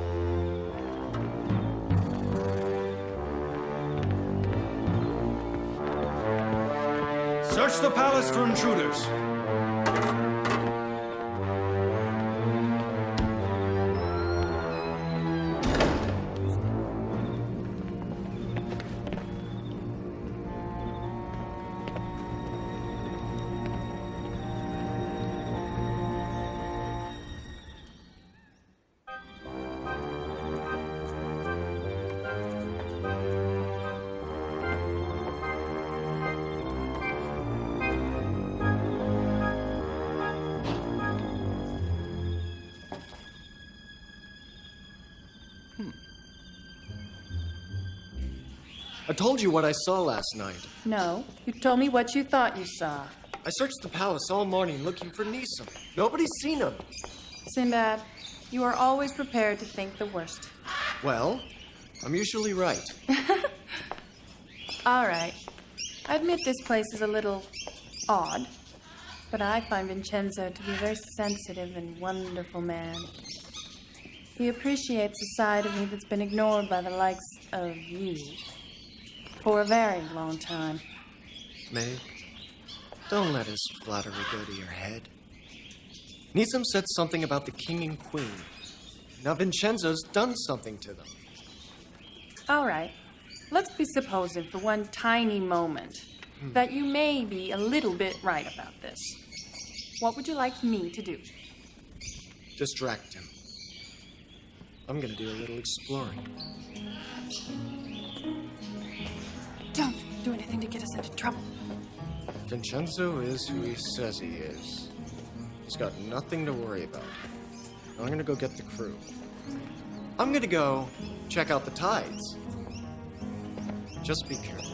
Search the palace for intruders. I told you what I saw last night. No, you told me what you thought you saw. I searched the palace all morning looking for Nisam. Nobody's seen him. Sinbad, you are always prepared to think the worst. Well, I'm usually right. All right. I admit this place is a little odd, but I find Vincenzo to be a very sensitive and wonderful man. He appreciates a side of me that's been ignored by the likes of you for a very long time. May, don't let his flattery go to your head. Nisam said something about the king and queen. Now Vincenzo's done something to them. All right. Let's be supposing for one tiny moment that you may be a little bit right about this. What would you like me to do? Distract him. I'm gonna do a little exploring. Don't do anything to get us into trouble. Vincenzo is who he says he is. He's got nothing to worry about. I'm gonna go get the crew. I'm gonna go check out the tides. Just be careful.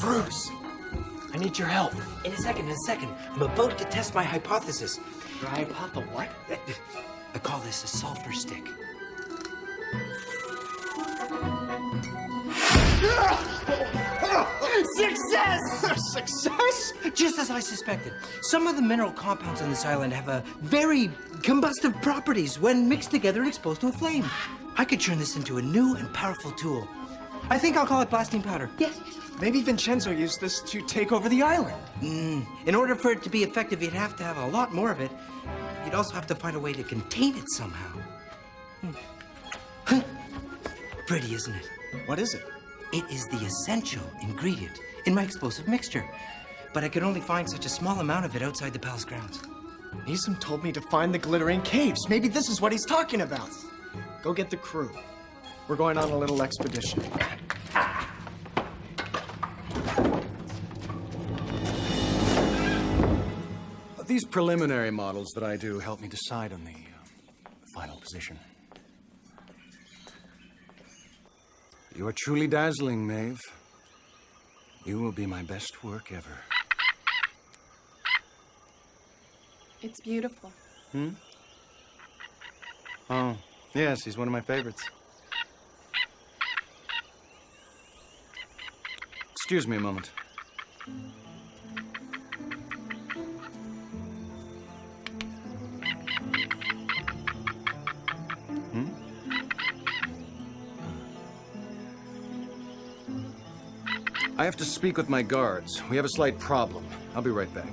Bruce! I need your help. In a second. I'm about to test my hypothesis. Your hypothesis what? I call this a sulfur stick. Success! Success? Just as I suspected. Some of the mineral compounds on this island have a very combustive properties when mixed together and exposed to a flame. I could turn this into a new and powerful tool. I think I'll call it blasting powder. Yes. Maybe Vincenzo used this to take over the island. In order for it to be effective, you'd have to have a lot more of it. You'd also have to find a way to contain it somehow. Pretty, isn't it? What is it? It is the essential ingredient in my explosive mixture. But I could only find such a small amount of it outside the palace grounds. Neeson told me to find the glittering caves. Maybe this is what he's talking about. Go get the crew. We're going on a little expedition. These preliminary models that I do help me decide on the final position. You are truly dazzling, Maeve. You will be my best work ever. It's beautiful. Oh, yes, he's one of my favorites. Excuse me a moment. I have to speak with my guards. We have a slight problem. I'll be right back.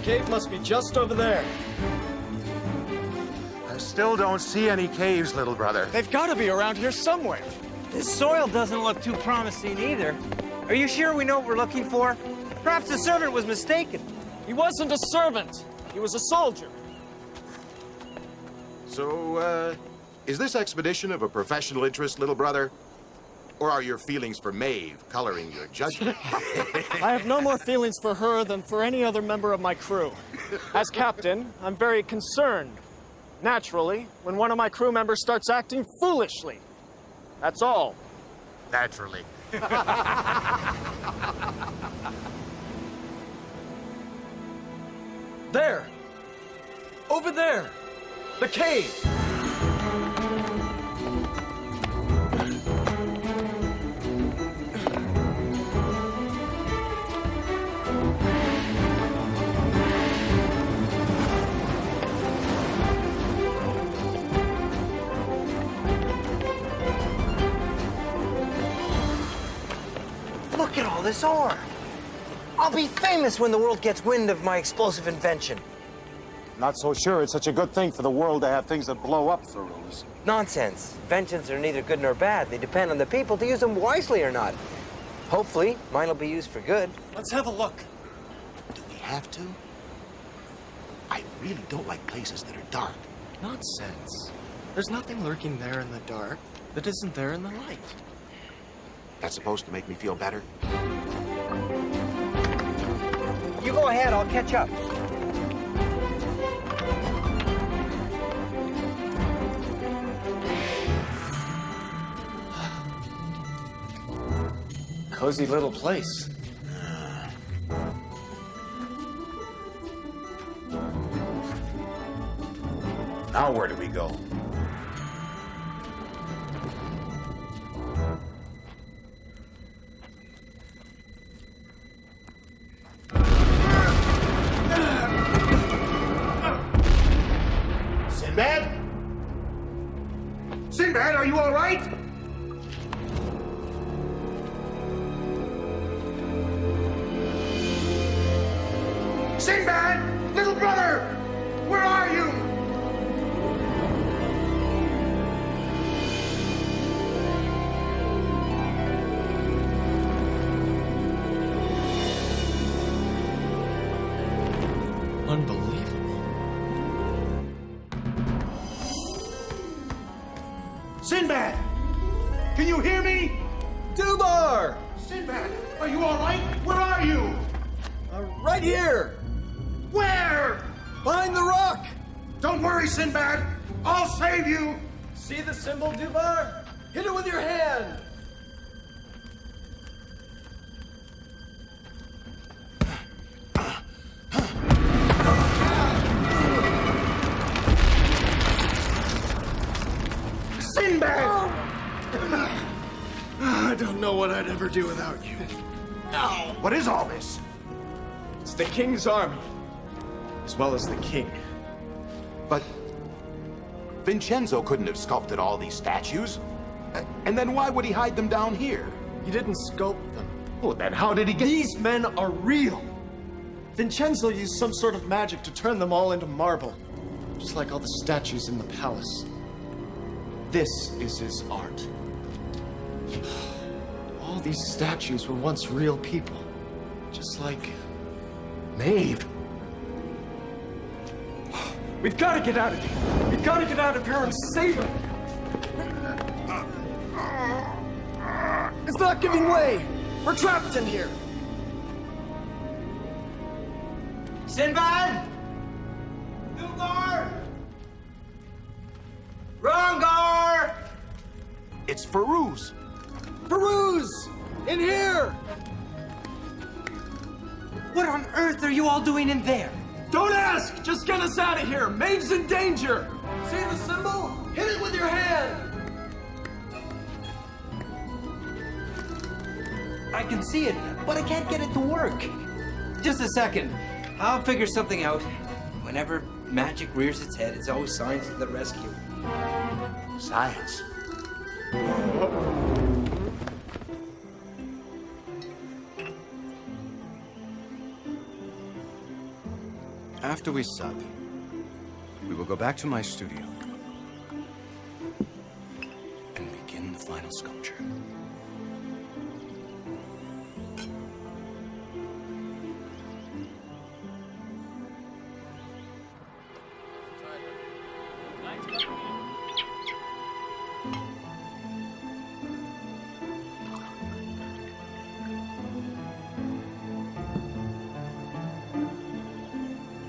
Cave must be just over there. I still don't see any caves, little brother. They've got to be around here somewhere. This soil doesn't look too promising either. Are you sure we know what we're looking for? Perhaps the servant was mistaken. He wasn't a servant. He was a soldier. So, is this expedition of a professional interest, little brother? Or are your feelings for Maeve coloring your judgment? I have no more feelings for her than for any other member of my crew. As captain, I'm very concerned. Naturally, when one of my crew members starts acting foolishly. That's all. Naturally. There! Over there! The cave! Look at all this ore. I'll be famous when the world gets wind of my explosive invention. Not so sure it's such a good thing for the world to have things that blow up, Farouz. Nonsense. Inventions are neither good nor bad. They depend on the people to use them wisely or not. Hopefully, mine will be used for good. Let's have a look. Do we have to? I really don't like places that are dark. Nonsense. There's nothing lurking there in the dark that isn't there in the light. That's supposed to make me feel better? You go ahead, I'll catch up. Cozy little place. Now where do we go? Sinbad? Sinbad, are you all right? Sinbad! Little brother! Where are you? Unbelievable. Sinbad! Can you hear me? Dubar! Sinbad, are you all right? Where are you? Right here! Where? Behind the rock! Don't worry, Sinbad. I'll save you. See the symbol, Dubar? Hit it with your hand! Sinbad! I don't know what I'd ever do without you. What is all this? It's the king's army, as well as the king. But Vincenzo couldn't have sculpted all these statues. And then why would he hide them down here? He didn't sculpt them. Well, then how did he get... These men are real! Vincenzo used some sort of magic to turn them all into marble, just like all the statues in the palace. This is his art. All these statues were once real people, just like Maeve. We've got to get out of here. We've got to get out of here and save her. It's not giving way. We're trapped in here. Sinbad! Dubar! Rongar! It's Farouz. Farouz! In here! What on earth are you all doing in there? Don't ask! Just get us out of here! Maeve's in danger! See the symbol? Hit it with your hand! I can see it, but I can't get it to work. Just a second. I'll figure something out. Whenever magic rears its head, it's always science to the rescue. Science? After we sup, we will go back to my studio and begin the final sculpture.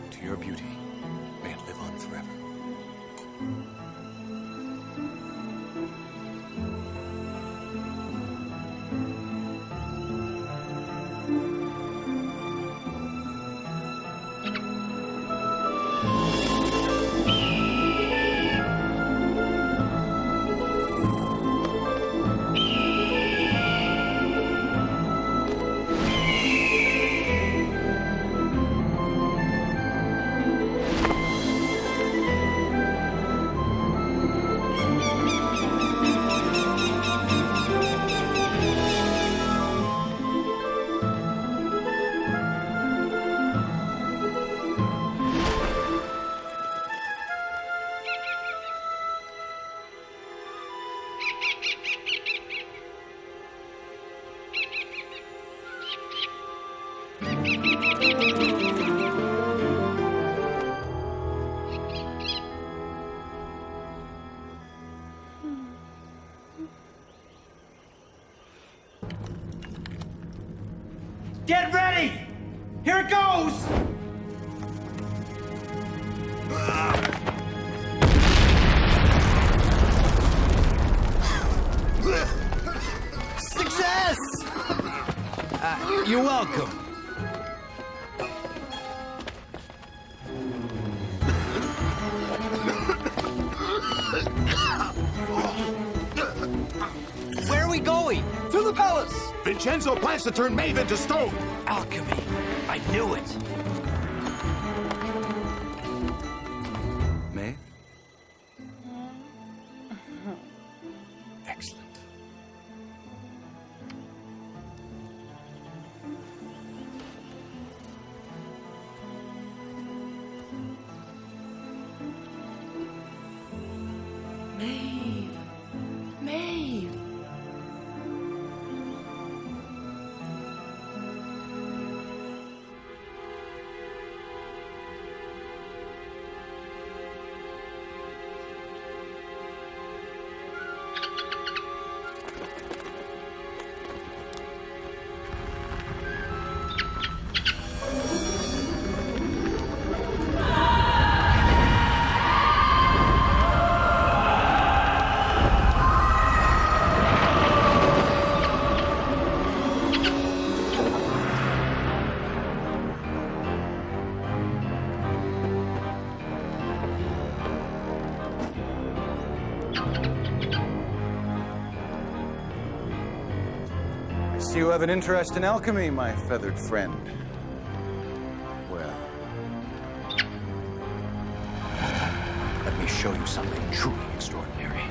To your beauty, may it live on forever. Get ready! Here it goes! Success! You're welcome. Where are we going? To the palace! Vincenzo plans to turn Maeve into stone! Alchemy. I knew it. Maeve? Excellent. Maeve. Maeve. I see you have an interest in alchemy, my feathered friend. Well, let me show you something truly extraordinary.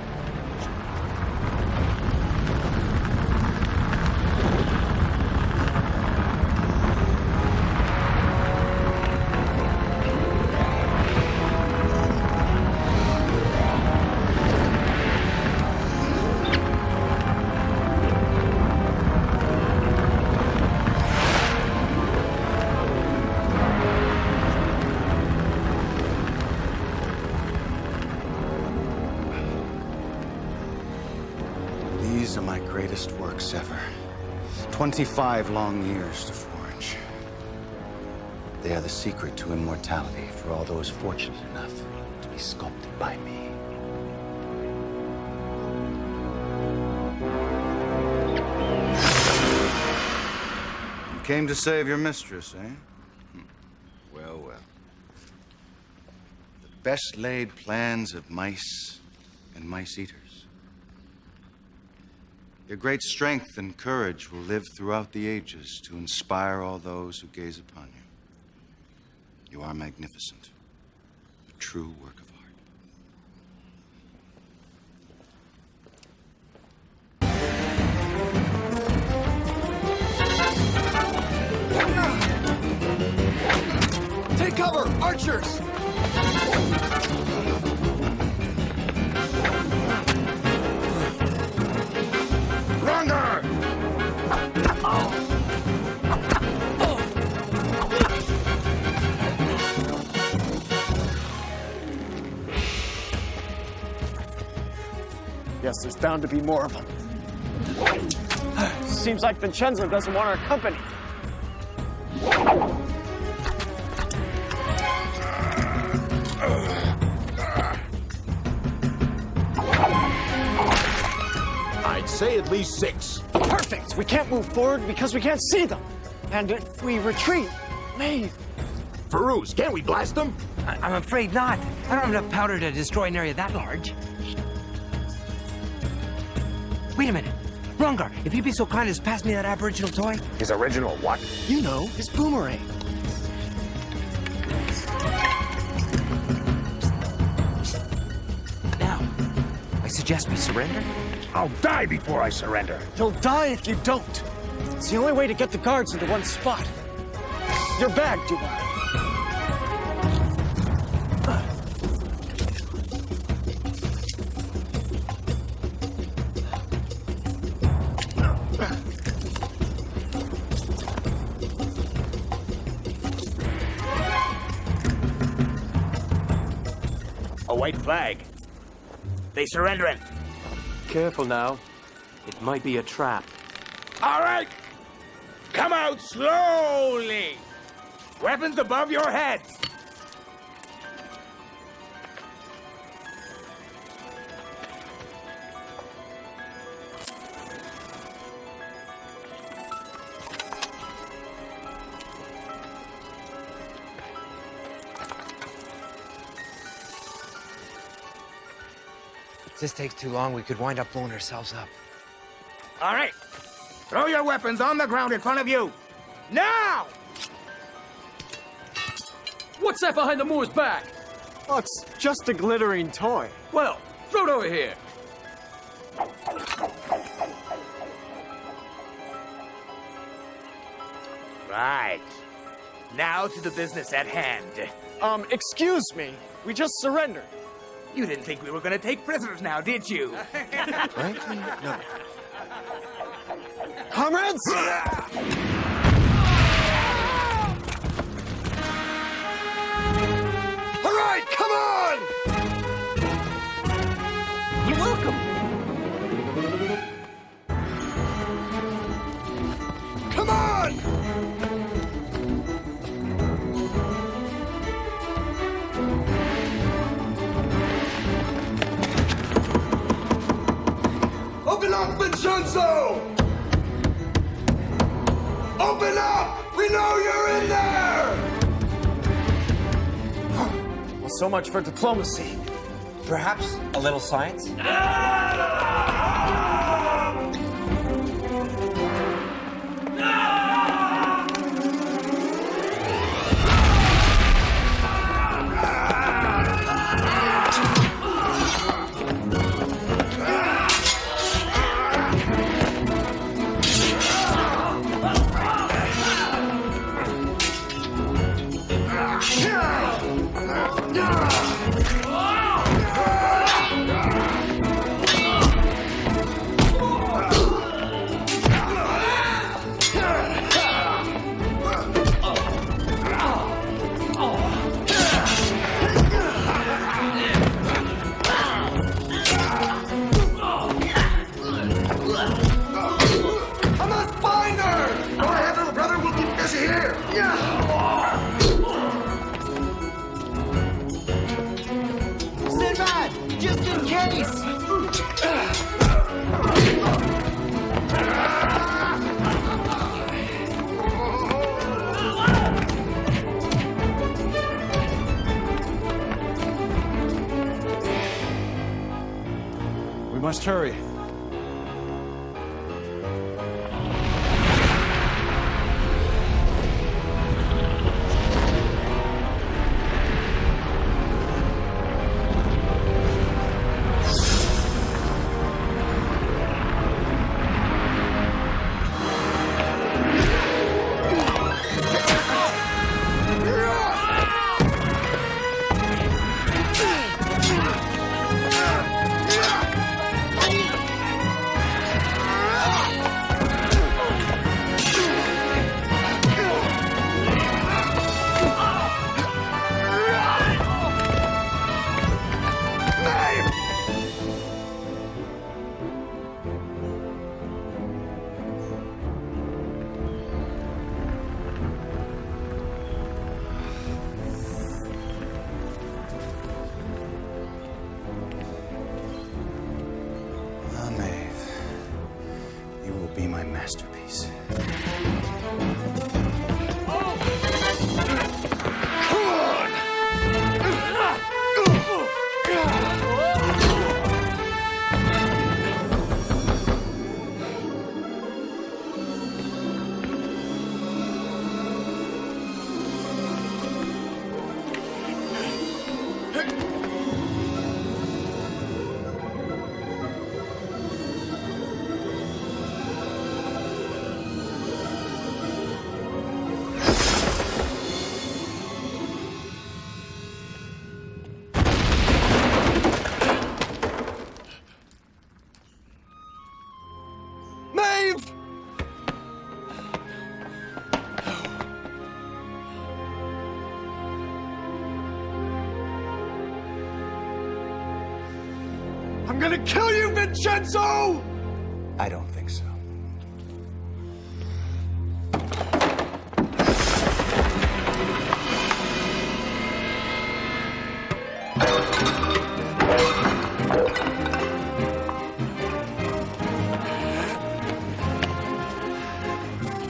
These are my greatest works ever. 25 long years to forge. They are the secret to immortality for all those fortunate enough to be sculpted by me. You came to save your mistress, eh? Well, well. The best laid plans of mice and mice eaters. Your great strength and courage will live throughout the ages to inspire all those who gaze upon you. You are magnificent, a true work of art. Take cover! Archers! Yes, there's bound to be more of them. Seems like Vincenzo doesn't want our company. I'd say at least 6. Perfect! We can't move forward because we can't see them. And if we retreat, Maeve. Farouz, can't we blast them? I'm afraid not. I don't have enough powder to destroy an area that large. Wait a minute. Rongar, if you'd be so kind as pass me that aboriginal toy. His original what? You know, his boomerang. Now, I suggest we surrender. I'll die before I surrender. You'll die if you don't. It's the only way to get the guards into one spot. Your bag, Dubai. A white flag. They surrendering. Careful now. It might be a trap. All right. Come out slowly. Weapons above your heads. If this takes too long, we could wind up blowing ourselves up. All right. Throw your weapons on the ground in front of you. Now! What's that behind the Moor's back? Oh, it's just a glittering toy. Well, throw it over here. Right. Now to the business at hand. Excuse me. We just surrendered. You didn't think we were going to take prisoners now, did you? Frankly, no. Comrades! All right, come on! You're welcome. Come on! Open up, Vincenzo! Open up! We know you're in there! Well, so much for diplomacy. Perhaps a little science? Sinbad, just in case! We must hurry. Be my masterpiece. I'm gonna kill you, Vincenzo! I don't think so.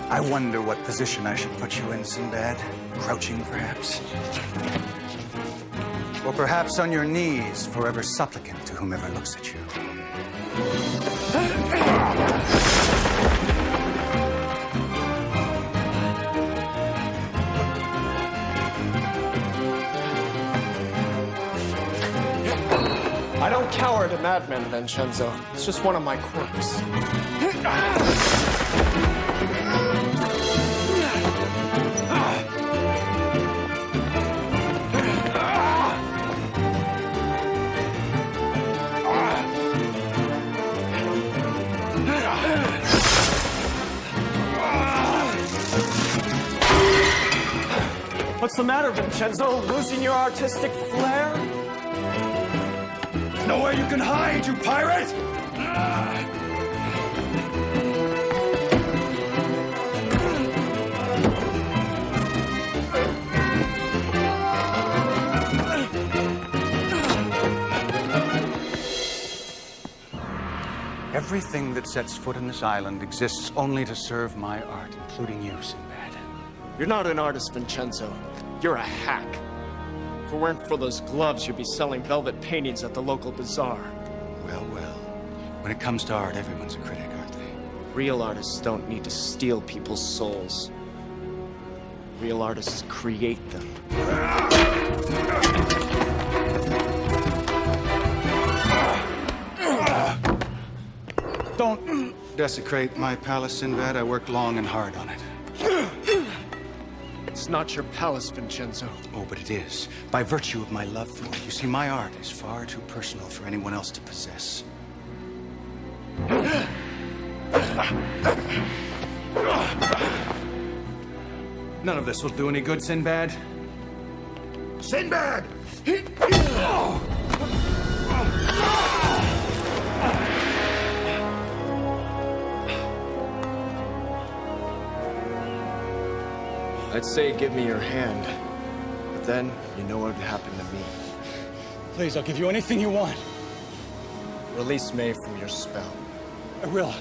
I wonder what position I should put you in, Sinbad. Crouching, perhaps? Or perhaps on your knees, forever supplicant to whomever looks at you. I don't cower to madmen, Vincenzo. It's just one of my quirks. What's the matter, Vincenzo? Losing your artistic flair? Nowhere you can hide, you pirate! Everything that sets foot on this island exists only to serve my art, including you, Sinbad. You're not an artist, Vincenzo. You're a hack. If it weren't for those gloves, you'd be selling velvet paintings at the local bazaar. Well, well. When it comes to art, everyone's a critic, aren't they? Real artists don't need to steal people's souls. Real artists create them. Don't desecrate my palace, Sinbad. I worked long and hard on it. It's not your palace, Vincenzo. Oh, but it is. By virtue of my love for it. You see, my art is far too personal for anyone else to possess. None of this will do any good, Sinbad. Sinbad! I'd say give me your hand, but then you know what would happen to me. Please, I'll give you anything you want. Release May from your spell. I will.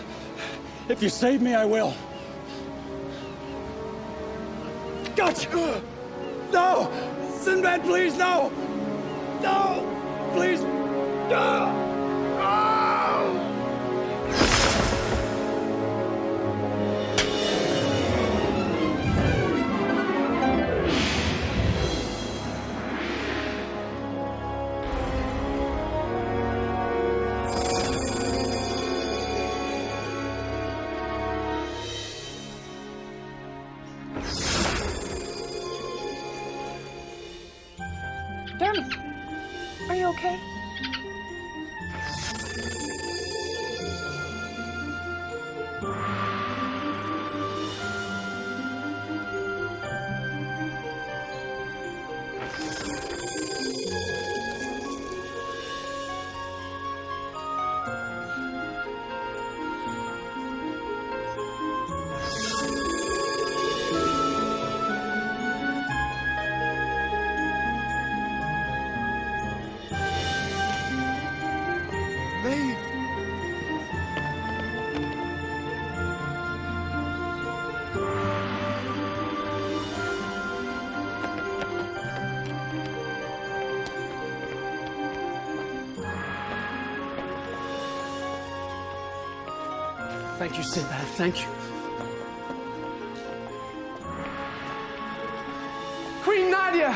If you save me, I will. Gotcha! No! Sinbad, please, no! No! Please! No! Dermy, are you okay? Thank you, Sinbad. Thank you. Queen Nadia!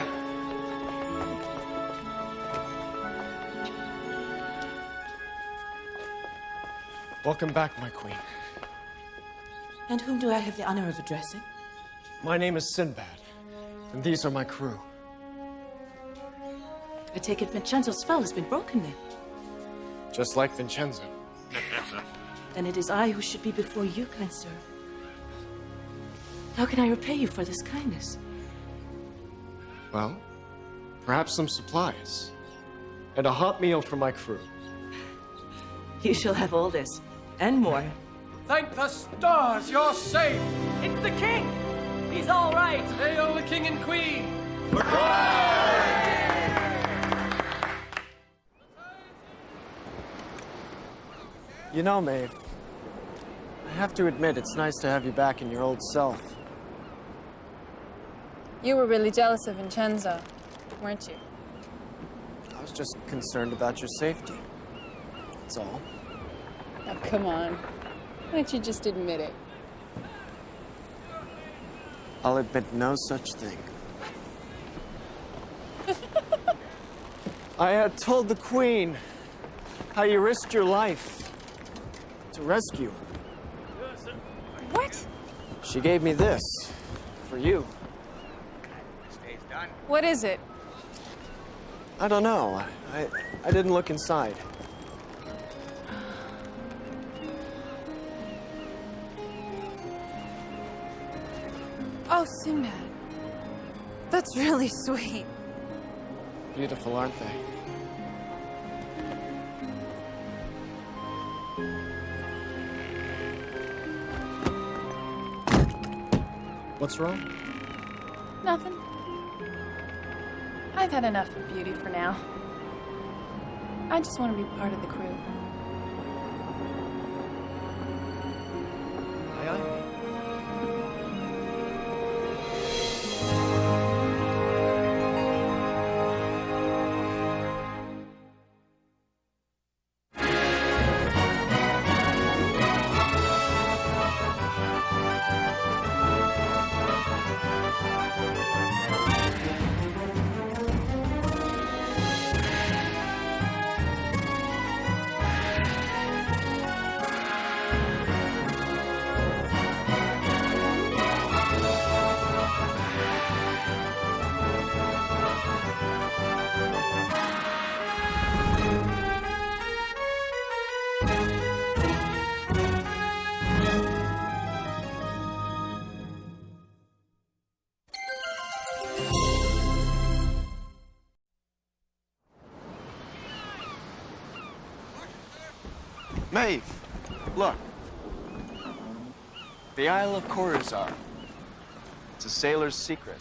Welcome back, my queen. And whom do I have the honor of addressing? My name is Sinbad, and these are my crew. I take it Vincenzo's spell has been broken then. Just like Vincenzo. Then it is I who should be before you, kind sir. How can I repay you for this kindness? Well, perhaps some supplies. And a hot meal for my crew. You shall have all this, and more. Thank the stars, you're safe! It's the king! He's all right! Hail the king and queen! You know, Maeve, I have to admit it's nice to have you back in your old self. You were really jealous of Vincenzo, weren't you? was just concerned about your safety. That's all. Oh, come on. Why don't you just admit it? I'll admit no such thing. I had told the Queen how you risked your life to rescue her. What? She gave me this for you. What is it? I don't know. I didn't look inside. Oh, Sinbad. That's really sweet. Beautiful, aren't they? What's wrong? Nothing. I've had enough of beauty for now. I just want to be part of the crew. Aye, aye. Maeve, look. The Isle of Coruzar. It's a sailor's secret.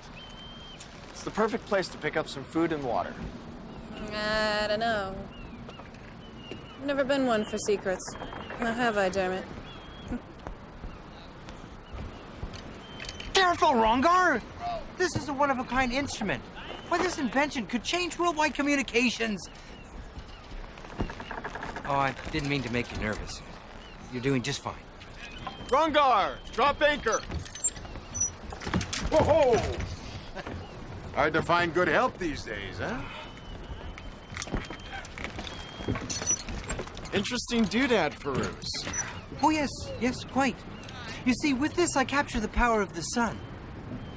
It's the perfect place to pick up some food and water. I don't know. I've never been one for secrets. Now have I, Dermot? Careful, Rongar! This is a one-of-a-kind instrument. Why, this invention could change worldwide communications. Oh, I didn't mean to make you nervous. You're doing just fine. Rongar, drop anchor. Whoa! Hard to find good help these days, huh? Interesting doodad, Farouz. Oh, yes, quite. You see, with this, I capture the power of the sun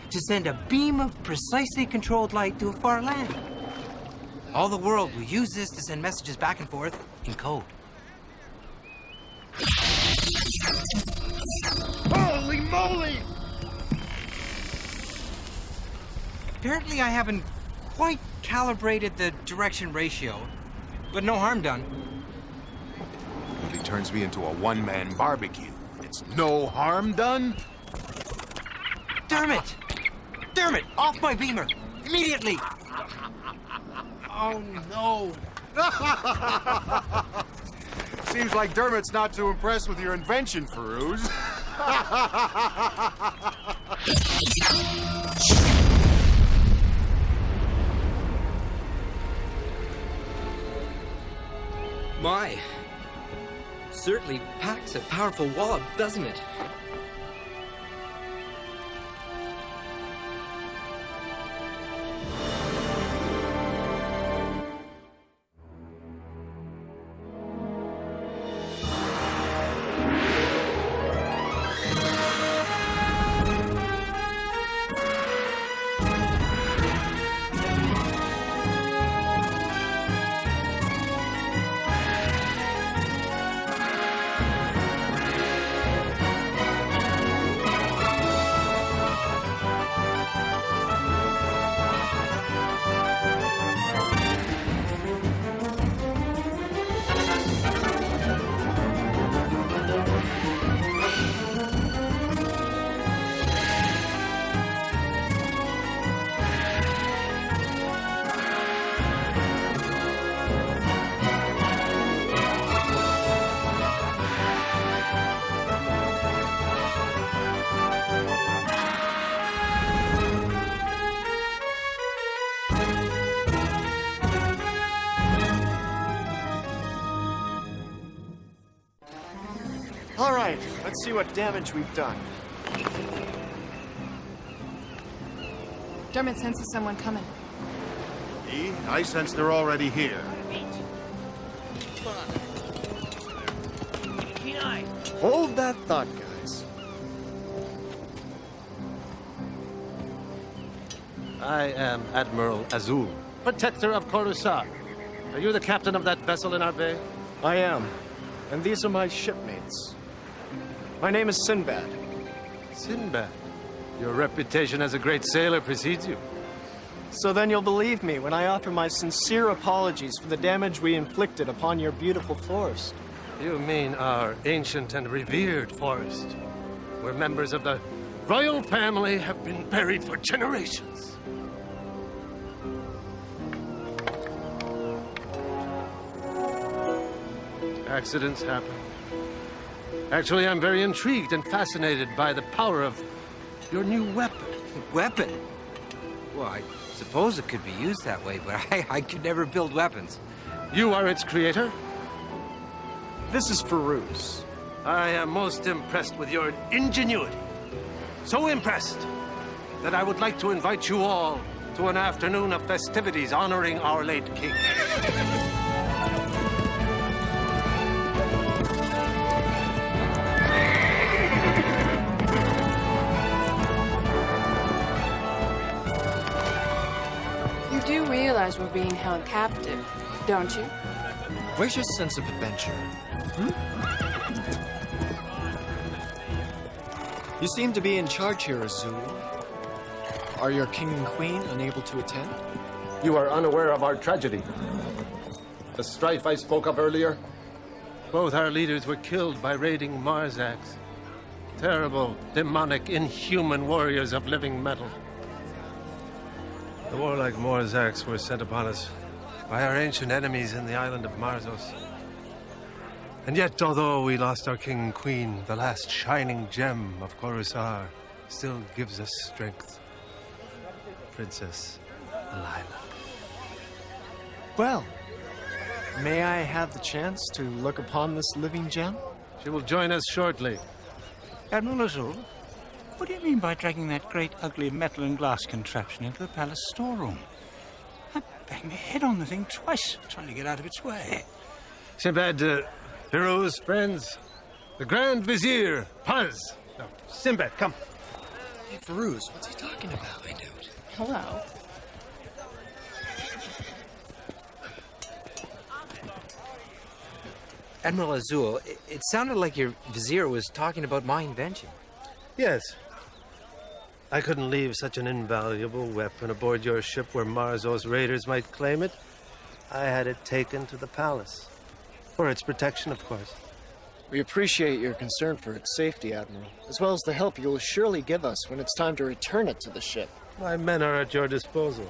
to send a beam of precisely controlled light to a far land. All the world will use this to send messages back and forth in code. Holy moly! Apparently, I haven't quite calibrated the direction ratio, but no harm done. He turns me into a one-man barbecue. It's no harm done? Dermot! Dermot, off my beamer! Immediately! Oh, no. Seems like Dermot's not too impressed with your invention, Farouz. My. Certainly packs a powerful wallop, doesn't it? Let's see what damage we've done. Dermot senses someone coming. I sense they're already here. Hold that thought, guys. I am Admiral Azul, protector of Coruscant. Are you the captain of that vessel in our bay? I am. And these are my shipmates. My name is Sinbad. Sinbad? Your reputation as a great sailor precedes you. So then you'll believe me when I offer my sincere apologies for the damage we inflicted upon your beautiful forest. You mean our ancient and revered forest, where members of the royal family have been buried for generations. Accidents happen. Actually, I'm very intrigued and fascinated by the power of your new weapon. Weapon? Well, I suppose it could be used that way, but I could never build weapons. You are its creator? This is Feruz. I am most impressed with your ingenuity. So impressed that I would like to invite you all to an afternoon of festivities honoring our late king. You do realize we're being held captive, don't you? Where's your sense of adventure? You seem to be in charge here, Azul. Are your king and queen unable to attend? You are unaware of our tragedy. The strife I spoke of earlier? Both our leaders were killed by raiding Marzaks. Terrible, demonic, inhuman warriors of living metal. The warlike Marzaks were sent upon us by our ancient enemies in the island of Marzos. And yet, although we lost our king and queen, the last shining gem of Coruscant still gives us strength. Princess Alila. Well, may I have the chance to look upon this living gem? She will join us shortly. Admiral Azul, what do you mean by dragging that great, ugly metal and glass contraption into the palace storeroom? I banged my head on the thing twice, trying to get out of its way. Sinbad, Feruz, friends, the Grand Vizier, Paz. No, Sinbad, come. Hey, Feruz, what's he talking about? I doubt. Hello. Admiral Azul, it sounded like your vizier was talking about my invention. Yes. I couldn't leave such an invaluable weapon aboard your ship where Marzos raiders might claim it. I had it taken to the palace. For its protection, of course. We appreciate your concern for its safety, Admiral, as well as the help you will surely give us when it's time to return it to the ship. My men are at your disposal.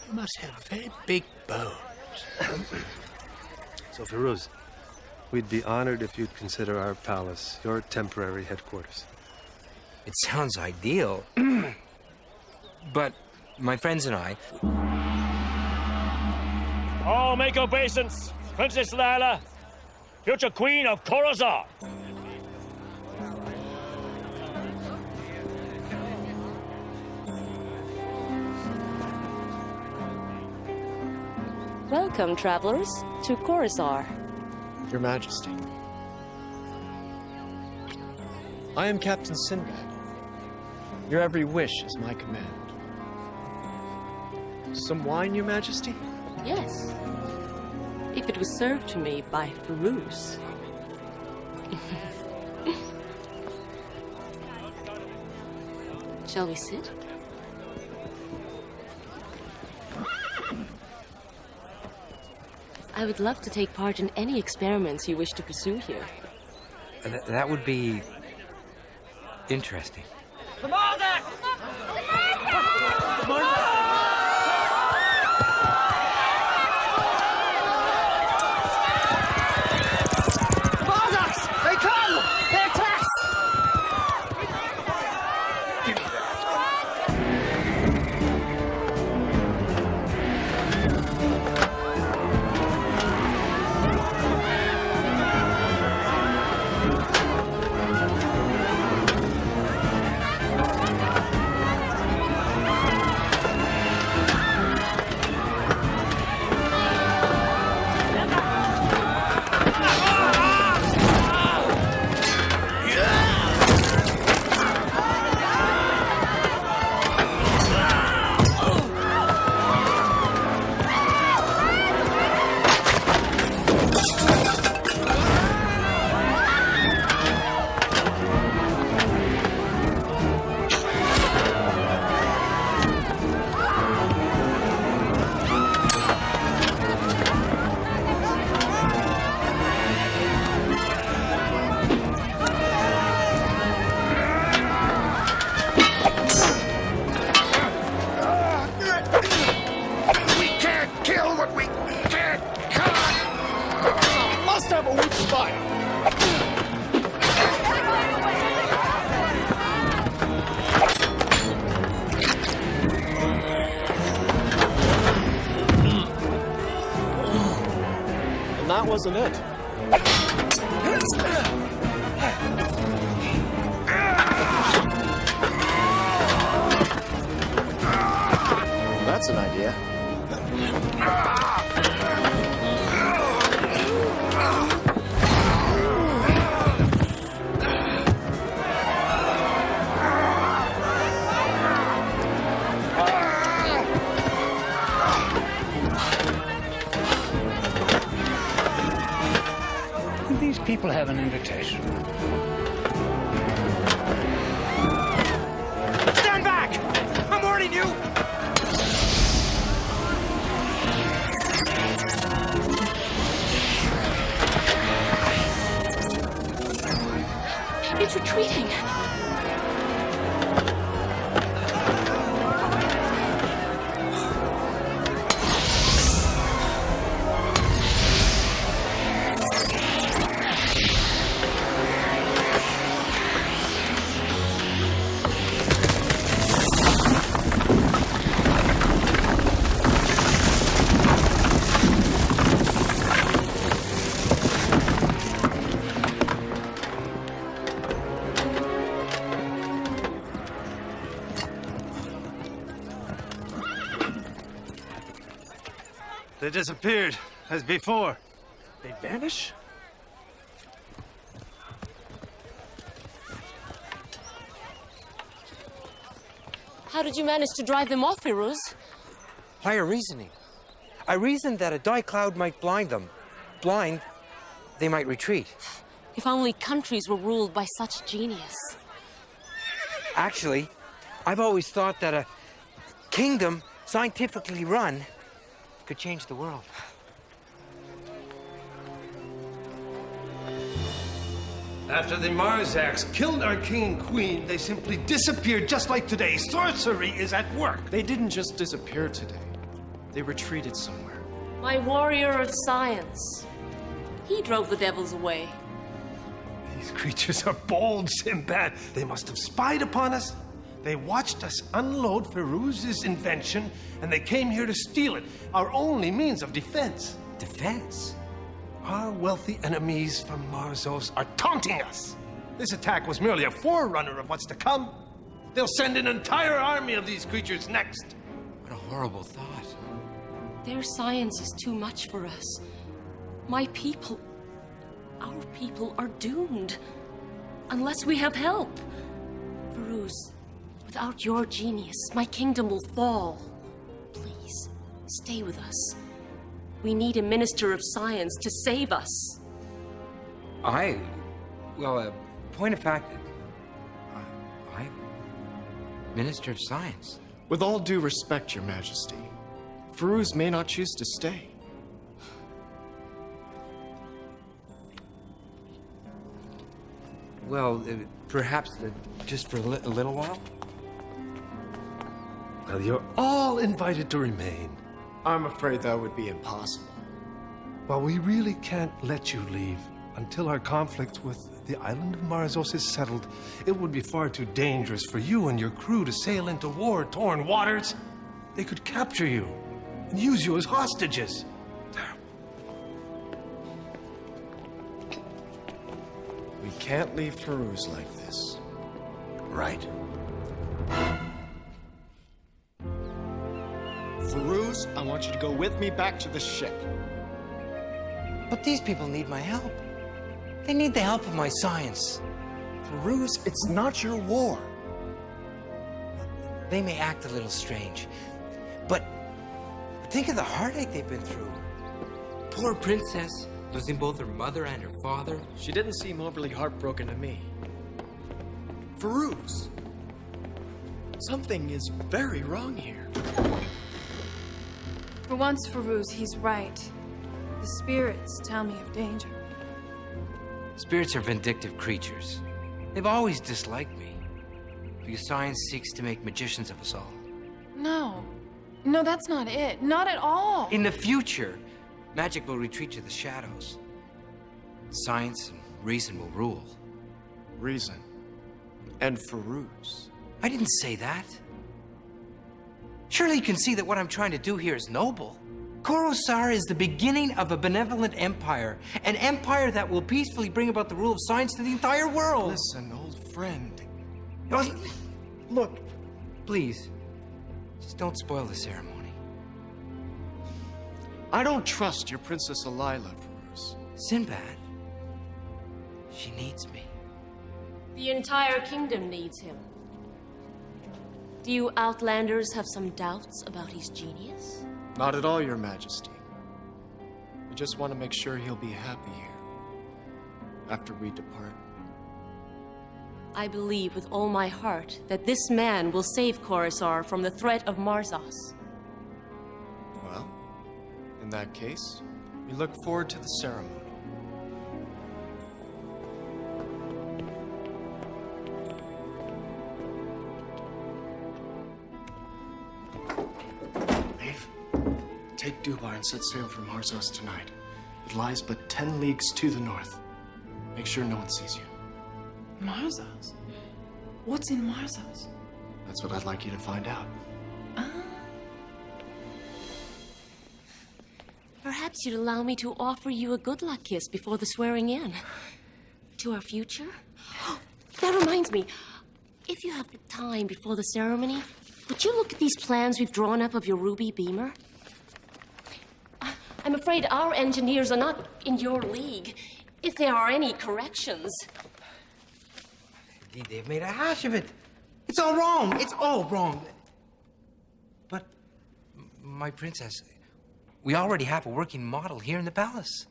You must have very big bones. So, Feruz, we'd be honored if you'd consider our palace your temporary headquarters. It sounds ideal. But my friends and I... All make obeisance. Princess Lila, future queen of Coruscant. Welcome, travelers, to Coruscant. Your Majesty. I am Captain Sinbad. Your every wish is my command. Some wine, Your Majesty? Yes. If it was served to me by Feruz. Shall we sit? I would love to take part in any experiments you wish to pursue here. That would be... interesting. Come on, then! They come! They attack! wasn't it. That's an idea. These people have an invitation. Stand back! I'm warning you! It's retreating. They disappeared, as before. They vanish? How did you manage to drive them off, Firuz? Higher reasoning. I reasoned that a dark cloud might blind them. Blind, they might retreat. If only countries were ruled by such genius. Actually, I've always thought that a kingdom, scientifically run, could change the world. After the Marzaks killed our king and queen, they simply disappeared just like today. Sorcery is at work. They didn't just disappear today. They retreated somewhere. My warrior of science. He drove the devils away. These creatures are bold, Sinbad. They must have spied upon us. They watched us unload Firuz's invention, and they came here to steal it, our only means of defense. Defense? Our wealthy enemies from Marzos are taunting us. This attack was merely a forerunner of what's to come. They'll send an entire army of these creatures next. What a horrible thought. Their science is too much for us. My people, our people are doomed. Unless we have help. Firuz, without your genius, my kingdom will fall. Please, stay with us. We need a minister of science to save us. Well, point of fact, I'm Minister of Science. With all due respect, Your Majesty, Firuz may not choose to stay. Well, perhaps just for a little while? Well, you're all invited to remain. I'm afraid that would be impossible. Well, we really can't let you leave until our conflict with the island of Marzos is settled. It would be far too dangerous for you and your crew to sail into war-torn waters. They could capture you and use you as hostages. We can't leave Firuz like this. Right. Firuz, I want you to go with me back to the ship. But these people need my help. They need the help of my science. Firuz, it's not your war. They may act a little strange, but think of the heartache they've been through. Poor princess, losing both her mother and her father. She didn't seem overly heartbroken to me. Firuz, something is very wrong here. For once, Firuz, he's right. The spirits tell me of danger. Spirits are vindictive creatures. They've always disliked me. Because science seeks to make magicians of us all. No. No, that's not it. Not at all. In the future, magic will retreat to the shadows. Science and reason will rule. Reason. And Firuz. I didn't say that. Surely you can see that what I'm trying to do here is noble. Coruscant is the beginning of a benevolent empire. An empire that will peacefully bring about the rule of science to the entire world. Listen, old friend. Look, please, just don't spoil the ceremony. I don't trust your Princess Elila, Farouz. Sinbad, she needs me. The entire kingdom needs him. Do you Outlanders have some doubts about his genius? Not at all, Your Majesty. We just want to make sure he'll be happy here after we depart. I believe with all my heart that this man will save Coruscant from the threat of Marzos. Well, in that case, we look forward to the ceremony. Take Dubar and set sail for Marzos tonight. It lies but 10 leagues to the north. Make sure no one sees you. Marzos? What's in Marzos? That's what I'd like you to find out. Perhaps you'd allow me to offer you a good luck kiss before the swearing in. To our future? That reminds me, if you have the time before the ceremony, would you look at these plans we've drawn up of your ruby beamer? I'm afraid our engineers are not in your league, if there are any corrections. Indeed, they've made a hash of it. It's all wrong. It's all wrong. But, my princess, we already have a working model here in the palace.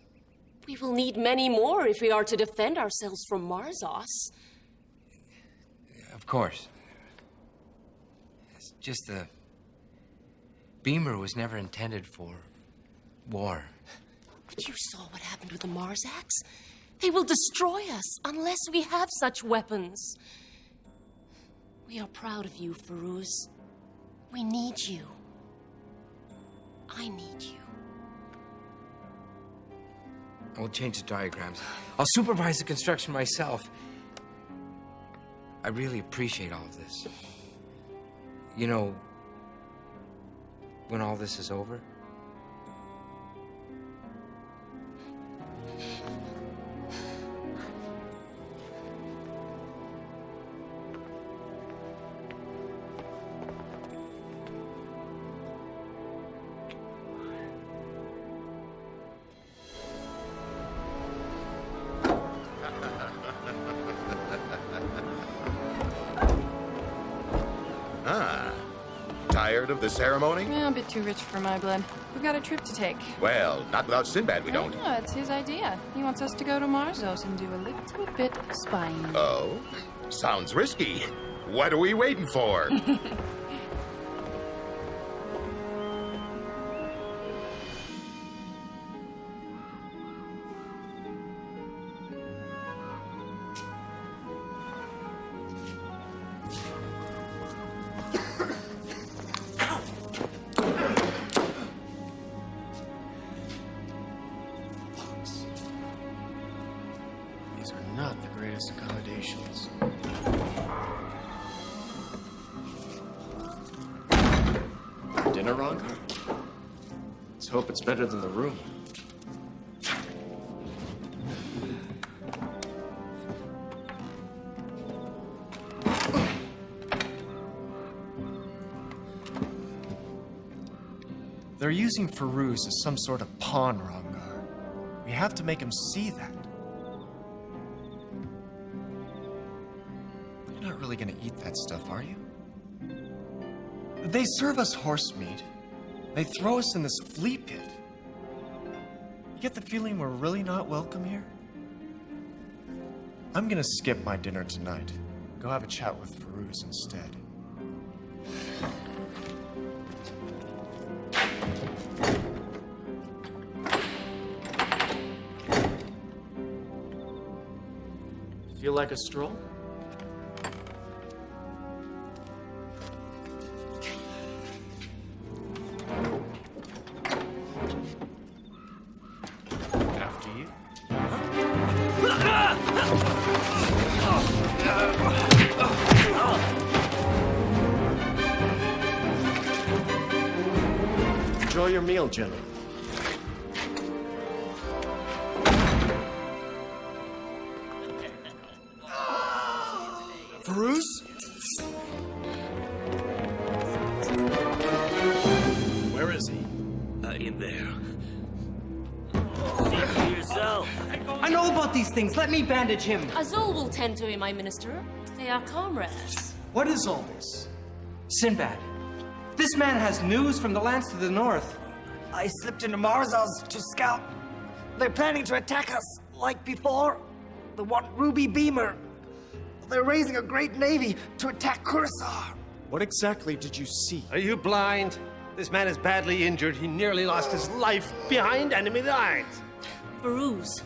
We will need many more if we are to defend ourselves from Marzos. Of course. It's just the beamer was never intended for war. But you saw what happened with the Marzaks. They will destroy us unless we have such weapons. We are proud of you, Farouz. We need you. I need you. I'll change the diagrams. I'll supervise the construction myself. I really appreciate all of this. You know, when all this is over, Tired of the ceremony? Yeah, a bit too rich for my blood. We've got a trip to take. Well, not without Sinbad, we don't. No, it's his idea. He wants us to go to Marzos and do a little bit of spying. Oh? Sounds risky. What are we waiting for? These are not the greatest accommodations. Dinner, Rongo? Let's hope it's better than the room. They're using Farouz as some sort of pawn, Rongar. We have to make him see that. You're not really gonna eat that stuff, are you? They serve us horse meat. They throw us in this flea pit. You get the feeling we're really not welcome here? I'm gonna skip my dinner tonight. Go have a chat with Farouz instead. Feel like a stroll? After you. Enjoy your meal, gentlemen. Where is he? In there. See for yourself. I know about these things. Let me bandage him. Azul will tend to him, my minister. They are comrades. What is all this? Sinbad, this man has news from the lands to the north. I slipped into Marzos to scout. They're planning to attack us, like before. They want Ruby Beamer. They're raising a great navy to attack Curacao. What exactly did you see? Are you blind? This man is badly injured. He nearly lost his life behind enemy lines. Varuz,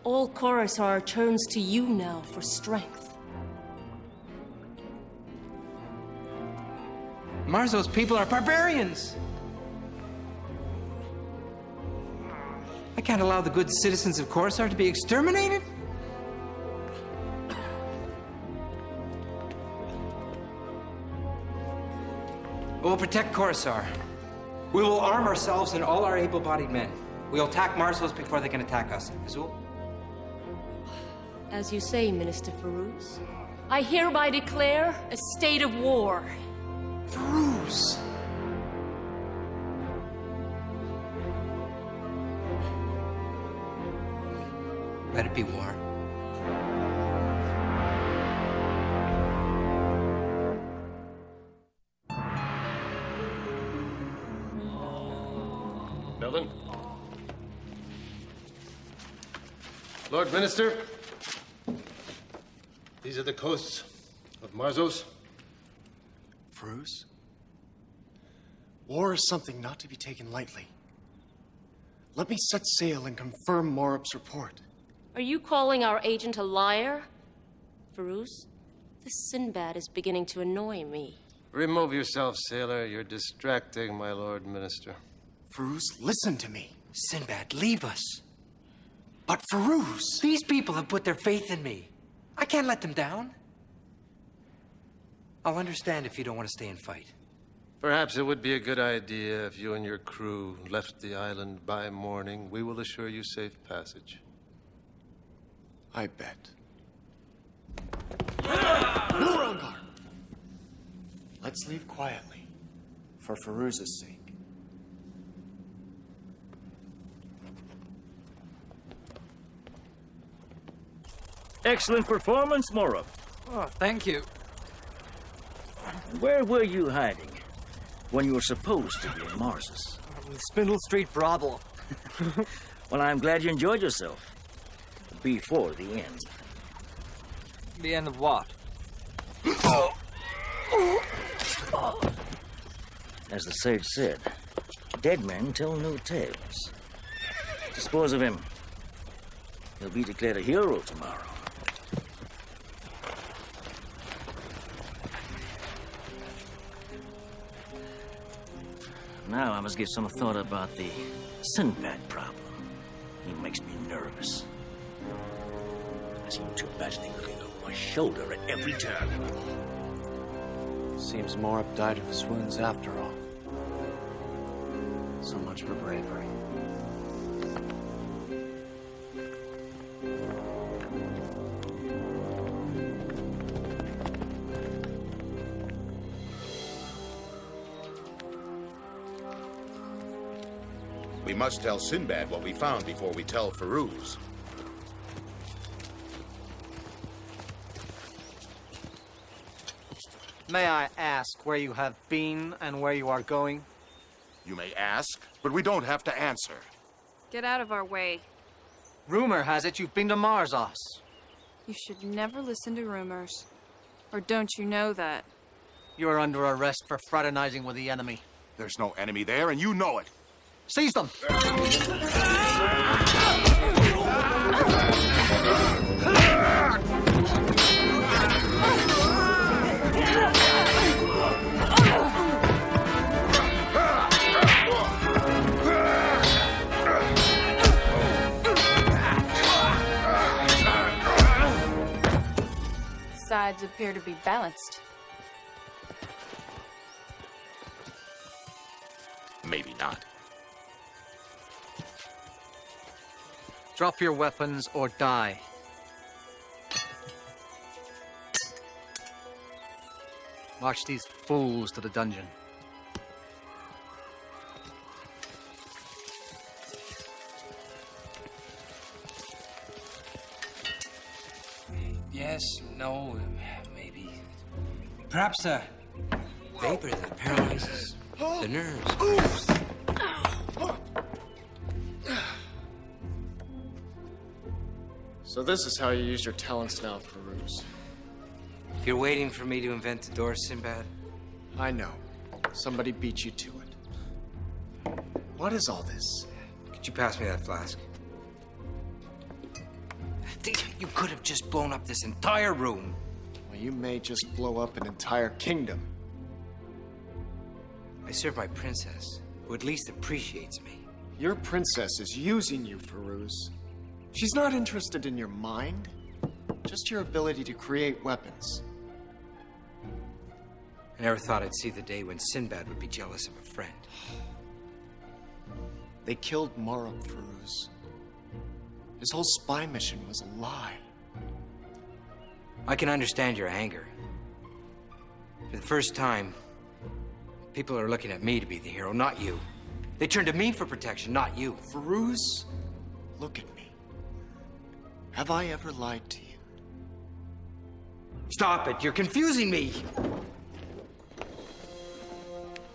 all Coruscant turns to you now for strength. Marzos people are barbarians. I can't allow the good citizens of Coruscant to be exterminated. We'll protect Coruscant. We will arm ourselves and all our able-bodied men. We'll attack Marzos before they can attack us. Azul? As you say, Minister Varuz, I hereby declare a state of war. Varuz! Let it be war. Melvin? Lord Minister, these are the coasts of Marzos. Varuz? War is something not to be taken lightly. Let me set sail and confirm Morab's report. Are you calling our agent a liar? Varuz, this Sinbad is beginning to annoy me. Remove yourself, sailor. You're distracting, my Lord Minister. Varuz, listen to me. Sinbad, leave us. But Varuz! These people have put their faith in me. I can't let them down. I'll understand if you don't want to stay and fight. Perhaps it would be a good idea if you and your crew left the island by morning. We will assure you safe passage. I bet. No, Rangar! Let's leave quietly, for Varuz's sake. Excellent performance, Morab. Oh, thank you. Where were you hiding when you were supposed to be in Marzos? Spindle Street brothel. Well, I'm glad you enjoyed yourself. Before the end. The end of what? As the sage said, dead men tell no tales. Dispose of him. He'll be declared a hero tomorrow. Now I must give some thought about the Sinbad problem. He makes me nervous. I seem to imagine him looking over my shoulder at every turn. Seems Morab died of his wounds after all. So much for bravery. We must tell Sinbad what we found before we tell Varuz. May I ask where you have been and where you are going? You may ask, but we don't have to answer. Get out of our way. Rumor has it you've been to Marzos. You should never listen to rumors. Or don't you know that? You are under arrest for fraternizing with the enemy. There's no enemy there, and you know it. Seize them! Sides appear to be balanced. Maybe not. Drop your weapons or die. March these fools to the dungeon. Yes, no, maybe. Perhaps a vapor that paralyzes the nerves. So this is how you use your talents now, Farouz. You're waiting for me to invent the door, Sinbad? I know. Somebody beat you to it. What is all this? Could you pass me that flask? You could have just blown up this entire room. Well, you may just blow up an entire kingdom. I serve my princess, who at least appreciates me. Your princess is using you, Farouz. She's not interested in your mind, just your ability to create weapons. I never thought I'd see the day when Sinbad would be jealous of a friend. They killed Marab, Farouz. His whole spy mission was a lie. I can understand your anger. For the first time, people are looking at me to be the hero, not you. They turn to me for protection, not you. Farouz, look at me. Have I ever lied to you? Stop it, you're confusing me.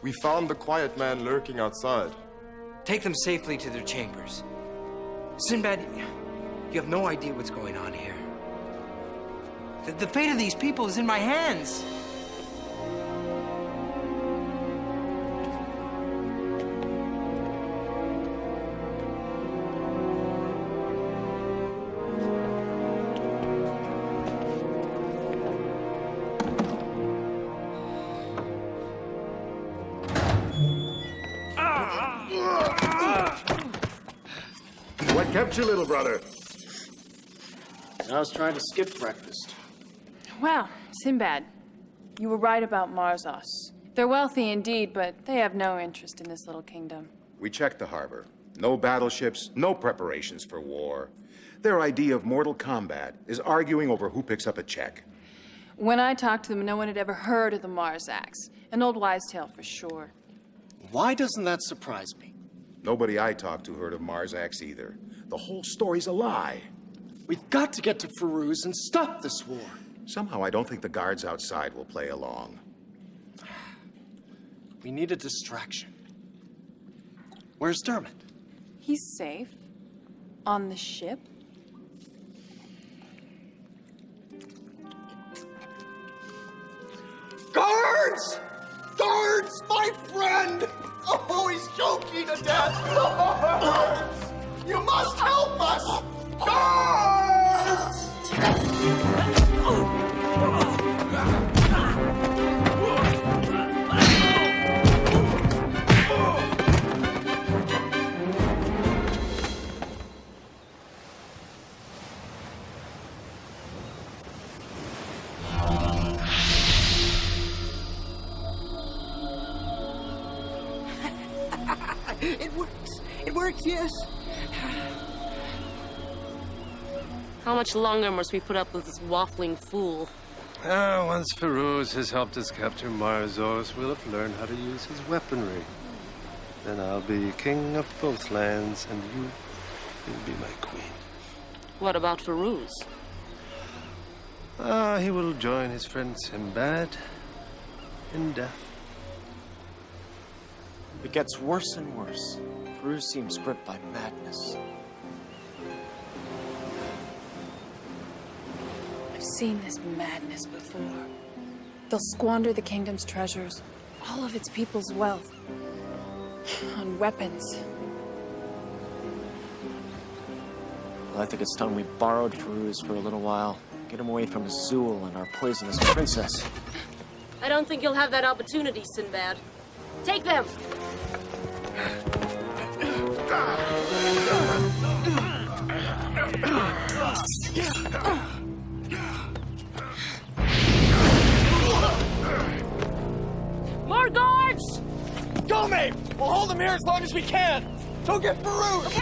We found the quiet man lurking outside. Take them safely to their chambers. Sinbad, you have no idea what's going on here. The fate of these people is in my hands. What kept you, little brother? I was trying to skip breakfast. Well, Sinbad, you were right about Marzos. They're wealthy indeed, but they have no interest in this little kingdom. We checked the harbor. No battleships, no preparations for war. Their idea of mortal combat is arguing over who picks up a check. When I talked to them, no one had ever heard of the Marzaks. An old wives' tale for sure. Why doesn't that surprise me? Nobody I talked to heard of Marzax either. The whole story's a lie. We've got to get to Farouz and stop this war. Somehow I don't think the guards outside will play along. We need a distraction. Where's Dermot? He's safe. On the ship. Guards! Guards! My friend! Oh, he's choking to death! Guards! You must help us! Guards! It works. It works, yes. How much longer must we put up with this waffling fool? Once Farouz has helped us capture Marzos, we'll have learned how to use his weaponry. Then I'll be king of both lands, and you'll be my queen. What about Farouz? He will join his friend Sinbad in death. It gets worse and worse. Farouz seems gripped by madness. I've seen this madness before. They'll squander the kingdom's treasures, all of its people's wealth, on weapons. Well, I think it's time we borrowed Farouz for a little while. Get him away from Azul and our poisonous princess. I don't think you'll have that opportunity, Sinbad. Take them! More guards! Go, mate! We'll hold them here as long as we can! Go get Farouz!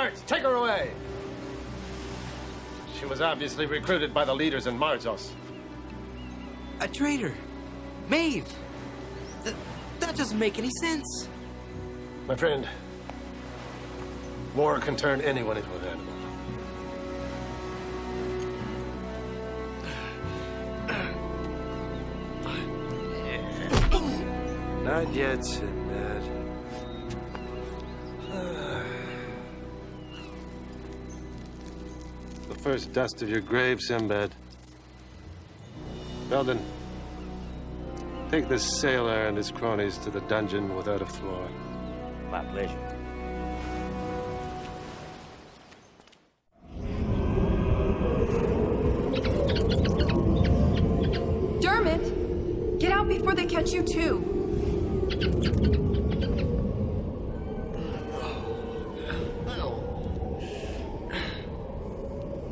guards, take her away! She was obviously recruited by the leaders in Marzos. A traitor. Maeve. That doesn't make any sense. My friend, war can turn anyone into an animal. Not yet, Sinbad. The first dust of your grave, Sinbad. Belden, take this sailor and his cronies to the dungeon without a floor. My pleasure. Dermot! Get out before they catch you, too.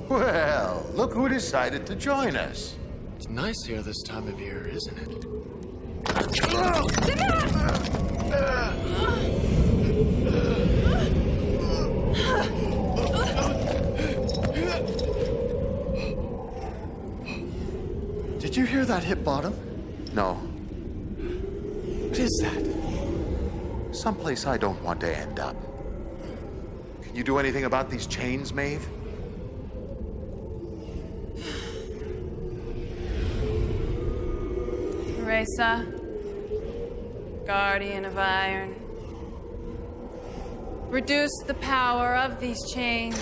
Well, look who decided to join us. It's nice here this time of year, isn't it? Did you hear that hit bottom? No. What is that? Someplace I don't want to end up. Can you do anything about these chains, Maeve? Reza, guardian of iron. Reduce the power of these chains.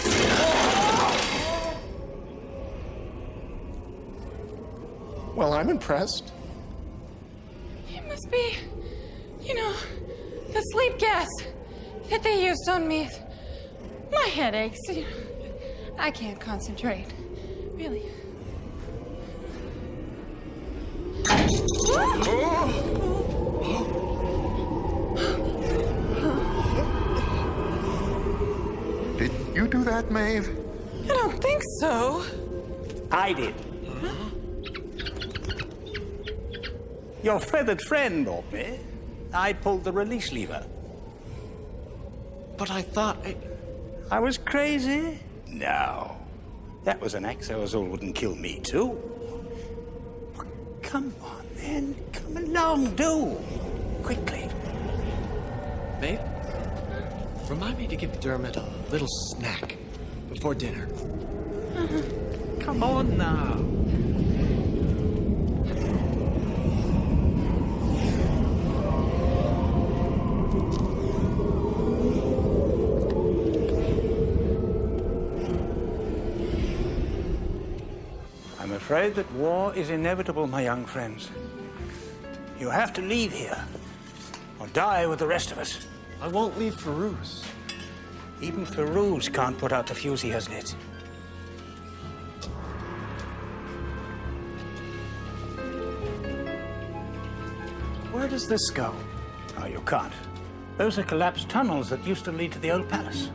Well, I'm impressed. It must be, the sleep gas that they used on me. My head aches. I can't concentrate. Really. Did you do that, Maeve? I don't think so. I did. Your feathered friend, Orbe. I pulled the release lever. But I thought I was crazy? No. That was an axe Azul wouldn't kill me, too. Come on, then. Come along, do. Quickly. Babe, remind me to give Dermot a little snack before dinner. Come on now. I'm afraid that war is inevitable, my young friends. You have to leave here, or die with the rest of us. I won't leave Farouz. Even Farouz can't put out the fuse he has lit. Where does this go? Oh, you can't. Those are collapsed tunnels that used to lead to the old palace.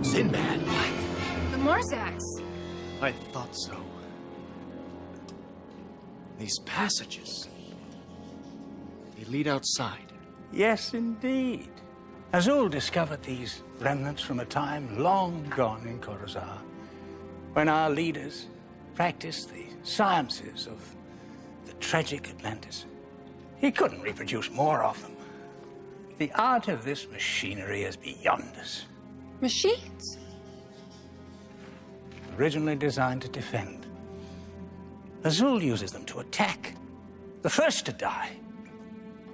Sinbad. The Morzaks. I thought so. These passages. They lead outside. Yes, indeed. Azul discovered these remnants from a time long gone in Coruscant, when our leaders practiced the sciences of the tragic Atlantis. He couldn't reproduce more of them. The art of this machinery is beyond us. Machines? Originally designed to defend. Azul uses them to attack. The first to die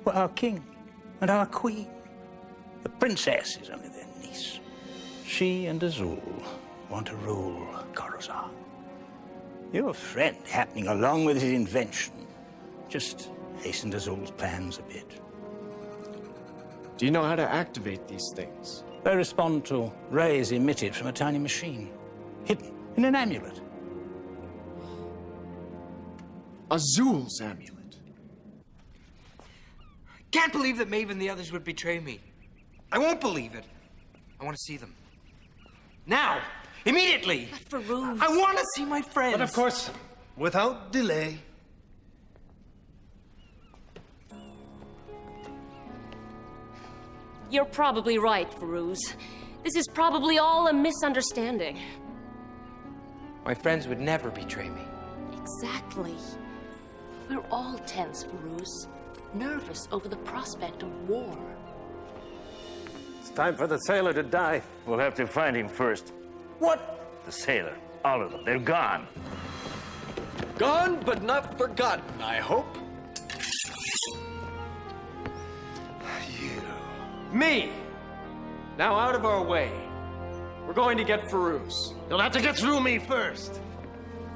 were our king and our queen. The princess is only their niece. She and Azul want to rule Coruscant. Your friend, happening along with his invention, just hastened Azul's plans a bit. Do you know how to activate these things? They respond to rays emitted from a tiny machine, hidden in an amulet. Azul's amulet. Can't believe that Maeve and the others would betray me. I won't believe it. I want to see them. Now! Immediately! But Farouz... I want to see my friends! But of course, without delay. You're probably right, Farouz. This is probably all a misunderstanding. My friends would never betray me. Exactly. We're all tense, Farouz. Nervous over the prospect of war. It's time for the sailor to die. We'll have to find him first. What? The sailor. All of them. They're gone. Gone, but not forgotten, I hope. Me! Now out of our way. We're going to get Farouz. You'll have to get through me first.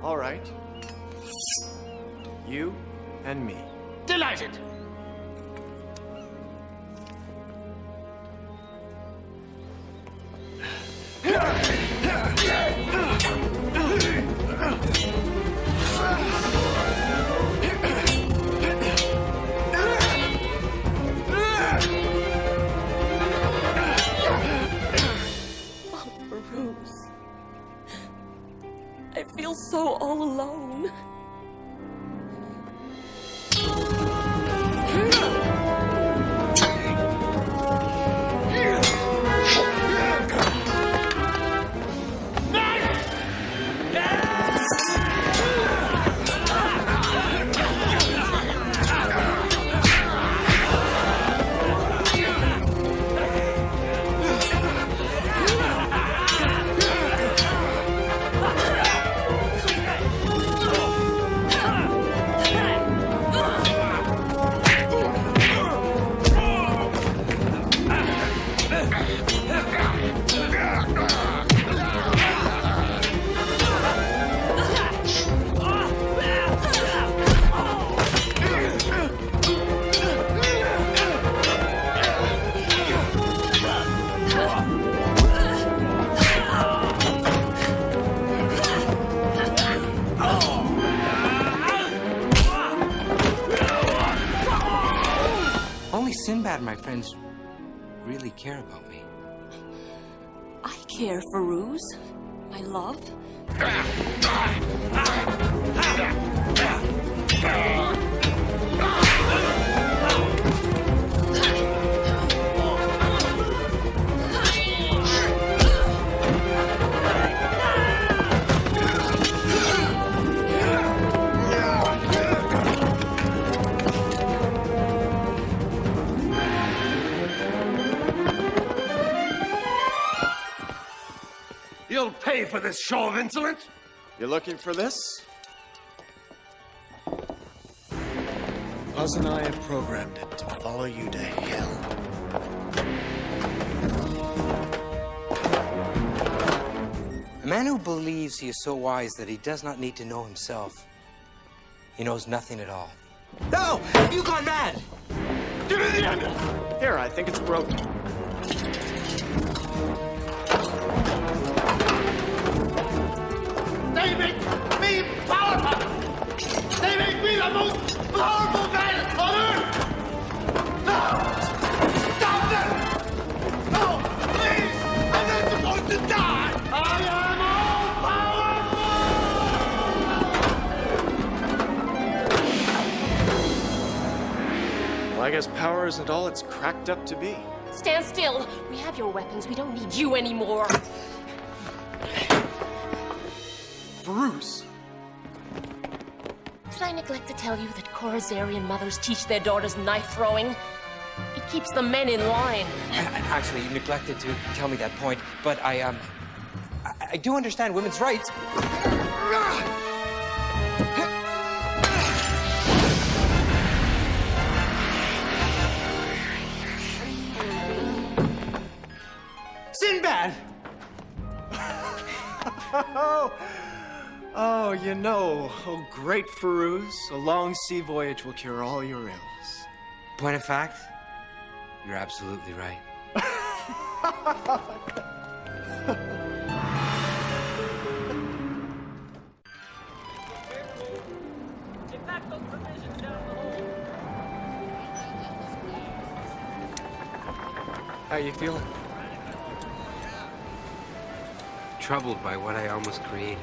All right. You and me. Delighted. I feel so all alone. Only Sinbad and my friends really care about me. I care, Farouz. My love. You'll pay for this show of insolence. You looking for this? Buzz and I have programmed it to follow you to hell. A man who believes he is so wise that he does not need to know himself. He knows nothing at all. No! Have you gone mad? Give me the amulet! Here, I think it's broken. They make me powerful! They make me the most powerful man on earth! No! Stop them! No! Please! I'm not supposed to die! I am Well, I guess power isn't all it's cracked up to be. Stand still. We have your weapons. We don't need you anymore. Farouz. Did I neglect to tell you that Khorazarian mothers teach their daughters knife throwing? It keeps the men in line. Actually, you neglected to tell me that point, but I do understand women's rights. Sinbad! Oh, you know, oh, great Farouz, a long sea voyage will cure all your ills. Point of fact, You're absolutely right. How you feeling? Troubled by what I almost created.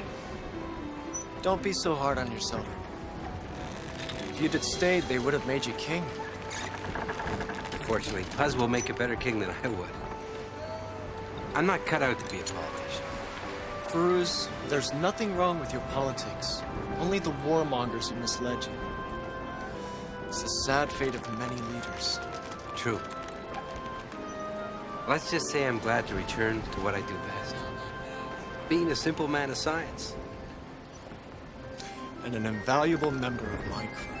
Don't be so hard on yourself. If you'd had stayed, they would have made you king. Fortunately, Puz will make a better king than I would. I'm not cut out to be a politician. Feruz, there's nothing wrong with your politics. Only the warmongers who misled you. It's the sad fate of many leaders. True. Let's just say I'm glad to return to what I do best. Being a simple man of science. And an invaluable member of my crew.